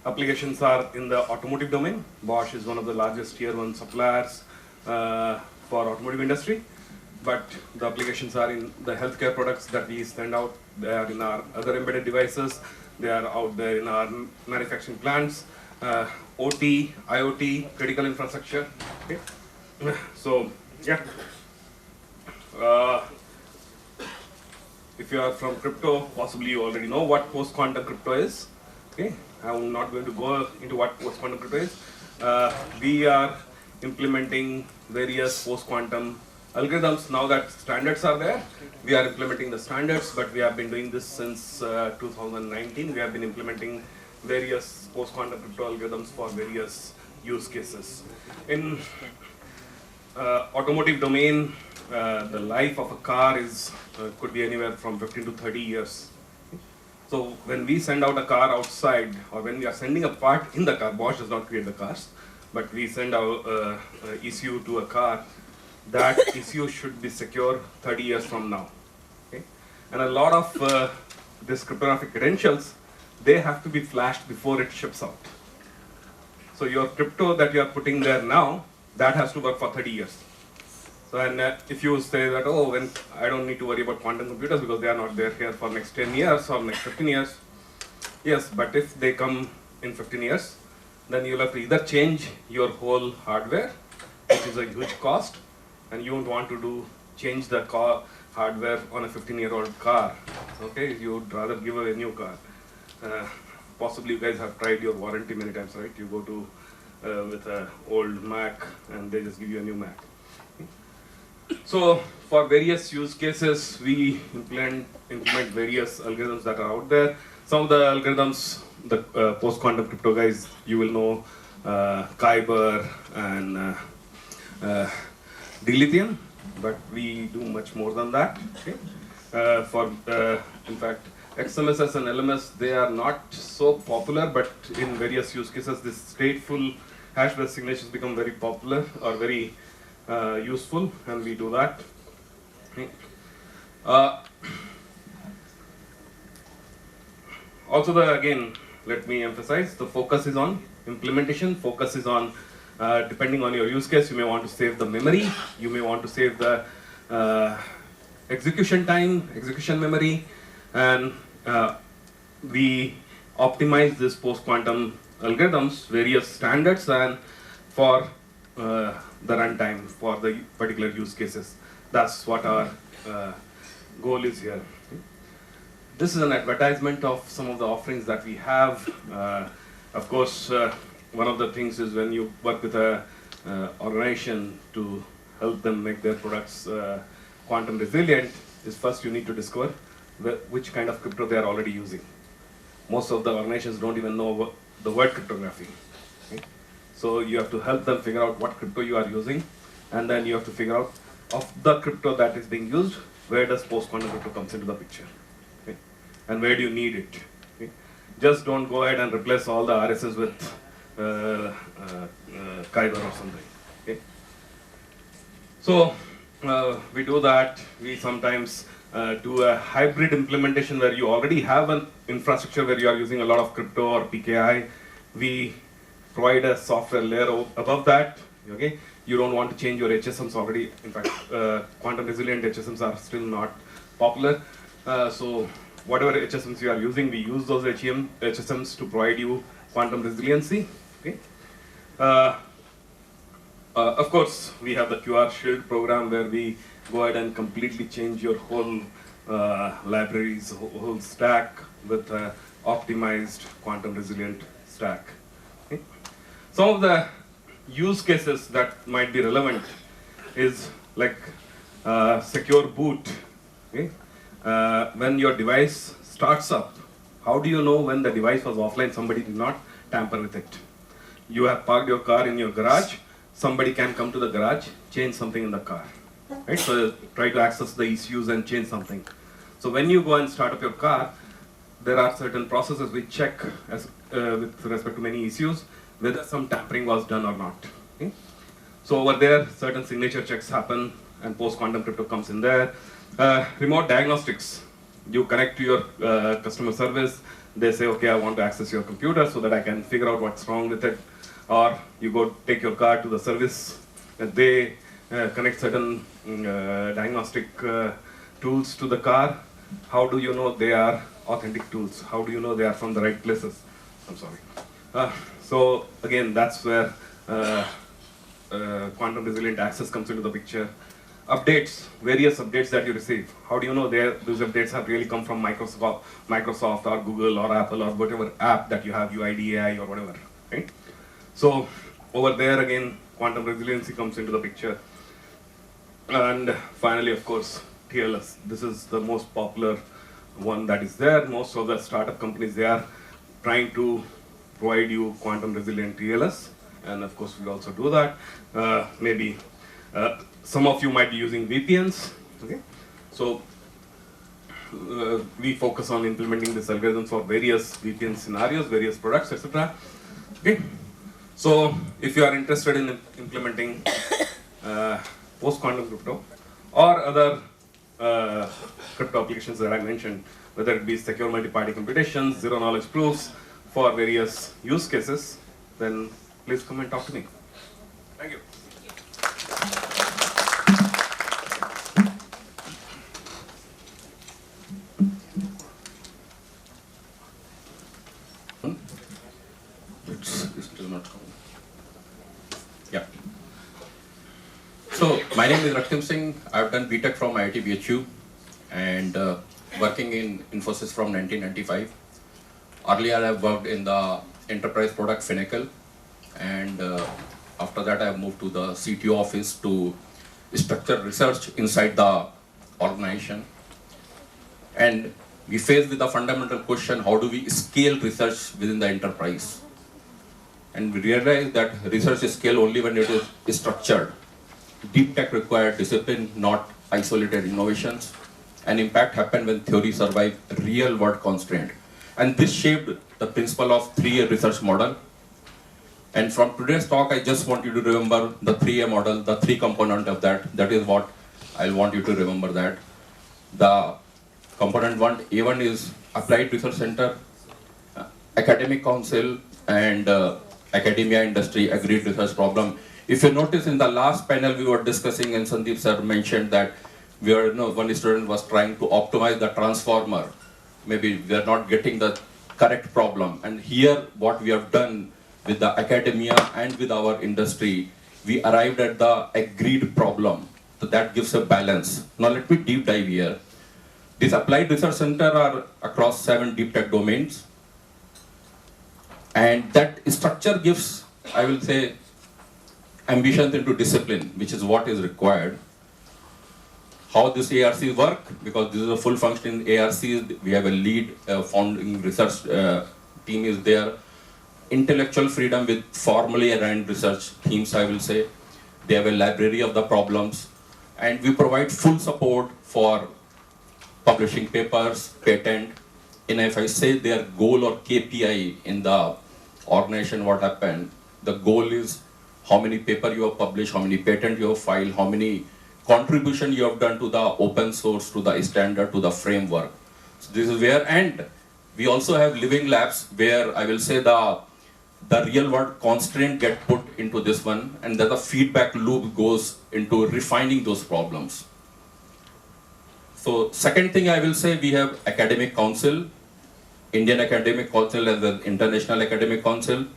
Applications are in the automotive domain. Bosch is one of the largest tier 1 suppliers for automotive industry. But the applications are in the healthcare products that we send out. They are in our other embedded devices. They are out there in our manufacturing plants, OT, IoT, critical infrastructure. Okay. So, yeah. If you are from crypto, possibly you already know what post-quantum crypto is. Okay, I'm not going to go into what post-quantum crypto is. We are implementing various post-quantum algorithms. Now that standards are there, we are implementing the standards, but we have been doing this since 2019. We have been implementing various post-quantum crypto algorithms for various use cases. In automotive domain, the life of a car is could be anywhere from 15 to 30 years. So when we send out a car outside, or when we are sending a part in the car, Bosch does not create the cars, but we send our ECU to a car, that ECU should be secure 30 years from now. Okay? And a lot of these cryptographic credentials, they have to be flashed before it ships out. So your crypto that you are putting there now, that has to work for 30 years. So, and if you say that, oh, when I don't need to worry about quantum computers because they are not there here for next 10 years or next 15 years. Yes, but if they come in 15 years, then you'll have to either change your whole hardware, which is a huge cost, and you won't want to change the car hardware on a 15-year-old car. Okay, you would rather give away a new car. Possibly you guys have tried your warranty many times, right? You go to with an old Mac and they just give you a new Mac. So for various use cases, we implement various algorithms that are out there. Some of the algorithms, the post-quantum crypto guys, you will know Kyber and dilithium, but we do much more than that. Okay? In fact, XMSS and LMS, they are not so popular, but in various use cases, this stateful hash-based signatures become very popular or very useful, and we do that. Also, again, let me emphasize, the focus is on implementation, focus is on, depending on your use case, you may want to save the memory, you may want to save the execution time, execution memory, and we optimize this post-quantum algorithms, various standards, and for the runtime for the particular use cases. That's what our goal is here. This is an advertisement of some of the offerings that we have. Of course, one of the things is when you work with an organization to help them make their products quantum resilient, is first you need to discover which kind of crypto they are already using. Most of the organizations don't even know the word cryptography. Okay? So you have to help them figure out what crypto you are using, and then you have to figure out of the crypto that is being used, where does post-quantum crypto comes into the picture, okay? And where do you need it? Okay? Just don't go ahead and replace all the RSs with Kyber or something. Okay? So we do that. We sometimes do a hybrid implementation where you already have an infrastructure where you are using a lot of crypto or PKI. We provide a software layer above that. Okay, you don't want to change your HSMs already. In fact, quantum resilient HSMs are still not popular. So whatever HSMs you are using, we use those HSMs to provide you quantum resiliency. Okay. Of course, we have the QR Shield program where we go ahead and completely change your whole libraries, whole stack with optimized quantum resilient stack. Okay. Some of the use cases that might be relevant is like secure boot. Okay. When your device starts up, How do you know when the device was offline, somebody did not tamper with it? You have parked your car in your garage, somebody can come to the garage, change something in the car, right? So try to access the ECUs and change something. So when you go and start up your car, there are certain processes which check as, with respect to many ECUs whether some tampering was done or not. Okay? So over there, certain signature checks happen and post-quantum crypto comes in there. Remote diagnostics. You connect to your customer service. They say, okay, I want to access your computer so that I can figure out what's wrong with it. Or you go take your car to the service. They connect certain diagnostic tools to the car. How do you know they are authentic tools? How do you know they are from the right places? I'm sorry. So again, that's where quantum resilient access comes into the picture. Updates, various updates that you receive. How do you know those updates have really come from Microsoft or Google or Apple or whatever app that you have, UID, or whatever, right? So over there again, quantum resiliency comes into the picture. And finally, of course, TLS. This is the most popular one that is there. Most of the startup companies, they are trying to provide you quantum resilient TLS. And of course, we also do that. Maybe some of you might be using VPNs. Okay, so we focus on implementing this algorithm for various VPN scenarios, various products, etc. Okay, so if you are interested in implementing post-quantum crypto or other crypto applications that I mentioned, whether it be secure multi-party computations, zero-knowledge proofs for various use cases, then please come and talk to me. Thank you. It's still not coming. Yeah. So my name is Raktim Singh. I've done BTech from IIT BHU and working in Infosys from 1995. Earlier I've worked in the enterprise product Finacle, and after that I moved to the CTO office to structure research inside the organization. And we faced with the fundamental question, how do we scale research within the enterprise? And we realized that research is scaled only when it is structured. Deep tech required discipline, not isolated innovations. And impact happened when theory survived real world constraint. And this shaped the principle of 3A research model. And from today's talk, I just want you to remember the 3A model, the 3 component of that. That is what I want you to remember that. The component 1, A1 is Applied Research Center, Academic Council, and academia industry agreed research problem. If you notice in the last panel we were discussing, and Sandeep sir mentioned that one student was trying to optimize the transformer. Maybe we are not getting the correct problem. And here what we have done with the academia and with our industry, we arrived at the agreed problem. So that gives a balance. Now let me deep dive here. These Applied Research Center are across 7 deep tech domains. And that structure gives, I will say, ambitions into discipline, which is what is required. How this ARCs work, because this is a full function in ARCs, we have a lead founding research team is there. Intellectual freedom with formally aligned research themes, I will say. They have a library of the problems. And we provide full support for publishing papers, patent. And if I say their goal or KPI in the organization, what happened, the goal is how many paper you have published, how many patent you have filed, how many contribution you have done to the open source, to the standard, to the framework. So this is where, and we also have living labs where I will say the real world constraint get put into this one, and then the feedback loop goes into refining those problems. So second thing I will say, we have Academic Council, Indian Academic Council and the International Academic Council.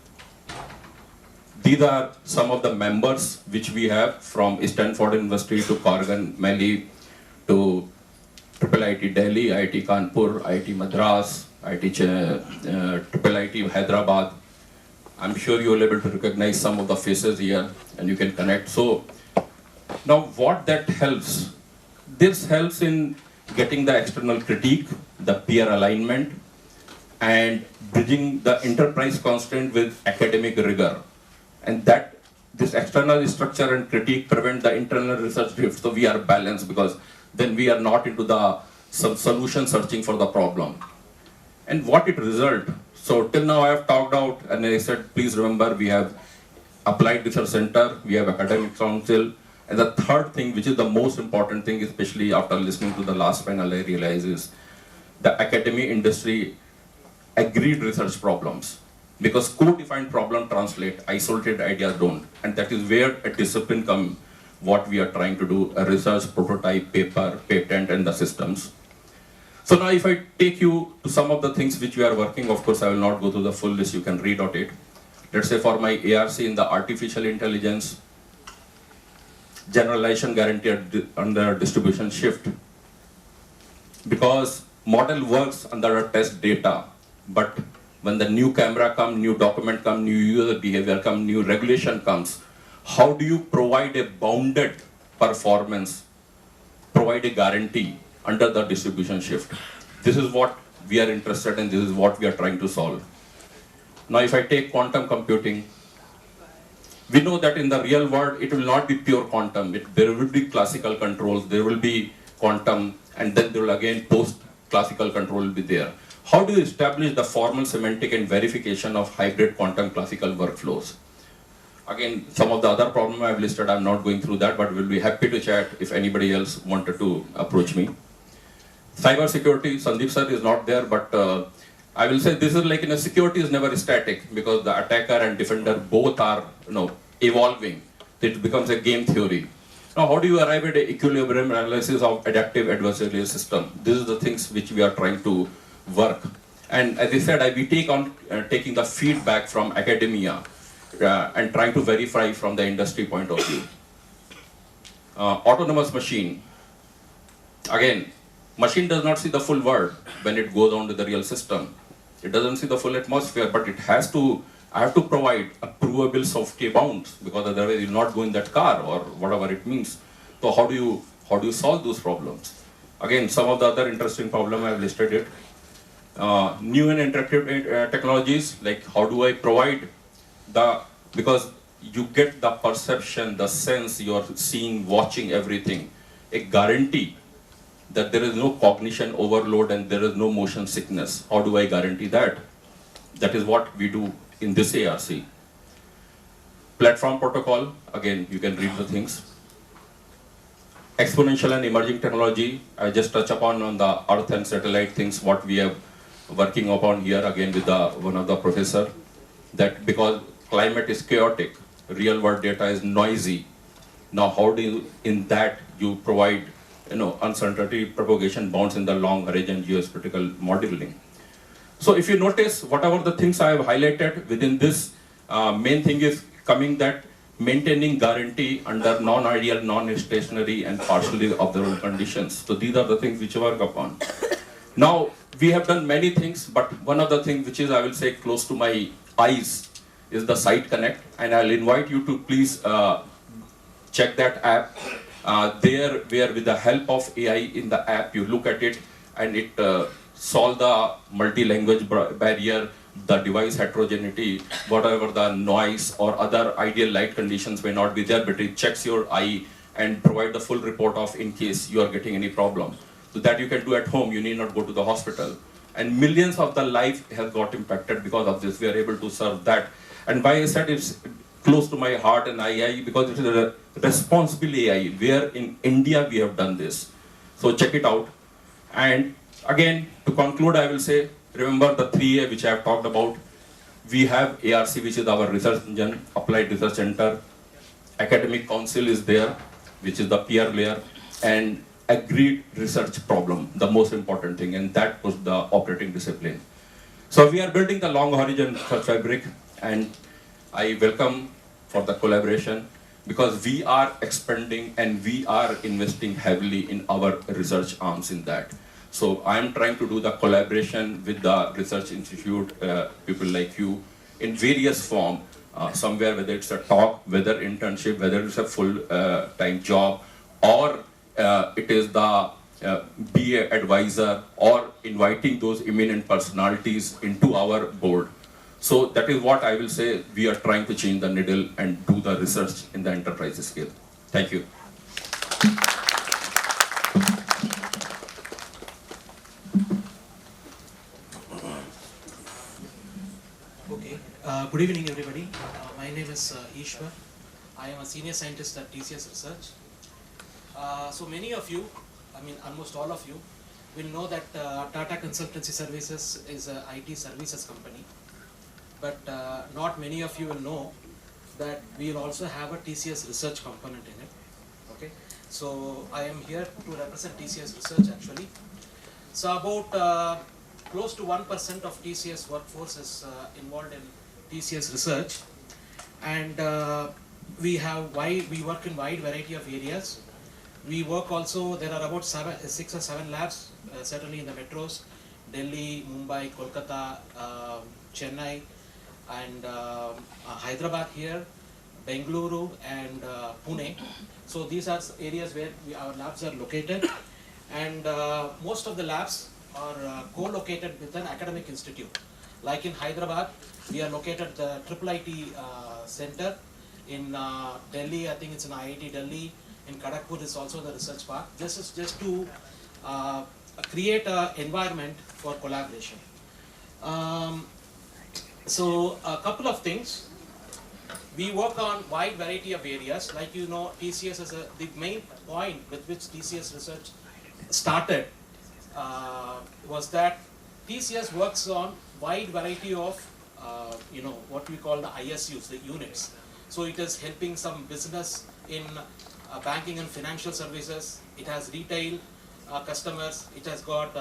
These are some of the members which we have from Stanford University to Corgan, Mali, to IIIT Delhi, IIT Kanpur, IIT Madras, IIT Hyderabad. I'm sure you will be able to recognize some of the faces here and you can connect. So now what that helps? This helps in getting the external critique, the peer alignment, and bridging the enterprise constraint with academic rigor. And that this external structure and critique prevent the internal research drift. So we are balanced, because then we are not into the solution searching for the problem. And what it result? So till now I have talked out, and I said, please remember, we have applied research center, we have academic council, and the third thing, which is the most important thing, especially after listening to the last panel, I realize is the academic industry agreed research problems. Because co-defined problem translate, isolated ideas don't. And that is where a discipline comes, what we are trying to do, a research, prototype, paper, patent, and the systems. So now if I take you to some of the things which we are working, of course I will not go through the full list, you can read out it. Let's say for my ARC in the artificial intelligence, generalization guarantee under distribution shift. Because model works under a test data, but when the new camera comes, new document comes, new user behavior comes, new regulation comes, how do you provide a bounded performance, provide a guarantee under the distribution shift? This is what we are interested in, this is what we are trying to solve. Now if I take quantum computing, we know that in the real world it will not be pure quantum, there will be classical controls, there will be quantum, and then there will again post-classical control will be there. How do you establish the formal semantic and verification of hybrid quantum classical workflows? Again, some of the other problems I have listed, I'm not going through that, but we'll be happy to chat if anybody else wanted to approach me. Cyber security, Sandeep sir is not there, but I will say this is like, security is never static, because the attacker and defender both are evolving. It becomes a game theory. Now, how do you arrive at an equilibrium analysis of adaptive adversarial system? This is the things which we are trying to work. And as I said, we take on taking the feedback from academia and trying to verify from the industry point of view. Autonomous machine. Again, machine does not see the full world when it goes on to the real system. It doesn't see the full atmosphere, but it has to, I have to provide a provable software bounds, because otherwise you'll not go in that car or whatever it means. So how do you solve those problems? Again, some of the other interesting problems I have listed it. New and interactive technologies, like how do I provide because you get the perception, the sense, you are seeing, watching everything, a guarantee that there is no cognition overload and there is no motion sickness. How do I guarantee that? That is what we do in this ARC. Platform protocol, again, you can read the things. Exponential and emerging technology, I just touch upon on the Earth and satellite things, what we are working upon here, again with one of the professor, that because climate is chaotic, real world data is noisy. Now how do you, in that, you provide uncertainty propagation bounds in the long horizon geospatial modeling. So if you notice, whatever the things I have highlighted within this, main thing is coming that maintaining guarantee under non-ideal, non-stationary and partially observable conditions. So these are the things which I work upon. Now, we have done many things, but one of the things which is, I will say, close to my eyes is the Site Connect, and I'll invite you to please check that app. There, where with the help of AI in the app, you look at it and it solve the multi-language barrier, the device heterogeneity, whatever the noise or other ideal light conditions may not be there, but it checks your eye and provide the full report of in case you are getting any problem. So that you can do at home, you need not go to the hospital. And millions of the life has got impacted because of this. We are able to serve that. And why I said it's close to my heart and AI, because it is a responsible AI, where in India we have done this. So check it out. And again, to conclude, I will say, remember the 3A which I have talked about. We have ARC, which is our research engine, Applied Research Center. Academic Council is there, which is the peer layer, and agreed research problem, the most important thing, and that was the operating discipline. So we are building the long horizon research fabric, and I welcome for the collaboration, because we are expanding and we are investing heavily in our research arms in that. So I am trying to do the collaboration with the research institute, people like you, in various form, somewhere, whether it's a talk, whether internship, whether it's a full-time job, or it is the be an advisor or inviting those eminent personalities into our board. So that is what I will say, we are trying to change the needle and do the research in the enterprise scale. Thank you. Okay, good evening everybody. My name is Ishwar. I am a senior scientist at TCS Research. So many of you, I mean almost all of you, will know that Tata Consultancy Services is an IT services company. But not many of you will know that we will also have a TCS research component in it. Okay, so I am here to represent TCS Research actually. So about close to 1% of TCS workforce is involved in TCS Research, and we work in wide variety of areas. We work also, there are about 6 or 7 labs, certainly in the metros, Delhi, Mumbai, Kolkata, Chennai, and Hyderabad here, Bengaluru and Pune. So these are areas where our labs are located, and most of the labs are co-located with an academic institute. Like in Hyderabad, we are located at the IIIT center. In Delhi, I think it's in IIT Delhi. In Kharagpur is also the research park. This is just to create an environment for collaboration. So a couple of things. We work on wide variety of areas. Like you know, TCS is the main point with which TCS Research started was that TCS works on wide variety of what we call the ISUs, the units. So it is helping some business in banking and financial services. It has retail customers. It has got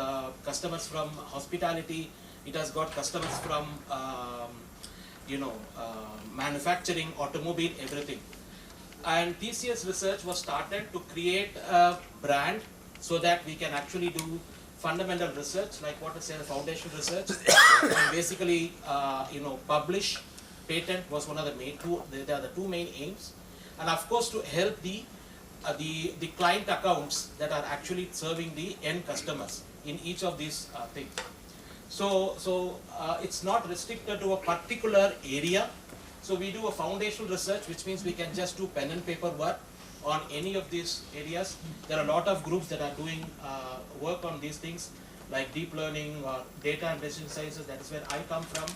customers from hospitality. It has got customers from manufacturing, automobile, everything. And TCS Research was started to create a brand so that we can actually do fundamental research, like what I say, foundation research, and basically, publish, patent was one of the main two. They are the two main aims, and of course to help the client accounts that are actually serving the end customers in each of these things. So it's not restricted to a particular area. So we do a foundational research, which means we can just do pen and paper work on any of these areas. There are a lot of groups that are doing work on these things, like deep learning or data and decision sciences. That is where I come from.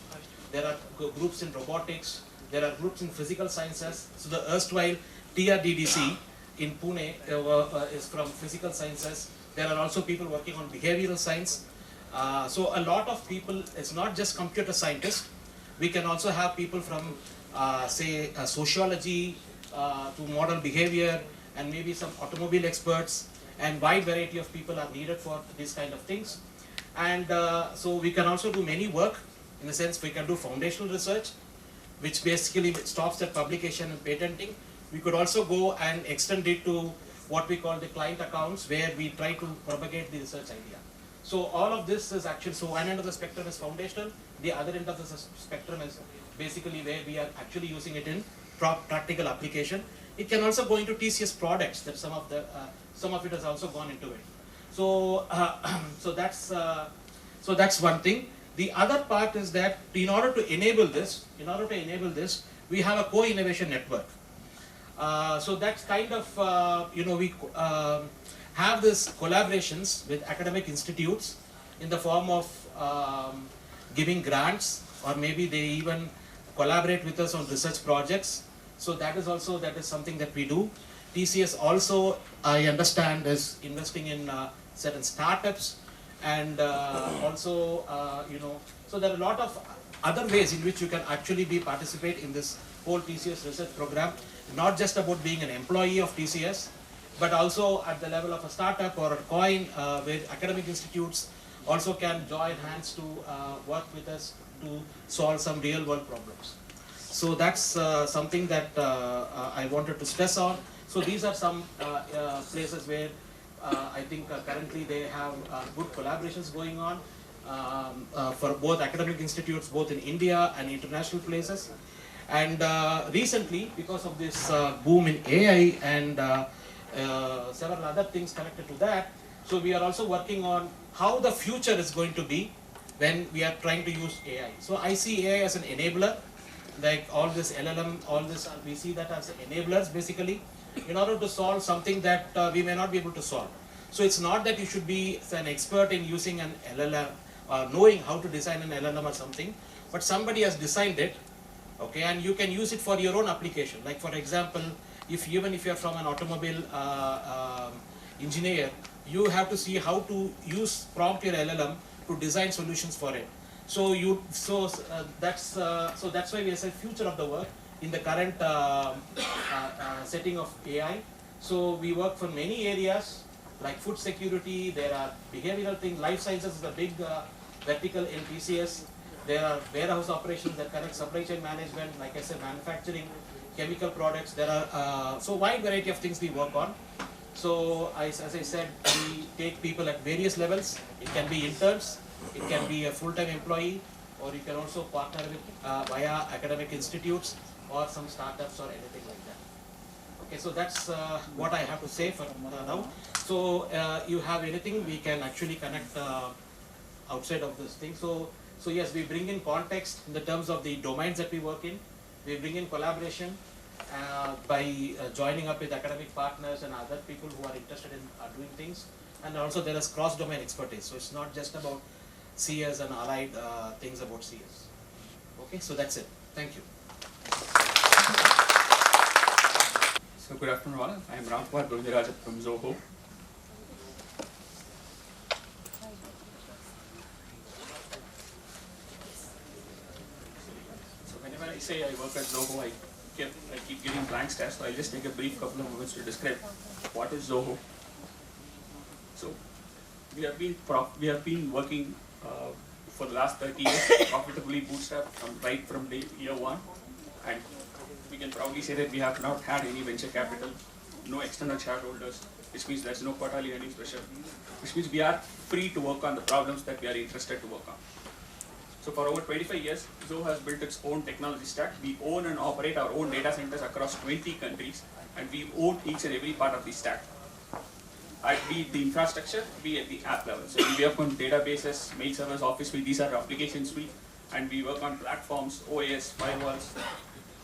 There are groups in robotics. There are groups in physical sciences. So the erstwhile TRDDC in Pune is from physical sciences. There are also people working on behavioral science. So a lot of people, it's not just computer scientists. We can also have people from, sociology to model behavior, and maybe some automobile experts, and wide variety of people are needed for these kind of things. And so we can also do many work, in the sense we can do foundational research, which basically stops at publication and patenting. We could also go and extend it to what we call the client accounts, where we try to propagate the research idea. So all of this is actually, so one end of the spectrum is foundational, the other end of the spectrum is basically where we are actually using it in practical application. It can also go into TCS products, that some of it has also gone into it. So so that's one thing. The other part is that in order to enable this, we have a co-innovation network. So that's kind of we have these collaborations with academic institutes in the form of giving grants, or maybe they even collaborate with us on research projects. So that is something that we do. TCS also, I understand, is investing in certain startups, and also so there are a lot of other ways in which you can actually participate in this whole TCS research program. Not just about being an employee of TCS, but also at the level of a startup or a coin, where academic institutes also can join hands to work with us to solve some real world problems. So that's something that I wanted to stress on. So these are some places where I think currently they have good collaborations going on for both academic institutes, both in India and international places. And recently, because of this boom in AI and several other things connected to that, So we are also working on how the future is going to be when we are trying to use AI. So I see AI as an enabler, like all this LLM, all this, we see that as enablers basically, in order to solve something that we may not be able to solve. So it's not that you should be an expert in using an LLM, knowing how to design an LLM or something, but somebody has designed it, okay, and you can use it for your own application. Like for example, even if you're from an automobile engineer, you have to see how to prompt your LLM to design solutions for it. So that's why we say future of the work in the current setting of AI. So we work for many areas like food security. There are behavioral things. Life sciences is a big vertical in PCS. There are warehouse operations that connect supply chain management, like I said, manufacturing, chemical products. There are so wide variety of things we work on. So as I said, we take people at various levels. It can be interns, it can be a full-time employee, or you can also partner with via academic institutes or some startups or anything like that. Okay, so that's what I have to say for now. So you have anything, we can actually connect outside of this thing. So yes, we bring in context in the terms of the domains that we work in. We bring in collaboration by joining up with academic partners and other people who are interested in doing things. And also there is cross-domain expertise. So it's not just about CS and allied things about CS. Okay, so that's it. Thank you. So good afternoon all. I am Ramkumar Govindarajan from Zoho. So whenever I say I work at Zoho, I keep getting blank stares, so I'll just take a brief couple of moments to describe what is Zoho. So we have been working for the last 30 years, profitably bootstrapped right from year one, and we can proudly say that we have not had any venture capital, no external shareholders, which means there's no quarterly earnings pressure, which means we are free to work on the problems that we are interested to work on. So for over 25 years, Zoho has built its own technology stack. We own and operate our own data centers across 20 countries, and we own each and every part of the stack. Be it the infrastructure, be at the app level. So we work on databases, mail servers, Office suite, these are our application suite, and we work on platforms, OAS, firewalls,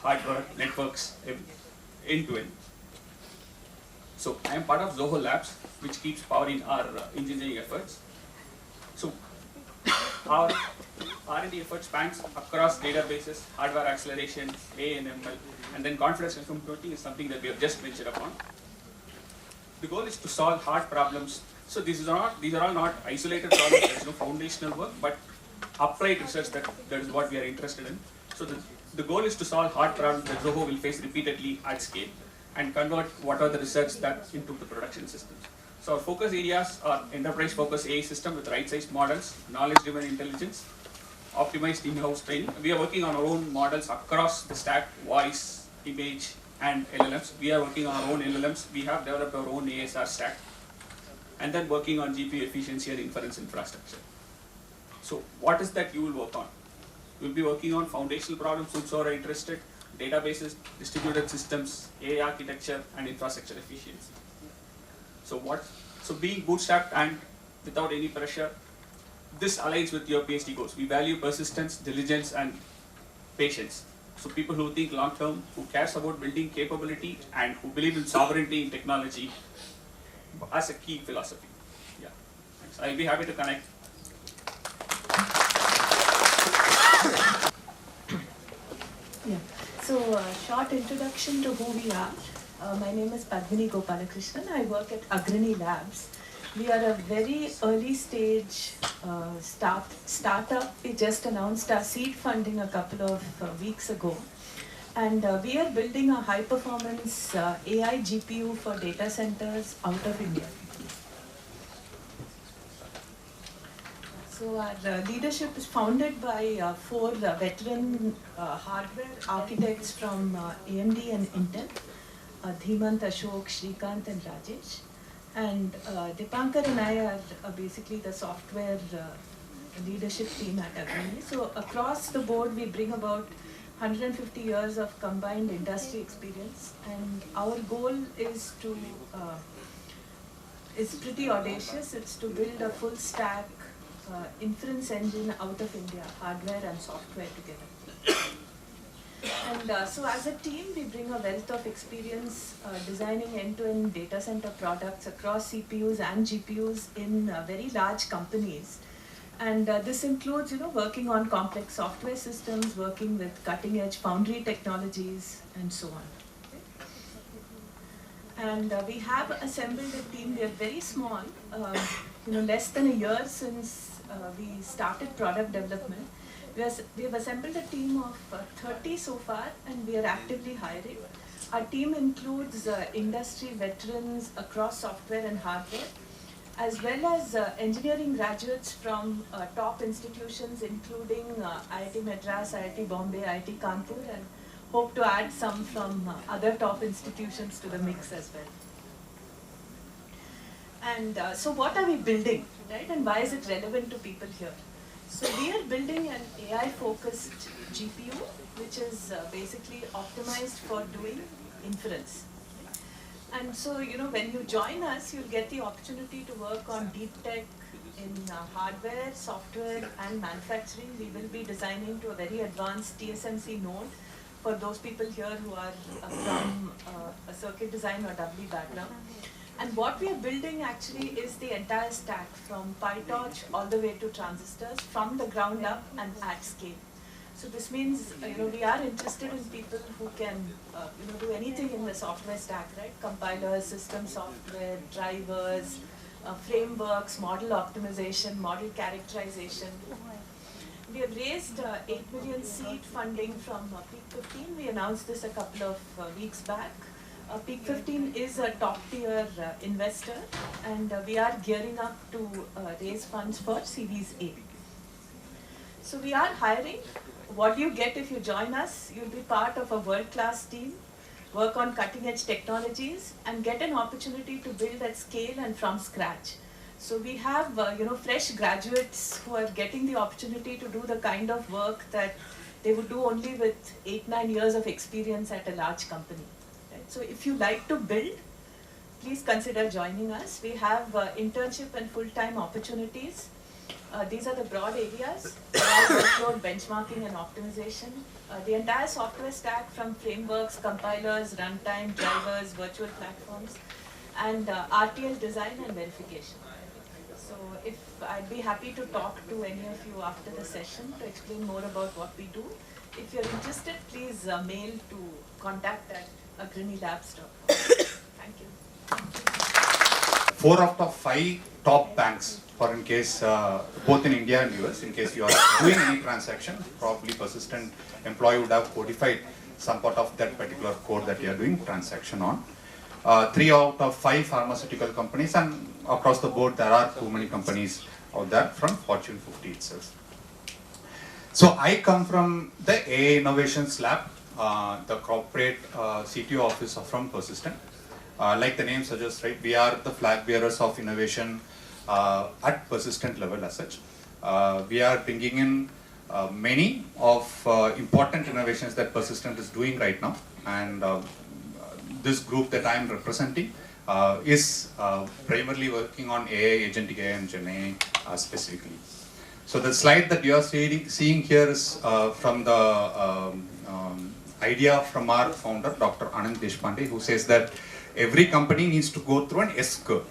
hardware, networks, end to end. So I am part of Zoho Labs, which keeps powering our engineering efforts. So our R&D effort spans across databases, hardware acceleration, AI and ML, and then confidence computing is something that we have just ventured upon. The goal is to solve hard problems. So these are all not isolated problems, there is no foundational work, but applied research that is what we are interested in. So the goal is to solve hard problems that Zoho will face repeatedly at scale and convert what are the research that into the production systems. So our focus areas are enterprise focused AI system with right-sized models, knowledge-driven intelligence, optimized in-house training. We are working on our own models across the stack, voice, image, and LLMs. We are working on our own LLMs. We have developed our own ASR stack, and then working on GPU efficiency and inference infrastructure. So what is that you will work on? We'll be working on foundational problems which are interested, databases, distributed systems, AI architecture, and infrastructure efficiency. So being bootstrapped and without any pressure, this aligns with your PhD goals. We value persistence, diligence, and patience. So people who think long term, who cares about building capability, and who believe in sovereignty in technology as a key philosophy. Yeah, thanks. I'll be happy to connect. Yeah. So short introduction to who we are. My name is Padmini Gopalakrishnan. I work at Agrani Labs. We are a very early stage startup. We just announced our seed funding a couple of weeks ago. And we are building a high performance AI GPU for data centers out of India. So our leadership is founded by 4 veteran hardware architects from AMD and Intel, Dhimant, Ashok, Shrikant and Rajesh. And Dipankar and I are basically the software leadership team at Agrani. So across the board we bring about 150 years of combined industry experience, and our goal is to is pretty audacious. It's to build a full stack inference engine out of India, hardware and software together. And so as a team, we bring a wealth of experience designing end-to-end data center products across CPUs and GPUs in very large companies. And this includes, working on complex software systems, working with cutting-edge foundry technologies, and so on. And we have assembled a team. We are very small, less than a year since we started product development. We have assembled a team of 30 so far, and we are actively hiring. Our team includes industry veterans across software and hardware, as well as engineering graduates from top institutions, including IIT Madras, IIT Bombay, IIT Kanpur, and hope to add some from other top institutions to the mix as well. And so what are we building, right? And why is it relevant to people here? So we are building an AI-focused GPU, which is basically optimized for doing inference. And so, when you join us, you'll get the opportunity to work on deep tech in hardware, software, and manufacturing. We will be designing to a very advanced TSMC node for those people here who are from a circuit design or WE background. And what we are building actually is the entire stack from PyTorch all the way to transistors from the ground up and at scale. So this means, we are interested in people who can, do anything in the software stack, right? Compilers, system software, drivers, frameworks, model optimization, model characterization. We have raised 8 million seed funding from Peak 15. We announced this a couple of weeks back. Peak 15 is a top-tier investor, and we are gearing up to raise funds for Series A. So we are hiring. What do you get if you join us? You'll be part of a world-class team, work on cutting-edge technologies, and get an opportunity to build at scale and from scratch. So we have, fresh graduates who are getting the opportunity to do the kind of work that they would do only with 8-9 years of experience at a large company. So if you like to build, please consider joining us. We have internship and full-time opportunities. These are the broad areas: workload, benchmarking, and optimization. The entire software stack from frameworks, compilers, runtime, drivers, virtual platforms, and RTL design and verification. So I'd be happy to talk to any of you after the session to explain more about what we do. If you're interested, please mail to contact@agranilabs.com. Thank you. 4 out of 5 top banks, for in case, both in India and US, in case you are doing any transaction, probably Persistent employee would have codified some part of that particular code that you are doing transaction on. 3 out of 5 pharmaceutical companies, and across the board there are too many companies out there from Fortune 50 itself. So I come from the AI Innovations Lab, the corporate CTO office from Persistent. Like the name suggests, right, we are the flag bearers of innovation at Persistent level as such. We are bringing in many of important innovations that Persistent is doing right now, and this group that I am representing is primarily working on AI, agentic AI, and Gen AI specifically. So the slide that you are seeing here is from the idea from our founder, Dr. Anand Deshpande, who says that every company needs to go through an S-curve.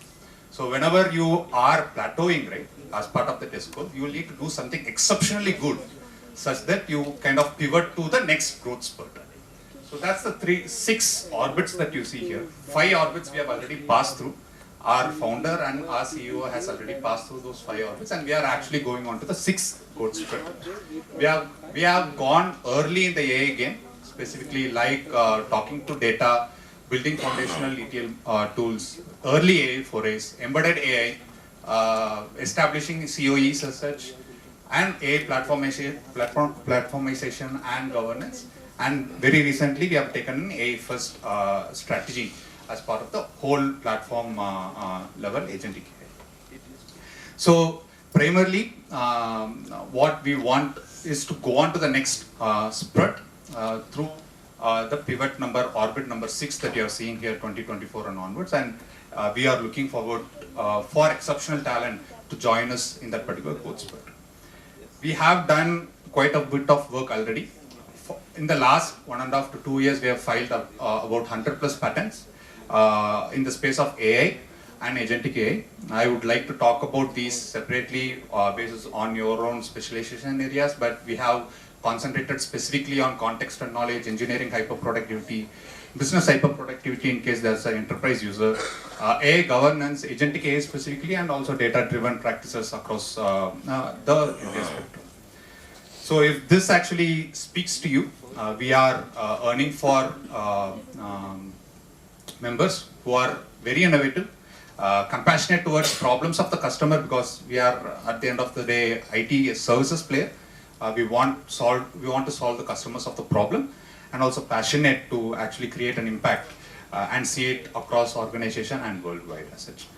So whenever you are plateauing, right, as part of the S-curve, you will need to do something exceptionally good, such that you kind of pivot to the next growth spurt. So that's the 6 orbits that you see here. 5 orbits we have already passed through. Our founder and our CEO has already passed through those 5 orbits, and we are actually going on to the 6th growth spurt. We have gone early in the AI game, specifically like talking to data, building foundational ETL tools, early AI forays, embedded AI, establishing COEs as such, and AI platformization and governance. And very recently we have taken an AI first strategy as part of the whole platform level agentic AI. So primarily what we want is to go on to the next spurt through the pivot number, orbit number 6 that you are seeing here, 2024 and onwards, and we are looking forward for exceptional talent to join us in that particular growth spurt. We have done quite a bit of work already. In the last 1.5 to 2 years, we have filed about 100 plus patents in the space of AI and agentic AI. I would like to talk about these separately based on your own specialization areas, but we have concentrated specifically on context and knowledge, engineering hyperproductivity, business hyperproductivity in case there's an enterprise user, AI governance, agentic AI specifically, and also data-driven practices across the India spectrum. So if this actually speaks to you, we are earning for members who are very innovative, compassionate towards problems of the customer, because we are at the end of the day IT services player. We want to solve the customers of the problem, and also passionate to actually create an impact and see it across organization and worldwide as such.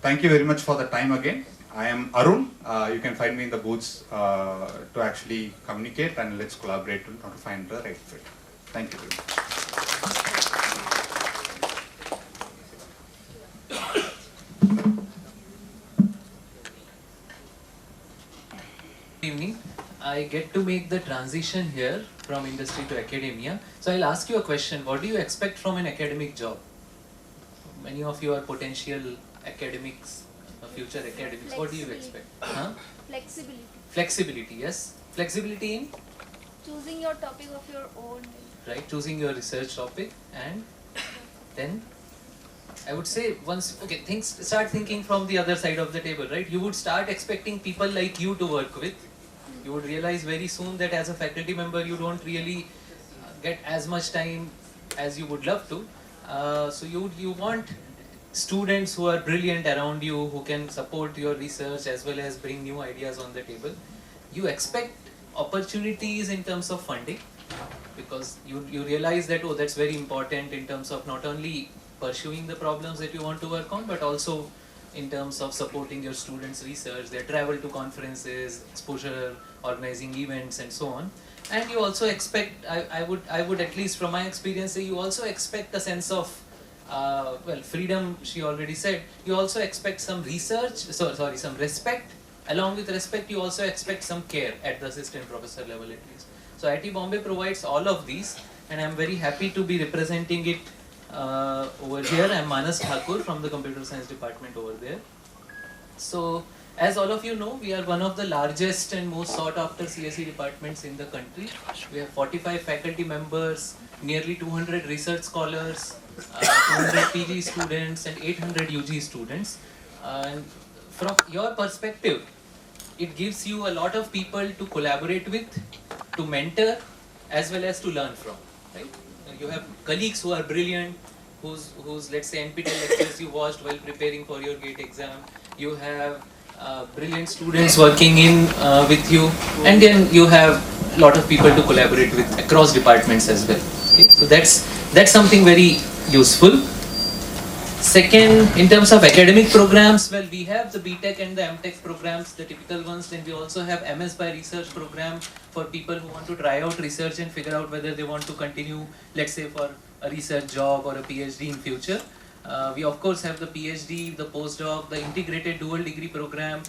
Thank you very much for the time again. I am Arun. You can find me in the booths to actually communicate, and let's collaborate to find the right fit. Thank you very much. Good evening. I get to make the transition here from industry to academia. So I'll ask you a question. What do you expect from an academic job? Many of you are potential academics, future academics. What do you expect? Huh? Flexibility. Flexibility, yes. Flexibility in? Choosing your topic of your own. Right, choosing your research topic, and then I would say once, okay, start thinking from the other side of the table, right? You would start expecting people like you to work with. You would realize very soon that as a faculty member, you don't really get as much time as you would love to. So you want students who are brilliant around you, who can support your research as well as bring new ideas on the table. You expect opportunities in terms of funding, because you realize that, oh, that's very important in terms of not only pursuing the problems that you want to work on, but also in terms of supporting your students' research, their travel to conferences, exposure, organizing events, and so on. And you also expect, I would at least from my experience say, you also expect a sense of well, freedom, she already said. You also expect some research, some respect. Along with respect, you also expect some care at the assistant professor level at least. So IIT Bombay provides all of these, and I'm very happy to be representing it over here. I'm Manas Thakur from the computer science department over there. So as all of you know, we are one of the largest and most sought after CSE departments in the country. We have 45 faculty members, nearly 200 research scholars, 200 PG students and 800 UG students. And from your perspective, it gives you a lot of people to collaborate with, to mentor, as well as to learn from, right? You have colleagues who are brilliant, whose let's say NPTEL lectures you watched while preparing for your GATE exam. You have brilliant students working in with you, and then you have a lot of people to collaborate with across departments as well. Okay, so that's something very useful. Second, in terms of academic programs, well, we have the BTech and the MTech programs, the typical ones. Then we also have MS by Research program for people who want to try out research and figure out whether they want to continue, let's say, for a research job or a PhD in future. We of course have the PhD, the postdoc, the integrated dual degree program,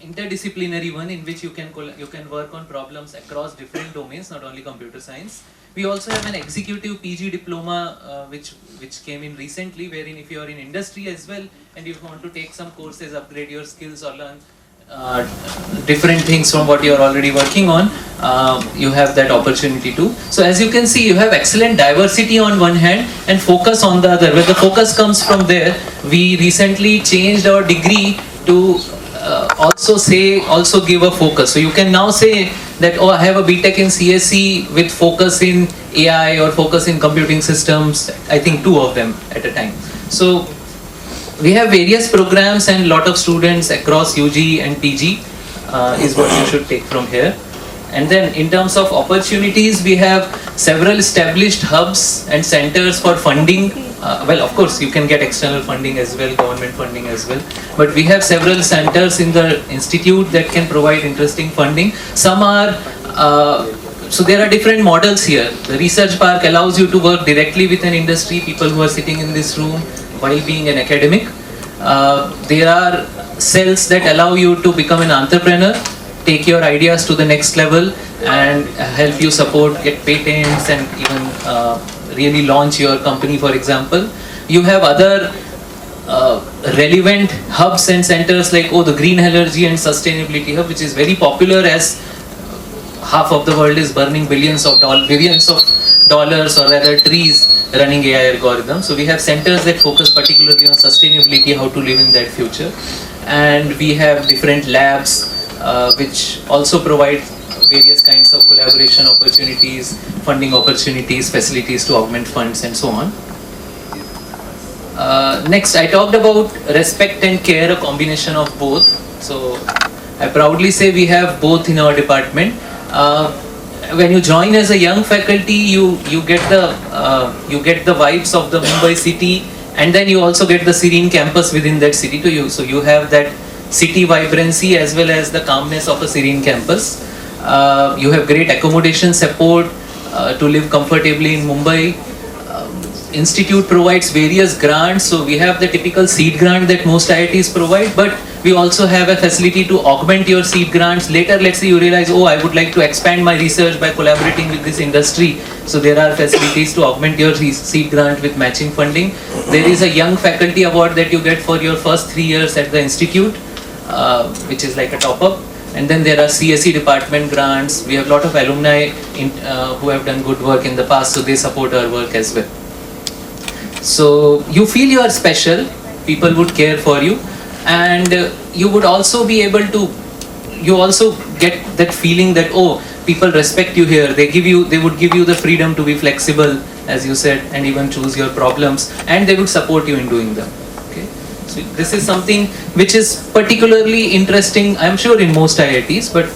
interdisciplinary one in which you can work on problems across different domains, not only computer science. We also have an executive PG diploma which came in recently, wherein if you are in industry as well and you want to take some courses, upgrade your skills or learn different things from what you are already working on, you have that opportunity too. So as you can see, you have excellent diversity on one hand and focus on the other. Where the focus comes from there, we recently changed our degree to also give a focus. So you can now say that, oh, I have a BTech in CSE with focus in AI or focus in computing systems. I think 2 of them at a time. So we have various programs and lot of students across UG and PG is what you should take from here. And then in terms of opportunities, we have several established hubs and centers for funding. Well, of course, you can get external funding as well, government funding as well. But we have several centers in the institute that can provide interesting funding. Some are so there are different models here. The research park allows you to work directly with an industry, people who are sitting in this room while being an academic. There are cells that allow you to become an entrepreneur, take your ideas to the next level and help you support, get patents and even really launch your company, for example. You have other relevant hubs and centers like the Green Energy and Sustainability Hub, which is very popular as half of the world is burning billions of dollars or rather trees running AI algorithms. So we have centers that focus particularly on sustainability, how to live in that future. And we have different labs which also provide various kinds of collaboration opportunities, funding opportunities, facilities to augment funds and so on. Next, I talked about respect and care, a combination of both. So I proudly say we have both in our department. When you join as a young faculty, you get the vibes of the Mumbai city, and then you also get the serene campus within that city to you. So you have that city vibrancy as well as the calmness of a serene campus. You have great accommodation support to live comfortably in Mumbai. Institute provides various grants, so we have the typical seed grant that most IITs provide, but we also have a facility to augment your seed grants. Later, let's say you realize, I would like to expand my research by collaborating with this industry. So there are facilities to augment your seed grant with matching funding. There is a young faculty award that you get for your first 3 years at the institute, which is like a top-up. And then there are CSE department grants. We have a lot of alumni who have done good work in the past, so they support our work as well. So you feel you are special, people would care for you, and you would also be able to, you also get that feeling that people respect you here, they would give you the freedom to be flexible, as you said, and even choose your problems, and they would support you in doing them. Okay, so this is something which is particularly interesting, I'm sure in most IITs, but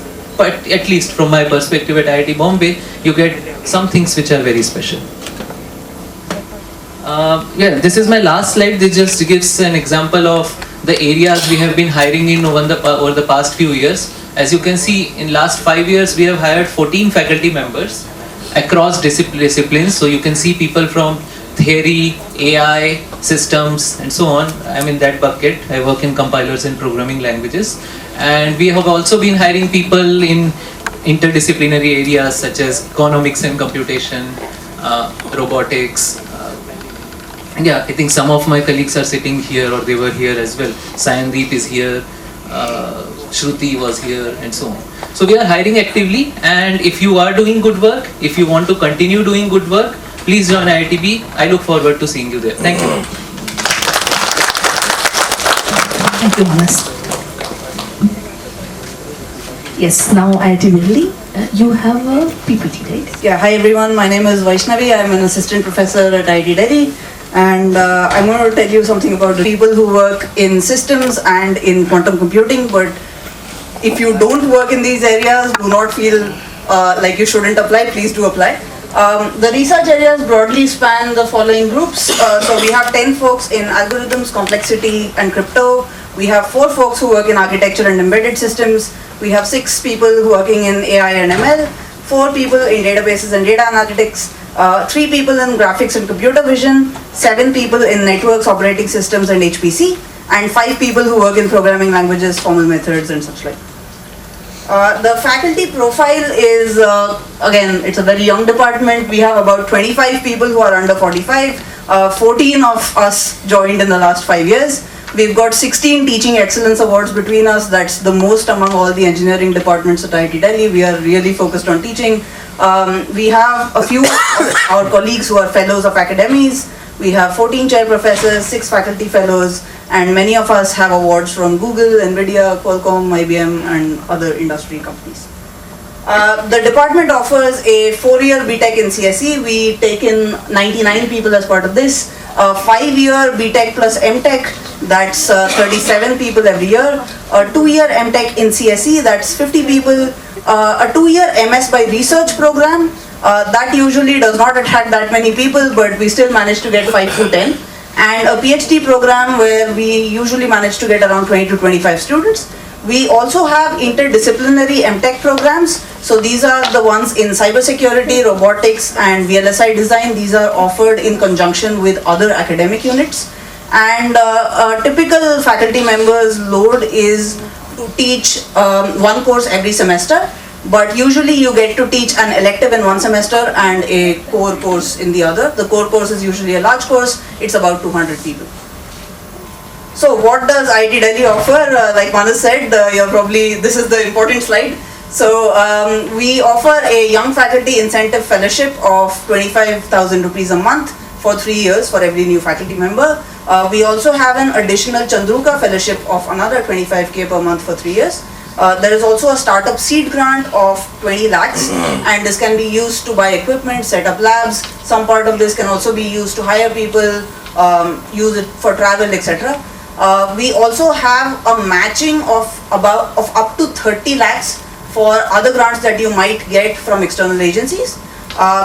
at least from my perspective at IIT Bombay, you get some things which are very special. This is my last slide. This just gives an example of the areas we have been hiring in over the past few years. As you can see, in last 5 years, we have hired 14 faculty members across disciplines. So you can see people from theory, AI, systems, and so on. I'm in that bucket. I work in compilers and programming languages. And we have also been hiring people in interdisciplinary areas such as economics and computation, robotics. I think some of my colleagues are sitting here, or they were here as well. Sayandeep is here, Shruti was here, and so on. So we are hiring actively, and if you are doing good work, if you want to continue doing good work, please join IITB. I look forward to seeing you there. Thank you. Thank you, Manas. Yes, now IIT Delhi, you have a PPT, right? Yeah, hi everyone, my name is Vaishnavi. I'm an assistant professor at IIT Delhi. And I'm going to tell you something about the people who work in systems and in quantum computing. But if you don't work in these areas, do not feel like you shouldn't apply, please do apply. The research areas broadly span the following groups. So we have 10 folks in algorithms, complexity, and crypto. We have 4 folks who work in architecture and embedded systems. We have 6 people who are working in AI and ML, 4 people in databases and data analytics, 3 people in graphics and computer vision, 7 people in networks, operating systems and HPC, and 5 people who work in programming languages, formal methods and such like. The faculty profile is, again, it's a very young department. We have about 25 people who are under 45. 14 of us joined in the last 5 years. We've got 16 teaching excellence awards between us. That's the most among all the engineering departments at IIT Delhi. We are really focused on teaching. We have a few of our colleagues who are fellows of academies. We have 14 chair professors, 6 faculty fellows, and many of us have awards from Google, NVIDIA, Qualcomm, IBM, and other industry companies. The department offers a 4-year BTech in CSE. We take in 99 people as part of this. A 5-year BTech plus MTech, that's 37 people every year. A 2-year MTech in CSE, that's 50 people. A 2-year MS by research program, that usually does not attract that many people, but we still manage to get 5 to 10. And a PhD program where we usually manage to get around 20 to 25 students. We also have interdisciplinary MTech programs. So these are the ones in cybersecurity, robotics, and VLSI design. These are offered in conjunction with other academic units. And a typical faculty member's load is to teach one course every semester. But usually you get to teach an elective in one semester and a core course in the other. The core course is usually a large course. It's about 200 people. So what does IIT Delhi offer? Like Manas said, this is the important slide. So we offer a young faculty incentive fellowship of 25,000 rupees a month for 3 years for every new faculty member. We also have an additional Chandruka fellowship of another 25k per month for 3 years. There is also a startup seed grant of 20 lakhs, and this can be used to buy equipment, set up labs. Some part of this can also be used to hire people, use it for travel, etc. We also have a matching of up to 30 lakhs for other grants that you might get from external agencies.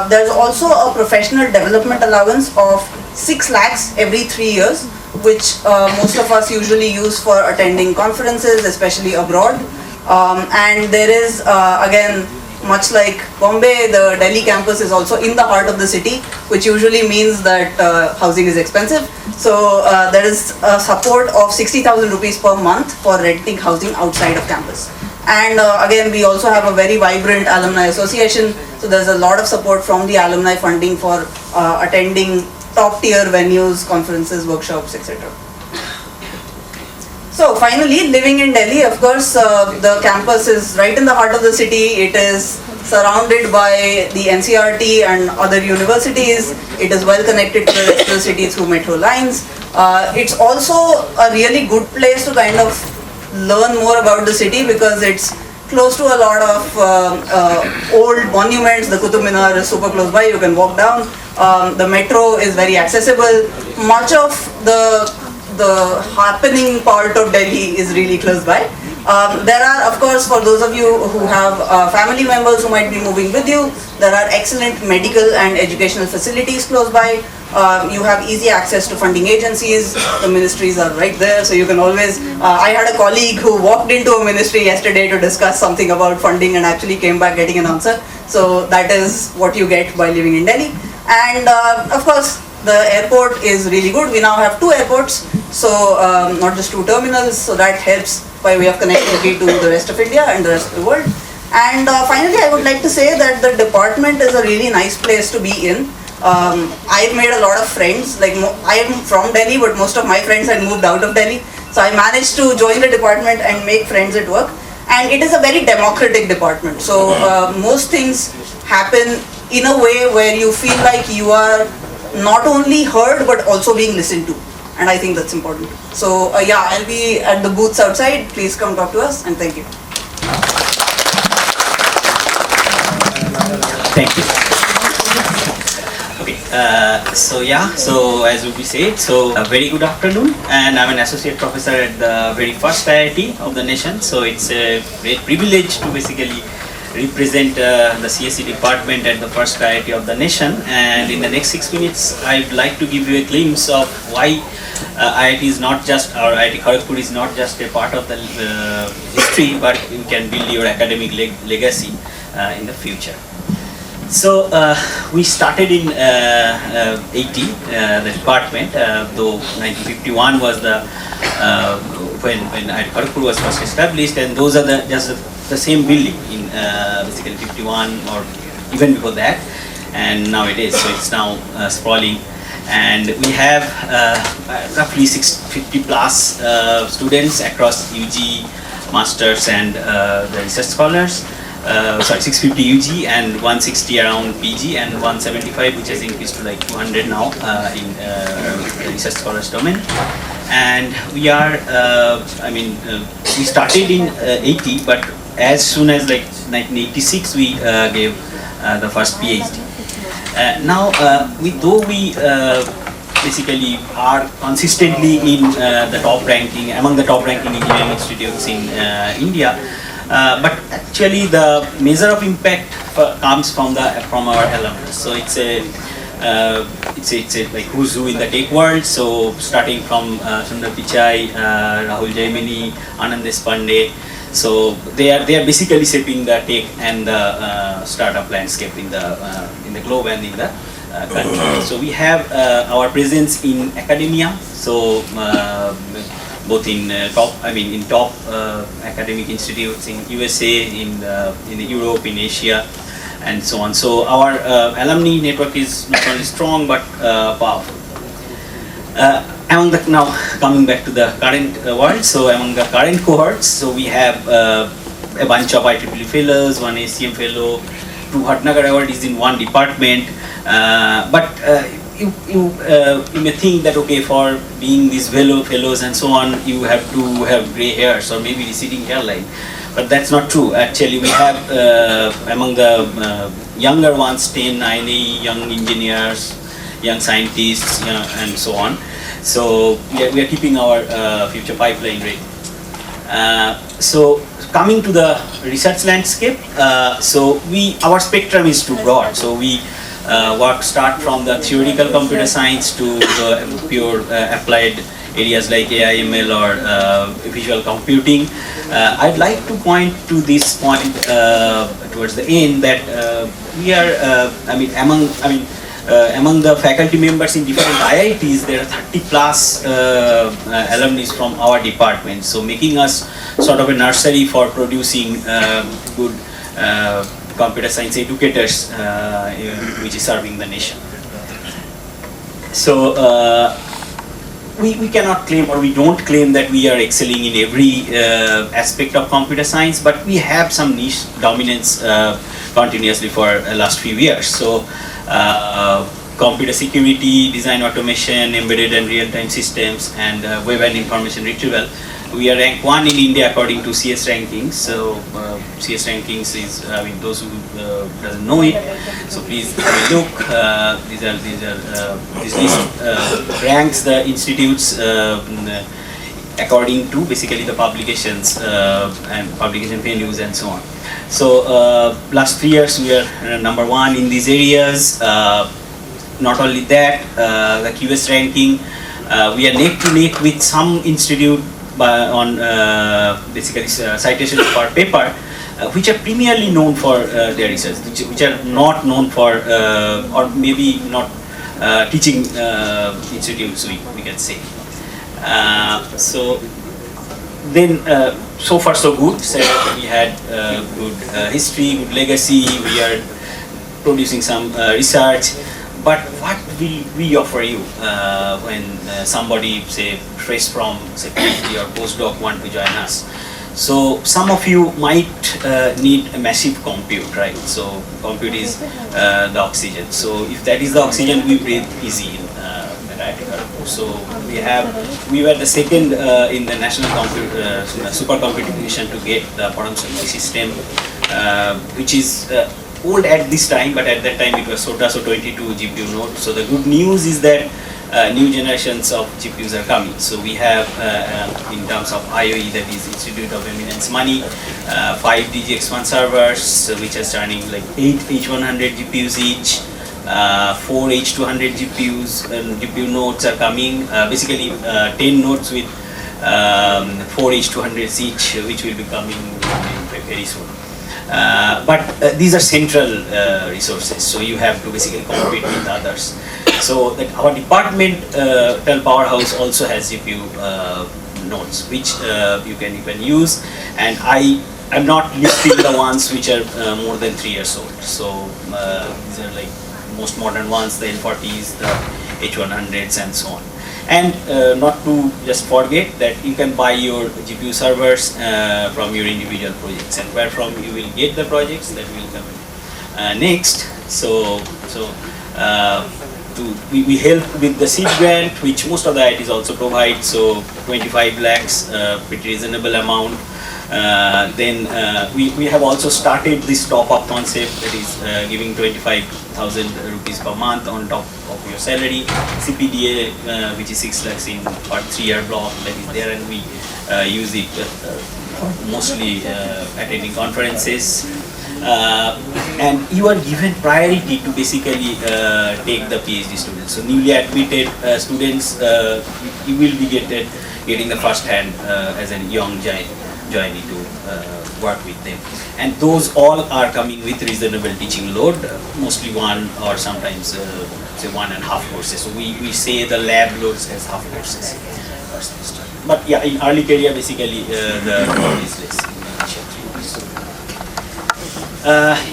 There's also a professional development allowance of 6 lakhs every 3 years, which most of us usually use for attending conferences, especially abroad. And there is, again, much like Bombay, the Delhi campus is also in the heart of the city, which usually means that housing is expensive. So there is a support of 60,000 rupees per month for renting housing outside of campus. And again, we also have a very vibrant alumni association. So there's a lot of support from the alumni funding for attending top tier venues, conferences, workshops, etc. So finally, living in Delhi, of course, the campus is right in the heart of the city. It is surrounded by the NCRT and other universities. It is well connected to the rest of the city through metro lines. It's also a really good place to kind of learn more about the city because it's close to a lot of old monuments. The Qutub Minar is super close by, you can walk down. The metro is very accessible. Much of the happening part of Delhi is really close by. There are, of course, for those of you who have family members who might be moving with you, there are excellent medical and educational facilities close by. You have easy access to funding agencies. The ministries are right there, so you can always... I had a colleague who walked into a ministry yesterday to discuss something about funding and actually came back getting an answer. So that is what you get by living in Delhi. And of course, the airport is really good. We now have 2 airports, so not just 2 terminals, so that helps by way of connectivity to the rest of India and the rest of the world. And finally, I would like to say that the department is a really nice place to be in. I've made a lot of friends. Like I am from Delhi, but most of my friends had moved out of Delhi. So I managed to join the department and make friends at work. And it is a very democratic department. So most things happen in a way where you feel like you are not only heard but also being listened to. And I think that's important. So yeah, I'll be at the booths outside. Please come talk to us, and thank you. Thank you. Okay, so as we said, so a very good afternoon, and I'm an associate professor at the very first IIT of the nation. So it's a great privilege to basically represent the CSE department at the first IIT of the nation. And in the next 6 minutes, I'd like to give you a glimpse of why IIT is not just, or IIT Kharagpur is not just a part of the history, but you can build your academic legacy in the future. So we started in 80, the department, though 1951 was the when IIT Kharagpur was first established, and those are just the same building in basically 51 or even before that, and nowadays, so it's now sprawling, and we have roughly 650 plus students across UG, masters, and the research scholars. 650 UG and 160 around PG and 175, which has increased to like 200 now in the research scholars domain. And we are, we started in 80, but as soon as like 1986, we gave the first PhD. Now, though we basically are consistently in the top ranking, among the top ranking engineering institutes in India, but actually the measure of impact comes from our alumni. So it's a it's a like who's who in the tech world. So starting from Sundar Pichai, Rahul Jaimini, Anand Deshpande. So they are basically shaping the tech and the startup landscape in the globe and in the country. So we have our presence in academia. So both in top academic institutes in USA, in Europe, in Asia, and so on. So our alumni network is not only strong but powerful. Now coming back to the current world, so among the current cohorts, so we have a bunch of IEEE fellows, one ACM fellow, 2 Bhatnagar awardees in one department. But you may think that okay, for being these fellows and so on, you have to have grey hairs or maybe receding hairline. But that's not true. Actually, we have among the younger ones 10 INA young engineers, young scientists, and so on. So we are keeping our future pipeline ready. So coming to the research landscape, so our spectrum is too broad. So we start from the theoretical computer science to the pure applied areas like AI, ML or visual computing. I'd like to point to this point towards the end that we are, among the faculty members in different IITs, there are 30 plus alumni from our department. So making us sort of a nursery for producing good computer science educators, which is serving the nation. So we cannot claim, or we don't claim that we are excelling in every aspect of computer science, but we have some niche dominance continuously for the last few years. So computer security, design automation, embedded and real-time systems, and web and information retrieval. We are ranked 1 in India according to CS rankings. So CS rankings is, those who doesn't know it, so please have a look. This list ranks the institutes according to basically the publications and publication venues and so on. So last 3 years we are number 1 in these areas. Not only that, the QS ranking, we are neck to neck with some institute on basically citations per paper, which are primarily known for their research, which are not known for or maybe not teaching institutes, we can say. So then so far so good. So we had good history, good legacy. We are producing some research. But what will we offer you when somebody, say, fresh from say PhD or postdoc want to join us? So some of you might need a massive compute, right? So compute is the oxygen. So if that is the oxygen, we breathe easy in So we were the second in the national supercomputing mission to get the Param Shakti system, which is old at this time, but at that time it was SOTA, so 22 GPU node. So the good news is that new generations of GPUs are coming. So we have, in terms of IOE, that is Institute of Eminence Money, 5 DGX1 servers, which are starting like 8 H100 GPUs each, 4 H200 GPUs, and GPU nodes are coming, basically 10 nodes with 4 H200s each, which will be coming very soon. But these are central resources, so you have to basically compete with others. So that our department, Powerhouse, also has GPU nodes, which you can use, and I'm not listing the ones which are more than 3 years old. So these are like most modern ones, the N40s, the H100s, and so on. And not to just forget that you can buy your GPU servers from your individual projects, and where from you will get the projects that will come next. So we help with the seed grant, which most of the IITs also provide. So 25 lakhs, pretty reasonable amount. Then we have also started this top-up concept, that is giving 25,000 rupees per month on top of your salary. CPDA, which is 6 lakhs in per 3-year block, that is there, and we use it mostly attending conferences. and you are given priority to basically take the PhD students. So newly admitted students, you will be getting the first hand as a young joinee to work with them. And those all are coming with reasonable teaching load, mostly one or sometimes say 1.5 courses. So we say the lab loads as half courses per semester. But yeah, in early career basically the load is less.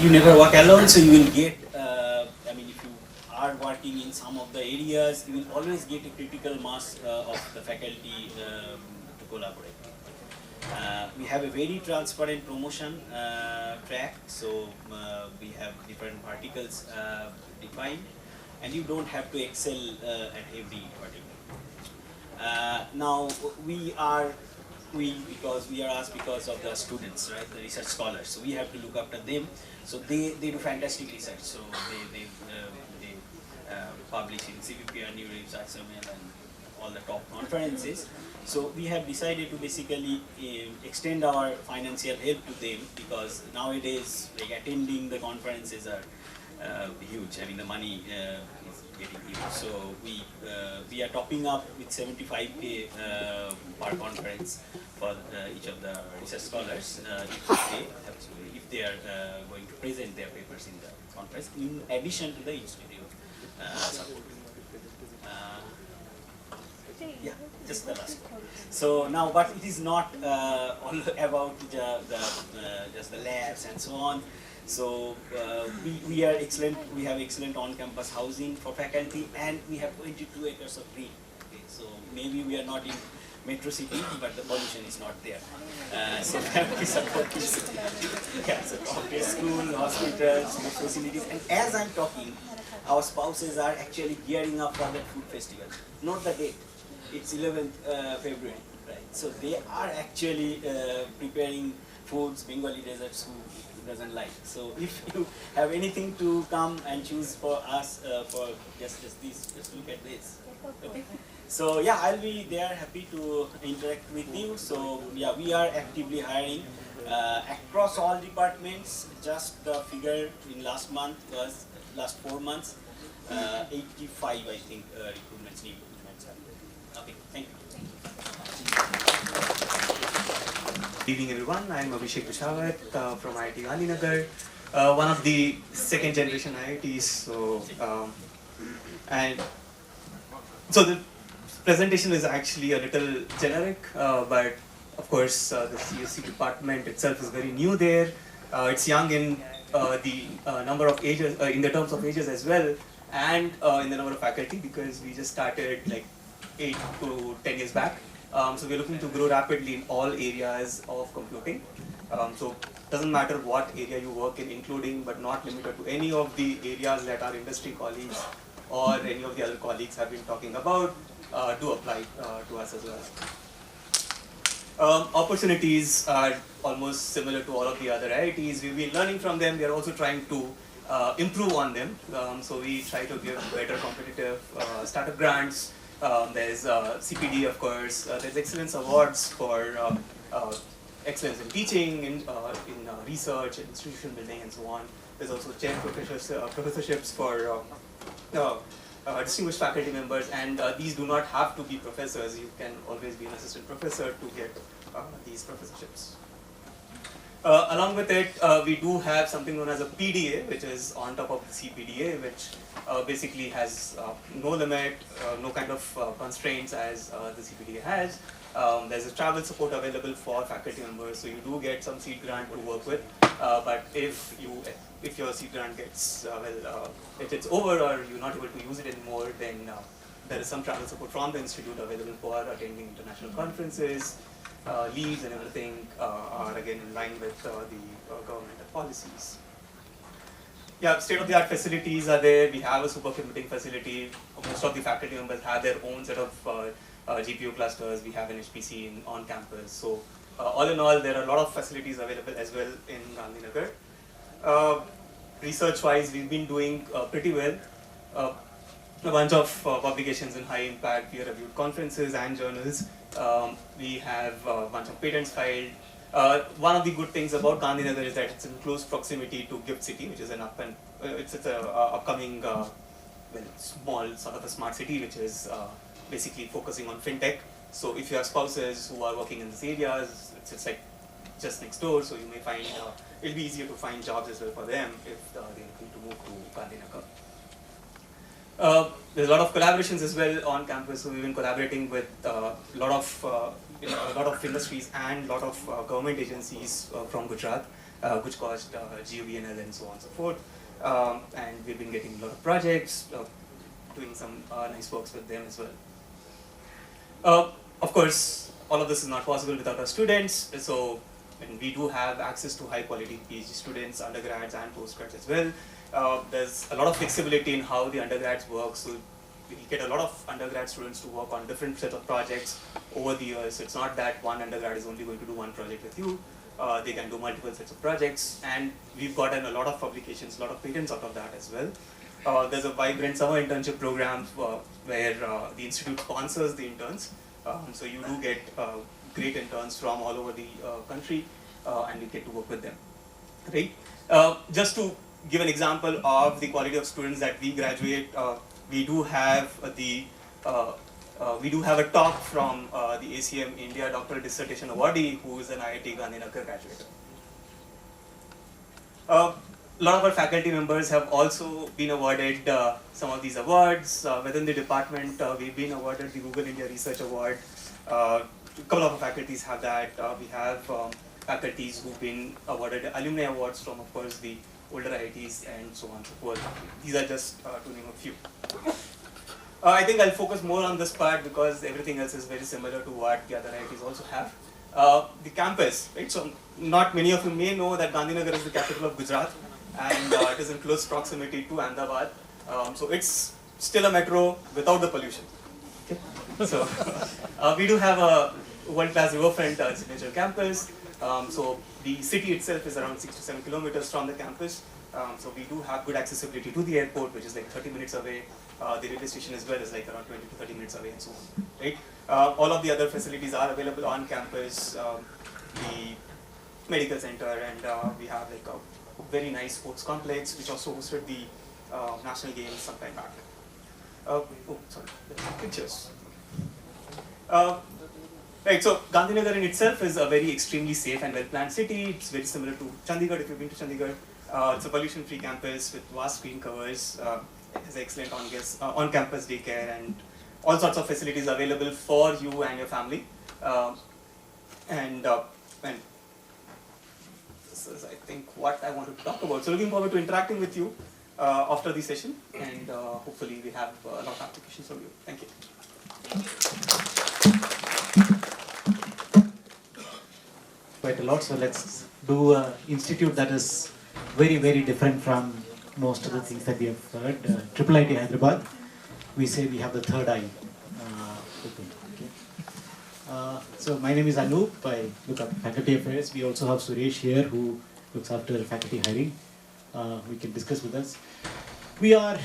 You never work alone, so you will get, I mean, if you are working in some of the areas, you will always get a critical mass of the faculty to collaborate. We have a very transparent promotion track, so we have different verticals defined, and you don't have to excel at every vertical. Now because we are asked because of the students, right, the research scholars, so we have to look after them. So they do fantastic research. So they publish in CVP and Neurips, ACM and all the top conferences. So we have decided to basically extend our financial help to them, because nowadays like attending the conferences are huge. I mean the money is getting huge. So we are topping up with 75K per conference for each of the research scholars if they are going to present their papers in the conference, in addition to the institute support. Yeah, just the last one. So now, but it is not all about just the labs and so on. So we are excellent. We have excellent on-campus housing for faculty, and we have 22 acres of green. Okay, so maybe we are not in metro city, but the pollution is not there. So family support is so doctor, school, hospitals, facilities. And as I'm talking, our spouses are actually gearing up for that food festival. Not the date. It's 11th February, right? So they are actually preparing foods, Bengali desserts, who doesn't like. So if you have anything to come and choose for us, for just this, just look at this. Okay. So yeah, I'll be there, happy to interact with you. So yeah, we are actively hiring across all departments. Just the figure in last 4 months, 85 I think recruitments need. Okay, thank you. Good evening everyone, I am Abhishek Bishawat from IIT Galinagar, one of the second generation IITs. So the presentation is actually a little generic, but of course the CSC department itself is very new there. It's young in the number of ages, in the terms of ages as well, and in the number of faculty, because we just started like 8 to 10 years back. So we're looking to grow rapidly in all areas of computing. So it doesn't matter what area you work in, including but not limited to any of the areas that our industry colleagues or any of the other colleagues have been talking about, do apply to us as well. Opportunities are almost similar to all of the other IITs. We've been learning from them. We are also trying to improve on them. So we try to give better competitive startup grants. There's CPD, of course. There's excellence awards for excellence in teaching, in research, institution building, and so on. There's also chair professorships for distinguished faculty members, and these do not have to be professors. You can always be an assistant professor to get these professorships. Along with it, we do have something known as a PDA, which is on top of the CPDA, which basically has no limit, no kind of constraints as the CPDA has. There's a travel support available for faculty members, so you do get some seed grant to work with. But if your seed grant gets, if it's over or you're not able to use it anymore, then there is some travel support from the institute available for attending international conferences. Leaves and everything are again in line with the governmental policies. Yeah, state-of-the-art facilities are there. We have a supercomputing facility. Most of the faculty members have their own set of GPU clusters. We have an HPC on campus. So all in all, there are a lot of facilities available as well in Gandhinagar. Research-wise, we've been doing pretty well. A bunch of publications in high-impact, peer-reviewed conferences and journals. We have a bunch of patents filed. One of the good things about Gandhinagar is that it's in close proximity to Gift City, which is an it's a upcoming, small sort of a smart city, which is basically focusing on fintech. So if you have spouses who are working in these areas, it's like just next door, so you may find it'll be easier to find jobs as well for them if they're looking to move to Gandhinagar. There's a lot of collaborations as well on campus. So we've been collaborating with a lot of industries and a lot of government agencies from Gujarat, which caused GUVNL and so on and so forth. And we've been getting a lot of projects, doing some nice works with them as well. Of course, all of this is not possible without our students. So, and we do have access to high quality PhD students, undergrads and postgrads as well. There's a lot of flexibility in how the undergrads work. So we get a lot of undergrad students to work on different set of projects over the years. So it's not that one undergrad is only going to do one project with you. They can do multiple sets of projects, and we've gotten a lot of publications, a lot of patents out of that as well. There's a vibrant summer internship program where the institute sponsors the interns. So you do get great interns from all over the country, and you get to work with them. Right? Just to give an example of the quality of students that we graduate, we do have a talk from the ACM India Doctoral Dissertation Awardee, who is an IIT Gandhinagar graduate. A lot of our faculty members have also been awarded some of these awards. Within the department, we've been awarded the Google India Research Award. A couple of our faculties have that. We have faculties who've been awarded alumni awards from, of course, the older IITs and so on and so forth. These are just to name a few. I think I'll focus more on this part because everything else is very similar to what the other IITs also have. The campus, right? So not many of you may know that Gandhinagar is the capital of Gujarat, and it is in close proximity to Ahmedabad. So it's still a metro without the pollution. Okay? So we do have a world-class riverfront residential campus. So the city itself is around 6 to 7 kilometers from the campus. So we do have good accessibility to the airport, which is like 30 minutes away. The railway station as well is like around 20 to 30 minutes away and so on. Right? All of the other facilities are available on campus. The medical center, and we have like a very nice sports complex, which also hosted the national games some time back. Oh, sorry, pictures. Right, so Gandhinagar in itself is a very extremely safe and well-planned city. It's very similar to Chandigarh, if you've been to Chandigarh. It's a pollution-free campus with vast screen covers. It has excellent on-campus daycare and all sorts of facilities available for you and your family. And this is, I think, what I wanted to talk about. So looking forward to interacting with you after the session, and hopefully we have a lot of applications from you. Thank you. Quite a lot, so let's do an institute that is very, very different from most of the things that we have heard. Triple IT Hyderabad, we say we have the third eye open. Okay. So my name is Anup, I look after faculty affairs. We also have Suresh here who looks after faculty hiring. We can discuss with us. We are,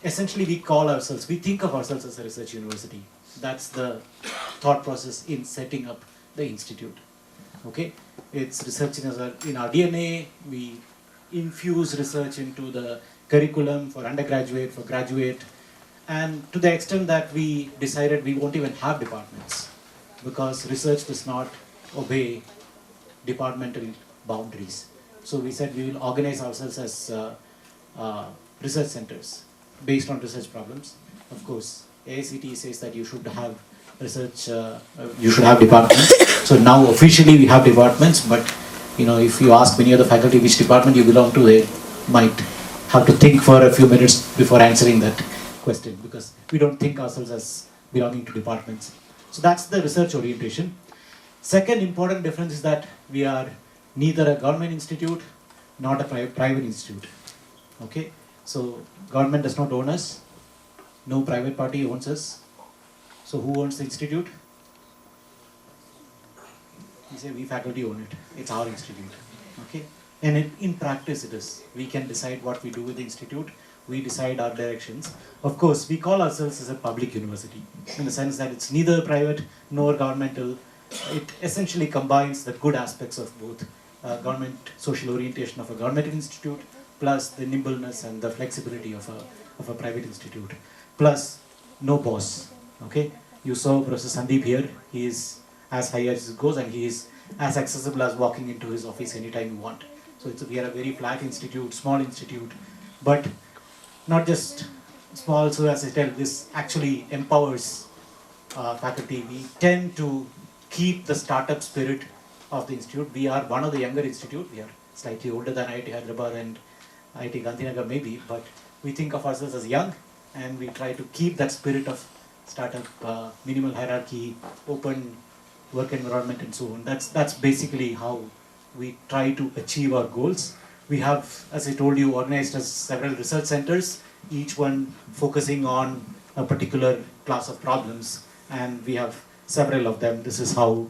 essentially we call ourselves, we think of ourselves as a research university. That's the thought process in setting up the institute. Okay, it's research in our DNA. We infuse research into the curriculum for undergraduate, for graduate, and to the extent that we decided we won't even have departments because research does not obey departmental boundaries. So we said we will organize ourselves as research centers based on research problems. Of course, AICTE says that you should have research, you should have departments. So now officially we have departments, but you know, if you ask many of the faculty which department you belong to, they might have to think for a few minutes before answering that question because we don't think ourselves as belonging to departments. So that's the research orientation. Second important difference is that we are neither a government institute, not a private institute. Okay, so government does not own us, no private party owns us. So who owns the institute? We say we faculty own it. It's our institute. Okay, and in practice it is. We can decide what we do with the institute. We decide our directions. Of course, we call ourselves as a public university in the sense that it's neither private nor governmental. it essentially combines the good aspects of both government social orientation of a government institute plus the nimbleness and the flexibility of a private institute, plus no boss. Okay, you saw Professor Sandeep here. He is as high as it goes, and he is as accessible as walking into his office anytime you want. So we are a very flat institute, small institute, but not just small. So as I tell, this actually empowers faculty. We tend to keep the startup spirit of the institute. We are one of the younger institute. We are slightly older than IIT Hyderabad and IIT Gandhinagar maybe, but we think of ourselves as young, and we try to keep that spirit of startup, minimal hierarchy, open work environment, and so on. That's basically how we try to achieve our goals. We have, as I told you, organized as several research centers, each one focusing on a particular class of problems, and we have several of them. This is how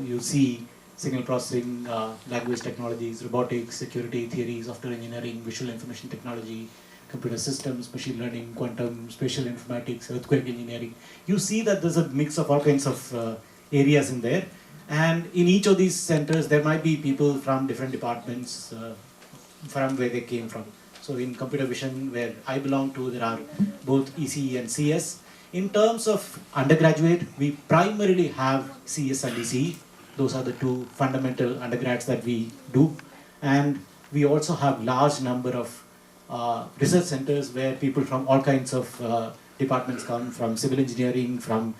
you see signal processing, language technologies, robotics, security, theory, software engineering, visual information technology, computer systems, machine learning, quantum, spatial informatics, earthquake engineering. You see that there's a mix of all kinds of areas in there. And in each of these centers, there might be people from different departments from where they came from. So in computer vision, where I belong to, there are both ECE and CS. In terms of undergraduate, we primarily have CS and ECE. Those are the two fundamental undergrads that we do. And we also have large number of research centers where people from all kinds of departments come, from civil engineering, from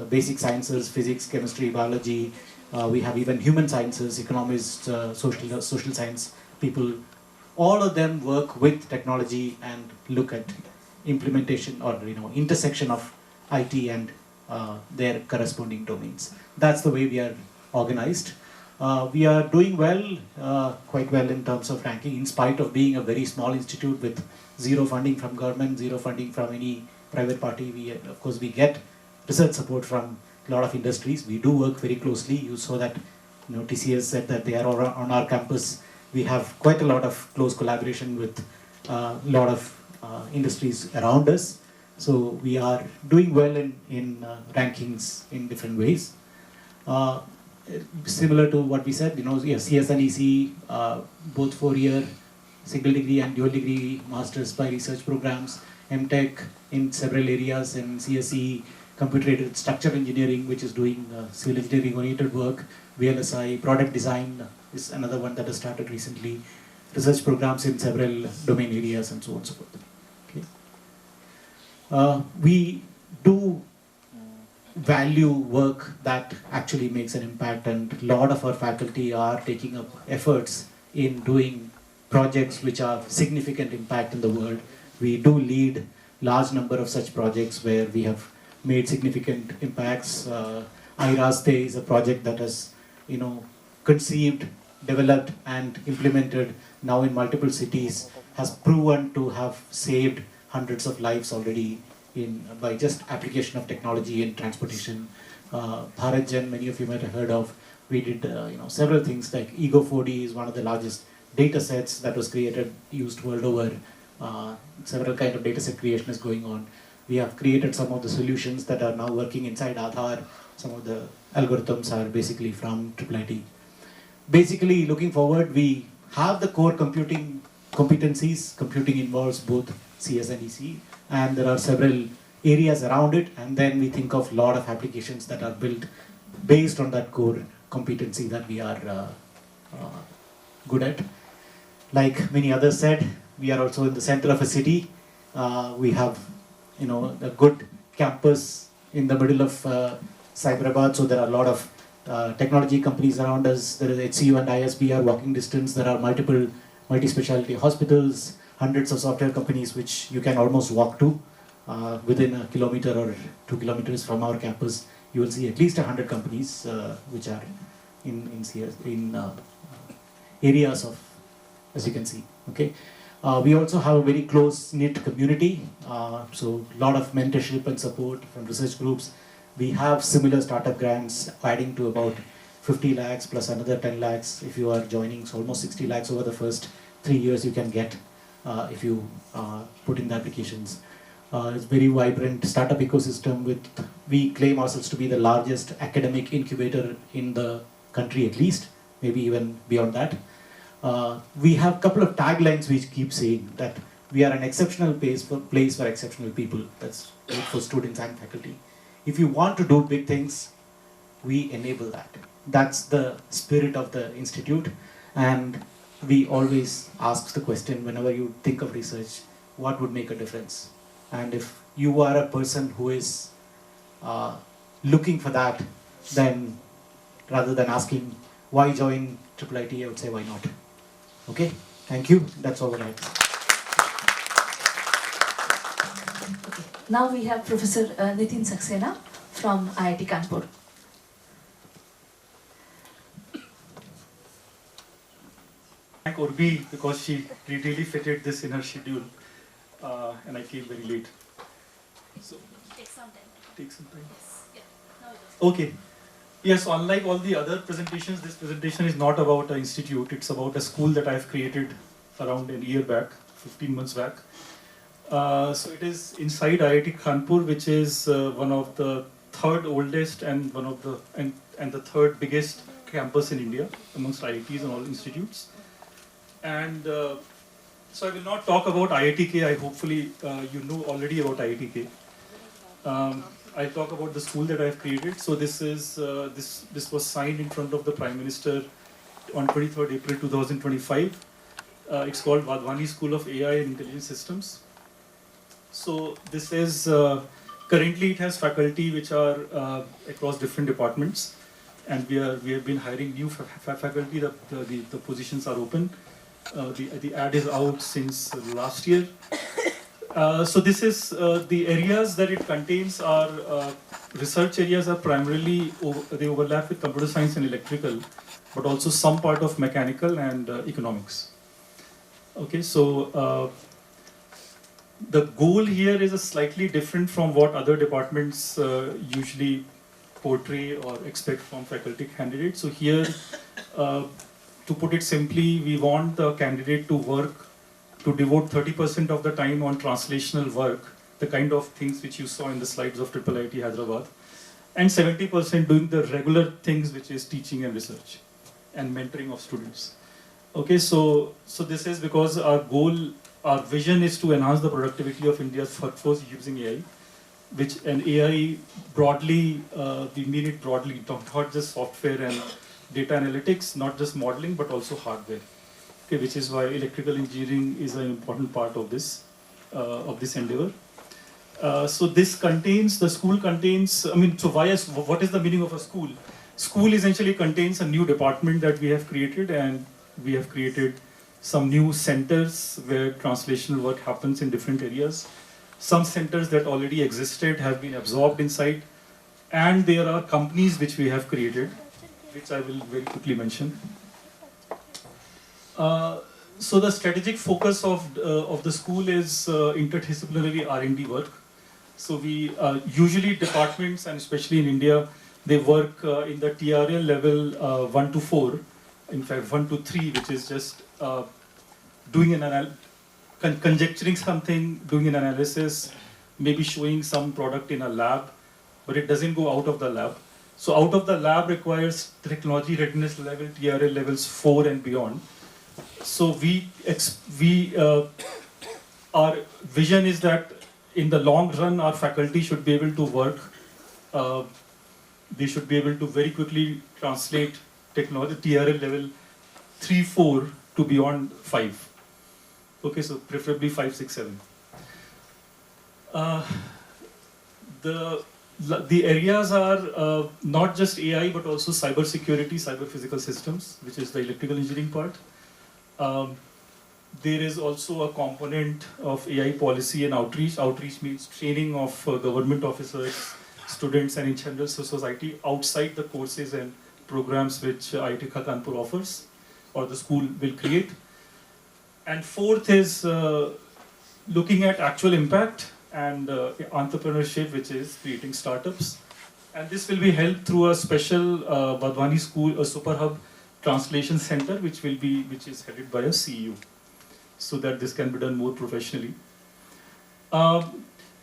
basic sciences, physics, chemistry, biology. We have even human sciences, economists, social science people. All of them work with technology and look at implementation or intersection of IT and their corresponding domains. That's the way we are organized. We are doing well, quite well in terms of ranking, in spite of being a very small institute with zero funding from government, zero funding from any private party. Of course, we get research support from a lot of industries. We do work very closely. You saw that TCS said that they are on our campus. We have quite a lot of close collaboration with a lot of industries around us. So we are doing well in rankings in different ways. Similar to what we said, CS and EC, both 4-year single degree and dual degree masters by research programs, MTech in several areas, in CSE, computer-aided structural engineering, which is doing civil engineering oriented work, VLSI, product design is another one that has started recently, research programs in several domain areas, and so on and so forth. Okay. We do value work that actually makes an impact, and a lot of our faculty are taking up efforts in doing projects which are significant impact in the world. We do lead large number of such projects where we have made significant impacts. ARCS is a project that has conceived, developed and implemented now in multiple cities, has proven to have saved hundreds of lives already by just application of technology in transportation. BharatJan, many of you might have heard of. We did several things like Ego4D is one of the largest data sets that was created, used world over. Several kind of data set creation is going on. We have created some of the solutions that are now working inside Aadhaar. Some of the algorithms are basically from IIIT. Basically, looking forward, we have the core computing competencies. Computing involves both CS and EC, and there are several areas around it, and then we think of a lot of applications that are built based on that core competency that we are good at. Like many others said, we are also in the center of a city. We have a good campus in the middle of Cyberabad, so there are a lot of technology companies around us. There is HCU and ISB are walking distance. There are multiple multi-specialty hospitals, hundreds of software companies which you can almost walk to within a kilometer or 2 kilometers from our campus. You will see at least 100 companies which are in areas of, as you can see. Okay. We also have a very close-knit community, so a lot of mentorship and support from research groups. We have similar startup grants adding to about 50 lakhs plus another 10 lakhs if you are joining, so almost 60 lakhs over the first 3 years you can get if you put in the applications. It's very vibrant startup ecosystem with, we claim ourselves to be the largest academic incubator in the country at least, maybe even beyond that. We have a couple of taglines which keep saying that we are an exceptional place for exceptional people. That's great for students and faculty. If you want to do big things, we enable that. That's the spirit of the institute, and we always ask the question whenever you think of research, what would make a difference? And if you are a person who is looking for that, then rather than asking why join IIIT, I would say why not. Okay, thank you. That's all I have. Now we have Professor Nitin Saxena from IIT Kanpur. Thank Urbi because she really fitted this in her schedule, and I came very late. So Take some time. take some time. Yes. Yeah. Now it is. Okay. Yes, unlike all the other presentations, this presentation is not about an institute. It's about a school that I've created around a year back, 15 months back. So it is inside IIT Kanpur, which is one of the third oldest and one of the and the third biggest campus in India amongst IITs and all institutes. And so I will not talk about IITK. Hopefully you know already about IITK. I'll talk about the school that I've created. So this is this was signed in front of the Prime Minister on 23rd April 2025. It's called Vadhwani School of AI and Intelligent Systems. So this is currently it has faculty which are across different departments, and we have been hiring new faculty. The positions are open. The ad is out since last year. So this is the areas that it contains are research areas are primarily they overlap with computer science and electrical, but also some part of mechanical and economics. Okay, so the goal here is a slightly different from what other departments usually portray or expect from faculty candidates. So here, to put it simply, we want the candidate to devote 30% of the time on translational work, the kind of things which you saw in the slides of IIIT Hyderabad, and 70% doing the regular things, which is teaching and research and mentoring of students. Okay, so this is because our vision is to enhance the productivity of India's workforce using AI, which an AI broadly, we mean it broadly, not just software and data analytics, not just modeling, but also hardware. Okay, which is why electrical engineering is an important part of this endeavor. So this contains, the school contains, so what is the meaning of a school? School essentially contains a new department that we have created, and we have created some new centers where translational work happens in different areas. Some centers that already existed have been absorbed inside, and there are companies which we have created, which I will very quickly mention. So the strategic focus of the school is interdisciplinary R&D work. So we usually departments, and especially in India, they work in the TRL level 1 to 4, in fact 1 to 3, which is just doing conjecturing something, doing an analysis, maybe showing some product in a lab, but it doesn't go out of the lab. So out of the lab requires technology readiness level, TRL levels 4 and beyond. So our vision is that in the long run, our faculty should be able to work. They should be able to very quickly translate technology TRL level 3, 4 to beyond 5. Okay, so preferably 5, 6, 7. The areas are not just AI, but also cyber security, cyber physical systems, which is the electrical engineering part. There is also a component of AI policy and outreach. Outreach means training of government officers, students, and in general society outside the courses and programs which IIT Kanpur offers, or the school will create. And fourth is looking at actual impact and entrepreneurship, which is creating startups. And this will be held through a special Vadhwani School, a super hub translation center, which is headed by a CEO, so that this can be done more professionally.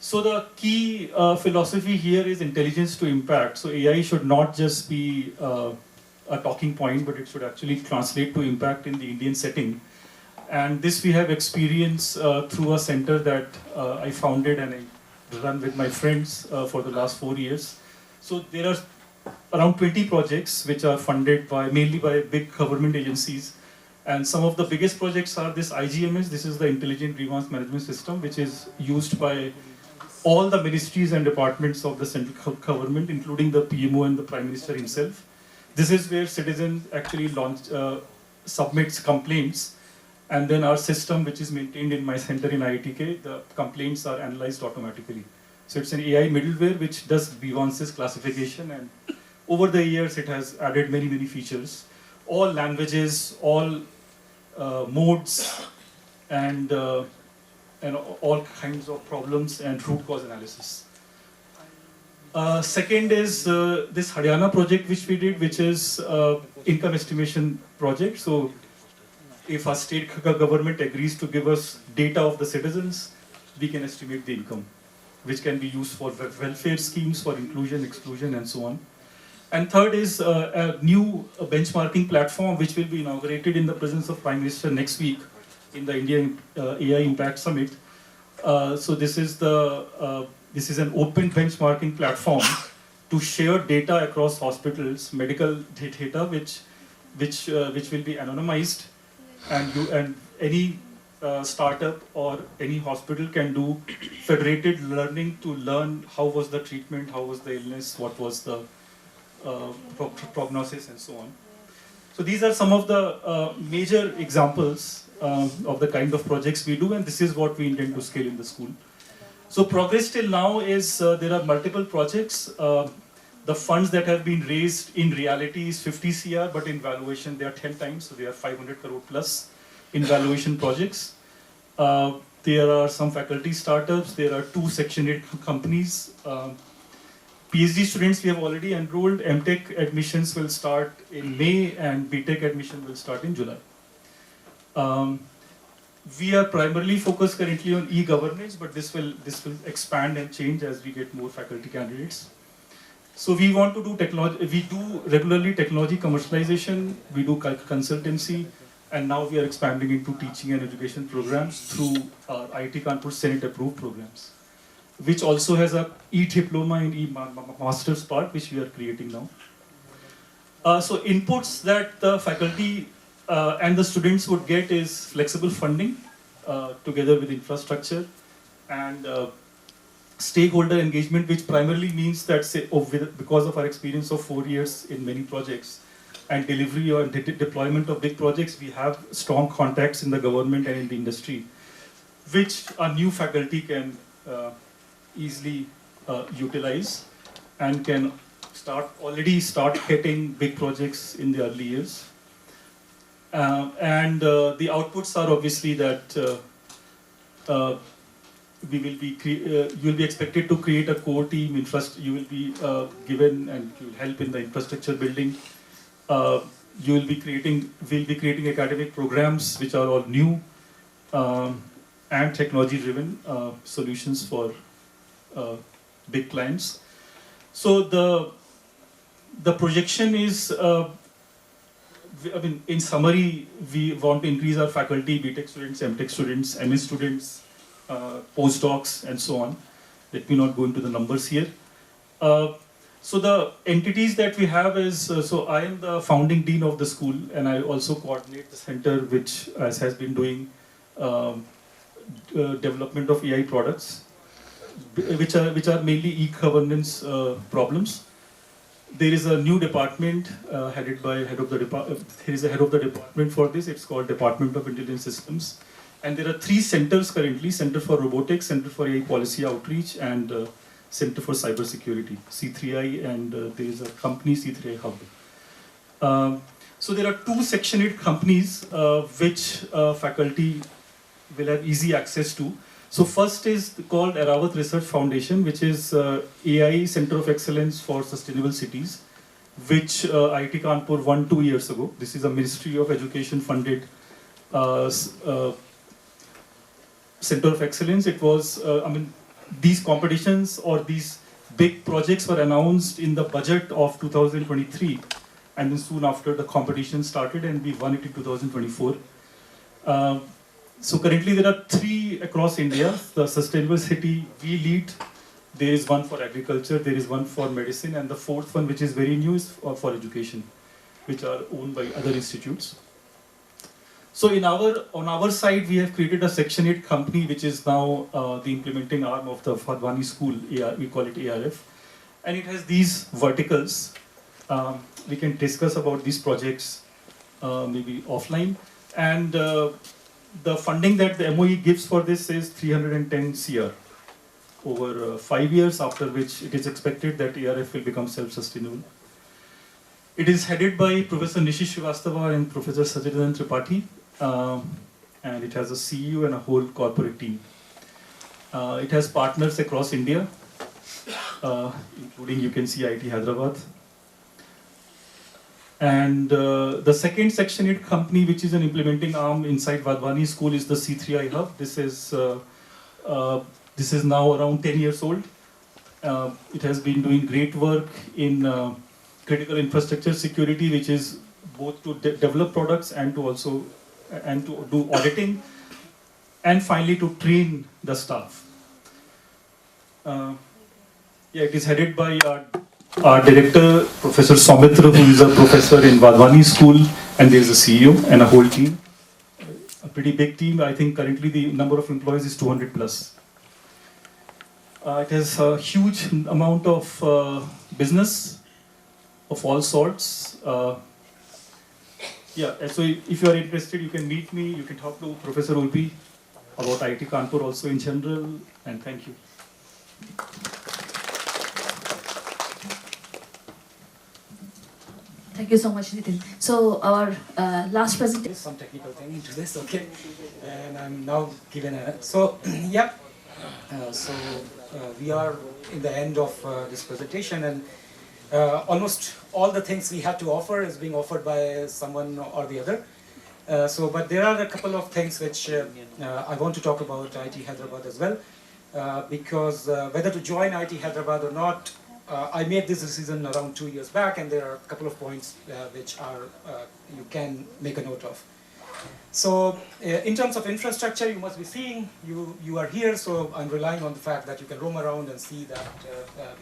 So the key philosophy here is intelligence to impact. So AI should not just be a talking point, but it should actually translate to impact in the Indian setting. And this we have experience through a center that I founded and I run with my friends for the last 4 years. So there are around 20 projects which are funded by mainly by big government agencies. And some of the biggest projects are this IGMS. This is the Intelligent Grievance Management System, which is used by all the ministries and departments of the central government, including the PMO and the Prime Minister himself. This is where citizens actually submits complaints, and then our system, which is maintained in my center in IITK, the complaints are analyzed automatically. So it's an AI middleware which does grievances classification, and over the years it has added many, many features. All languages, all modes, and all kinds of problems and root cause analysis. Second is this Haryana project which we did, which is income estimation project. So if a state government agrees to give us data of the citizens, we can estimate the income, which can be used for welfare schemes, for inclusion, exclusion, and so on. And third is a new benchmarking platform which will be inaugurated in the presence of Prime Minister next week in the India AI Impact Summit. So this is an open benchmarking platform to share data across hospitals, medical data which will be anonymized, and any startup or any hospital can do federated learning to learn how was the treatment, how was the illness, what was the prognosis, and so on. So these are some of the major examples of the kind of projects we do, and this is what we intend to scale in the school. So progress till now is there are multiple projects. The funds that have been raised in reality is 50 CR, but in valuation they are 10 times, so they are 500 crore plus in valuation projects. There are some faculty startups, there are 2 Section 8 companies. PhD students we have already enrolled. MTech admissions will start in May, and BTech admission will start in July. We are primarily focused currently on e-governance, but this will expand and change as we get more faculty candidates. So we want to do technology. We do regularly technology commercialization. We do consultancy, and now we are expanding into teaching and education programs through our IIT Kanpur Senate approved programs, which also has a e-diploma and e-master's part, which we are creating now. So inputs that the faculty and the students would get is flexible funding together with infrastructure, and stakeholder engagement, which primarily means that because of our experience of 4 years in many projects and delivery or deployment of big projects, we have strong contacts in the government and in the industry, which a new faculty can easily utilize and can already start getting big projects in the early years. And the outputs are obviously that you will be expected to create a core team. You will be given, and you will help in the infrastructure building. We'll be creating academic programs which are all new and technology-driven solutions for big clients. So the projection is, in summary, we want to increase our faculty, BTech students, MTech students, MS students, postdocs, and so on. Let me not go into the numbers here. So the entities that we have is, so I am the founding dean of the school, and I also coordinate the center which has been doing development of AI products, which are mainly e-governance problems. There is a new department headed by head of the department. There is a head of the department for this. It's called Department of Intelligent Systems, and there are 3 centers currently: Center for Robotics, Center for AI Policy Outreach, and Center for Cybersecurity, C3I, and there is a company, C3I Hub. So there are 2 Section 8 companies which faculty will have easy access to. So first is called Arawat Research Foundation, which is AI Center of Excellence for Sustainable Cities, which IIT Kanpur won 2 years ago. This is a Ministry of Education funded Center of Excellence. It was, these competitions or these big projects were announced in the budget of 2023, and then soon after the competition started, and we won it in 2024. So currently there are 3 across India. The Sustainable City we lead. There is one for agriculture, there is one for medicine, and the 4th one, which is very new, is for education, which are owned by other institutes. So on our side, we have created a Section 8 company, which is now the implementing arm of the Vadvani school, we call it ARF. And it has these verticals. We can discuss about these projects maybe offline. And the funding that the MOE gives for this is 310 CR over 5 years, after which it is expected that ARF will become self-sustainable. It is headed by Professor Nishi Srivastava and Professor Sachidanand Tripathi, and it has a CEO and a whole corporate team. It has partners across India, including, you can see, IIT Hyderabad. And the second Section 8 company, which is an implementing arm inside Vadvani School, is the C3I Hub. This is now around 10 years old. It has been doing great work in critical infrastructure security, which is both to develop products and to also do auditing, and finally to train the staff. It is headed by our director, Professor Soumitra, who is a professor in Vadvani School, and there is a CEO and a whole team. A pretty big team. I think currently the number of employees is 200 plus. It has a huge amount of business of all sorts. So if you are interested, you can meet me, you can talk to Professor Ulpi about IIT Kanpur also in general, and thank you. Thank you so much, Nitin. So our last presentation. Some technical thing into this, okay? And I'm now given a... we are in the end of this presentation, and almost all the things we have to offer is being offered by someone or the other. But there are a couple of things which I want to talk about IIT Hyderabad as well, because whether to join IIT Hyderabad or not, I made this decision around 2 years back, and there are a couple of points which are you can make a note of. So in terms of infrastructure, you must be seeing, you are here, so I'm relying on the fact that you can roam around and see that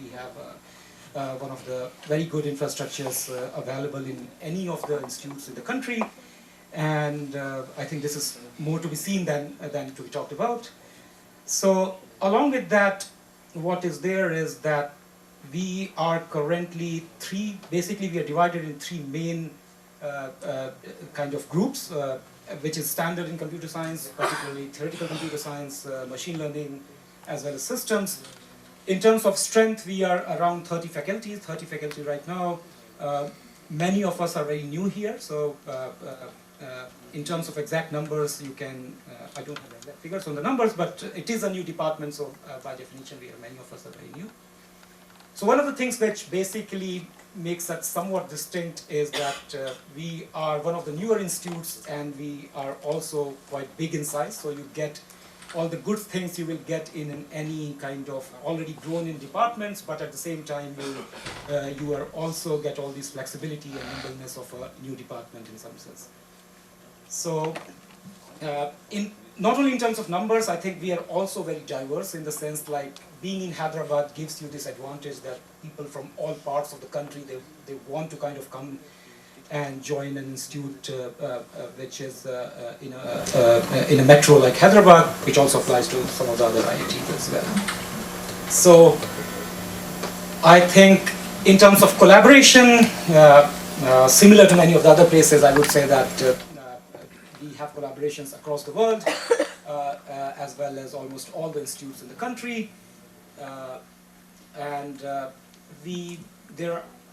we have one of the very good infrastructures available in any of the institutes in the country. And I think this is more to be seen than to be talked about. So along with that, what is there is that we are currently basically we are divided in 3 main kind of groups, which is standard in computer science, particularly theoretical computer science, machine learning, as well as systems. In terms of strength, we are around 30 faculty right now. Many of us are very new here, so in terms of exact numbers, you can, I don't have exact figures on the numbers, but it is a new department, so by definition, many of us are very new. So one of the things which basically makes us somewhat distinct is that we are one of the newer institutes, and we are also quite big in size, so you get all the good things you will get in any kind of already grown in departments, but at the same time you are also get all this flexibility and nimbleness of a new department in some sense. So not only in terms of numbers, I think we are also very diverse in the sense like being in Hyderabad gives you this advantage that people from all parts of the country, they want to kind of come and join an institute which is in a metro like Hyderabad, which also applies to some of the other IITs as well. So I think in terms of collaboration, similar to many of the other places, I would say that we have collaborations across the world, as well as almost all the institutes in the country.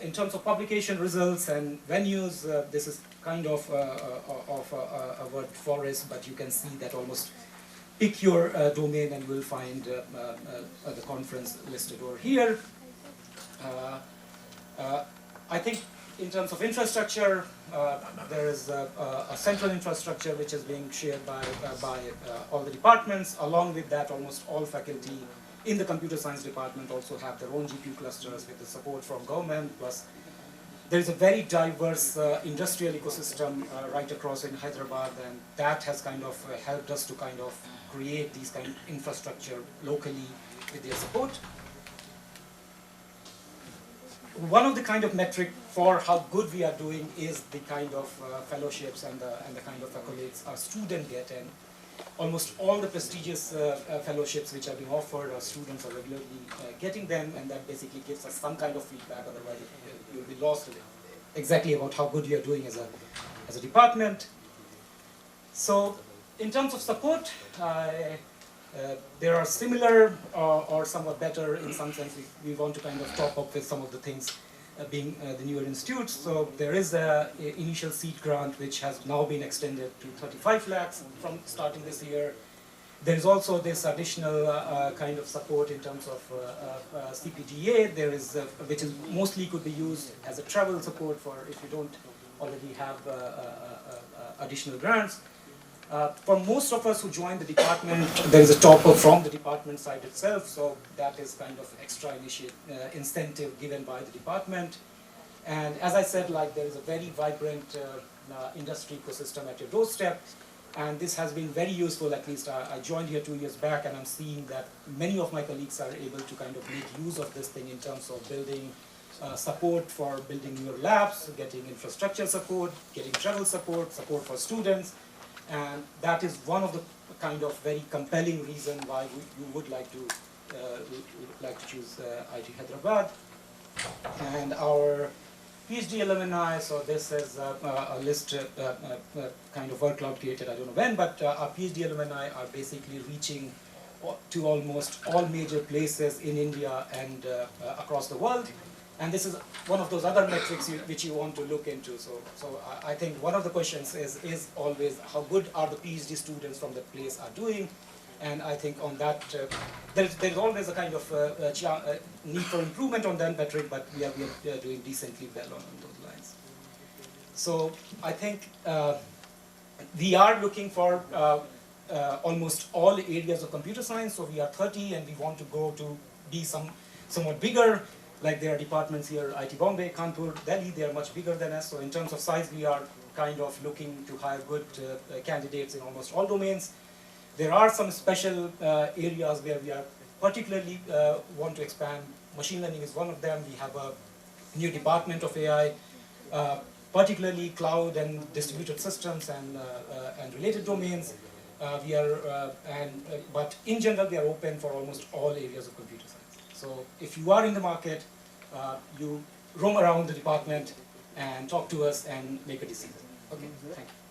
In terms of publication results and venues, this is kind of a word forest, but you can see that almost pick your domain and you will find the conference listed over here. I think in terms of infrastructure, there is a central infrastructure which is being shared by all the departments. Along with that, almost all faculty in the computer science department also have their own GPU clusters with the support from government, plus there is a very diverse industrial ecosystem right across in Hyderabad, and that has kind of helped us to kind of create these kind of infrastructure locally with their support. One of the kind of metric for how good we are doing is the kind of fellowships and the kind of accolades our students get, and almost all the prestigious fellowships which are being offered, our students are regularly getting them, and that basically gives us some kind of feedback, otherwise you'll be lost exactly about how good you're doing as a department. So in terms of support, there are similar or somewhat better in some sense. We want to kind of top up with some of the things being the newer institutes. So there is a initial seed grant which has now been extended to 35 lakhs from starting this year. There is also this additional kind of support in terms of CPDA. There is, which is mostly could be used as a travel support for if you don't already have additional grants. For most of us who join the department, there is a top-up from the department side itself, so that is kind of extra incentive given by the department. And as I said, like there is a very vibrant industry ecosystem at your doorstep, and this has been very useful. At least I joined here 2 years back, and I'm seeing that many of my colleagues are able to kind of make use of this thing in terms of building support for building newer labs, getting infrastructure support, getting travel support, support for students. And that is one of the kind of very compelling reason why you would like to choose IT Hyderabad. And our PhD alumni, so this is a list kind of workload created, I don't know when, but our PhD alumni are basically reaching to almost all major places in India and across the world. And this is one of those other metrics which you want to look into. So I think one of the questions is always how good are the PhD students from that place are doing. And I think on that, there's always a kind of need for improvement on that metric, but we are doing decently well on those lines. So I think we are looking for almost all areas of computer science. So we are 30 and we want to go to be somewhat bigger. Like there are departments here, IT Bombay, Kanpur, Delhi, they are much bigger than us. So in terms of size, we are kind of looking to hire good candidates in almost all domains. There are some special areas where we are particularly want to expand. Machine learning is one of them. We have a new department of AI, particularly cloud and distributed systems and related domains. But in general, we are open for almost all areas of computer science. So if you are in the market, you roam around the department and talk to us and make a decision. Okay, thank you.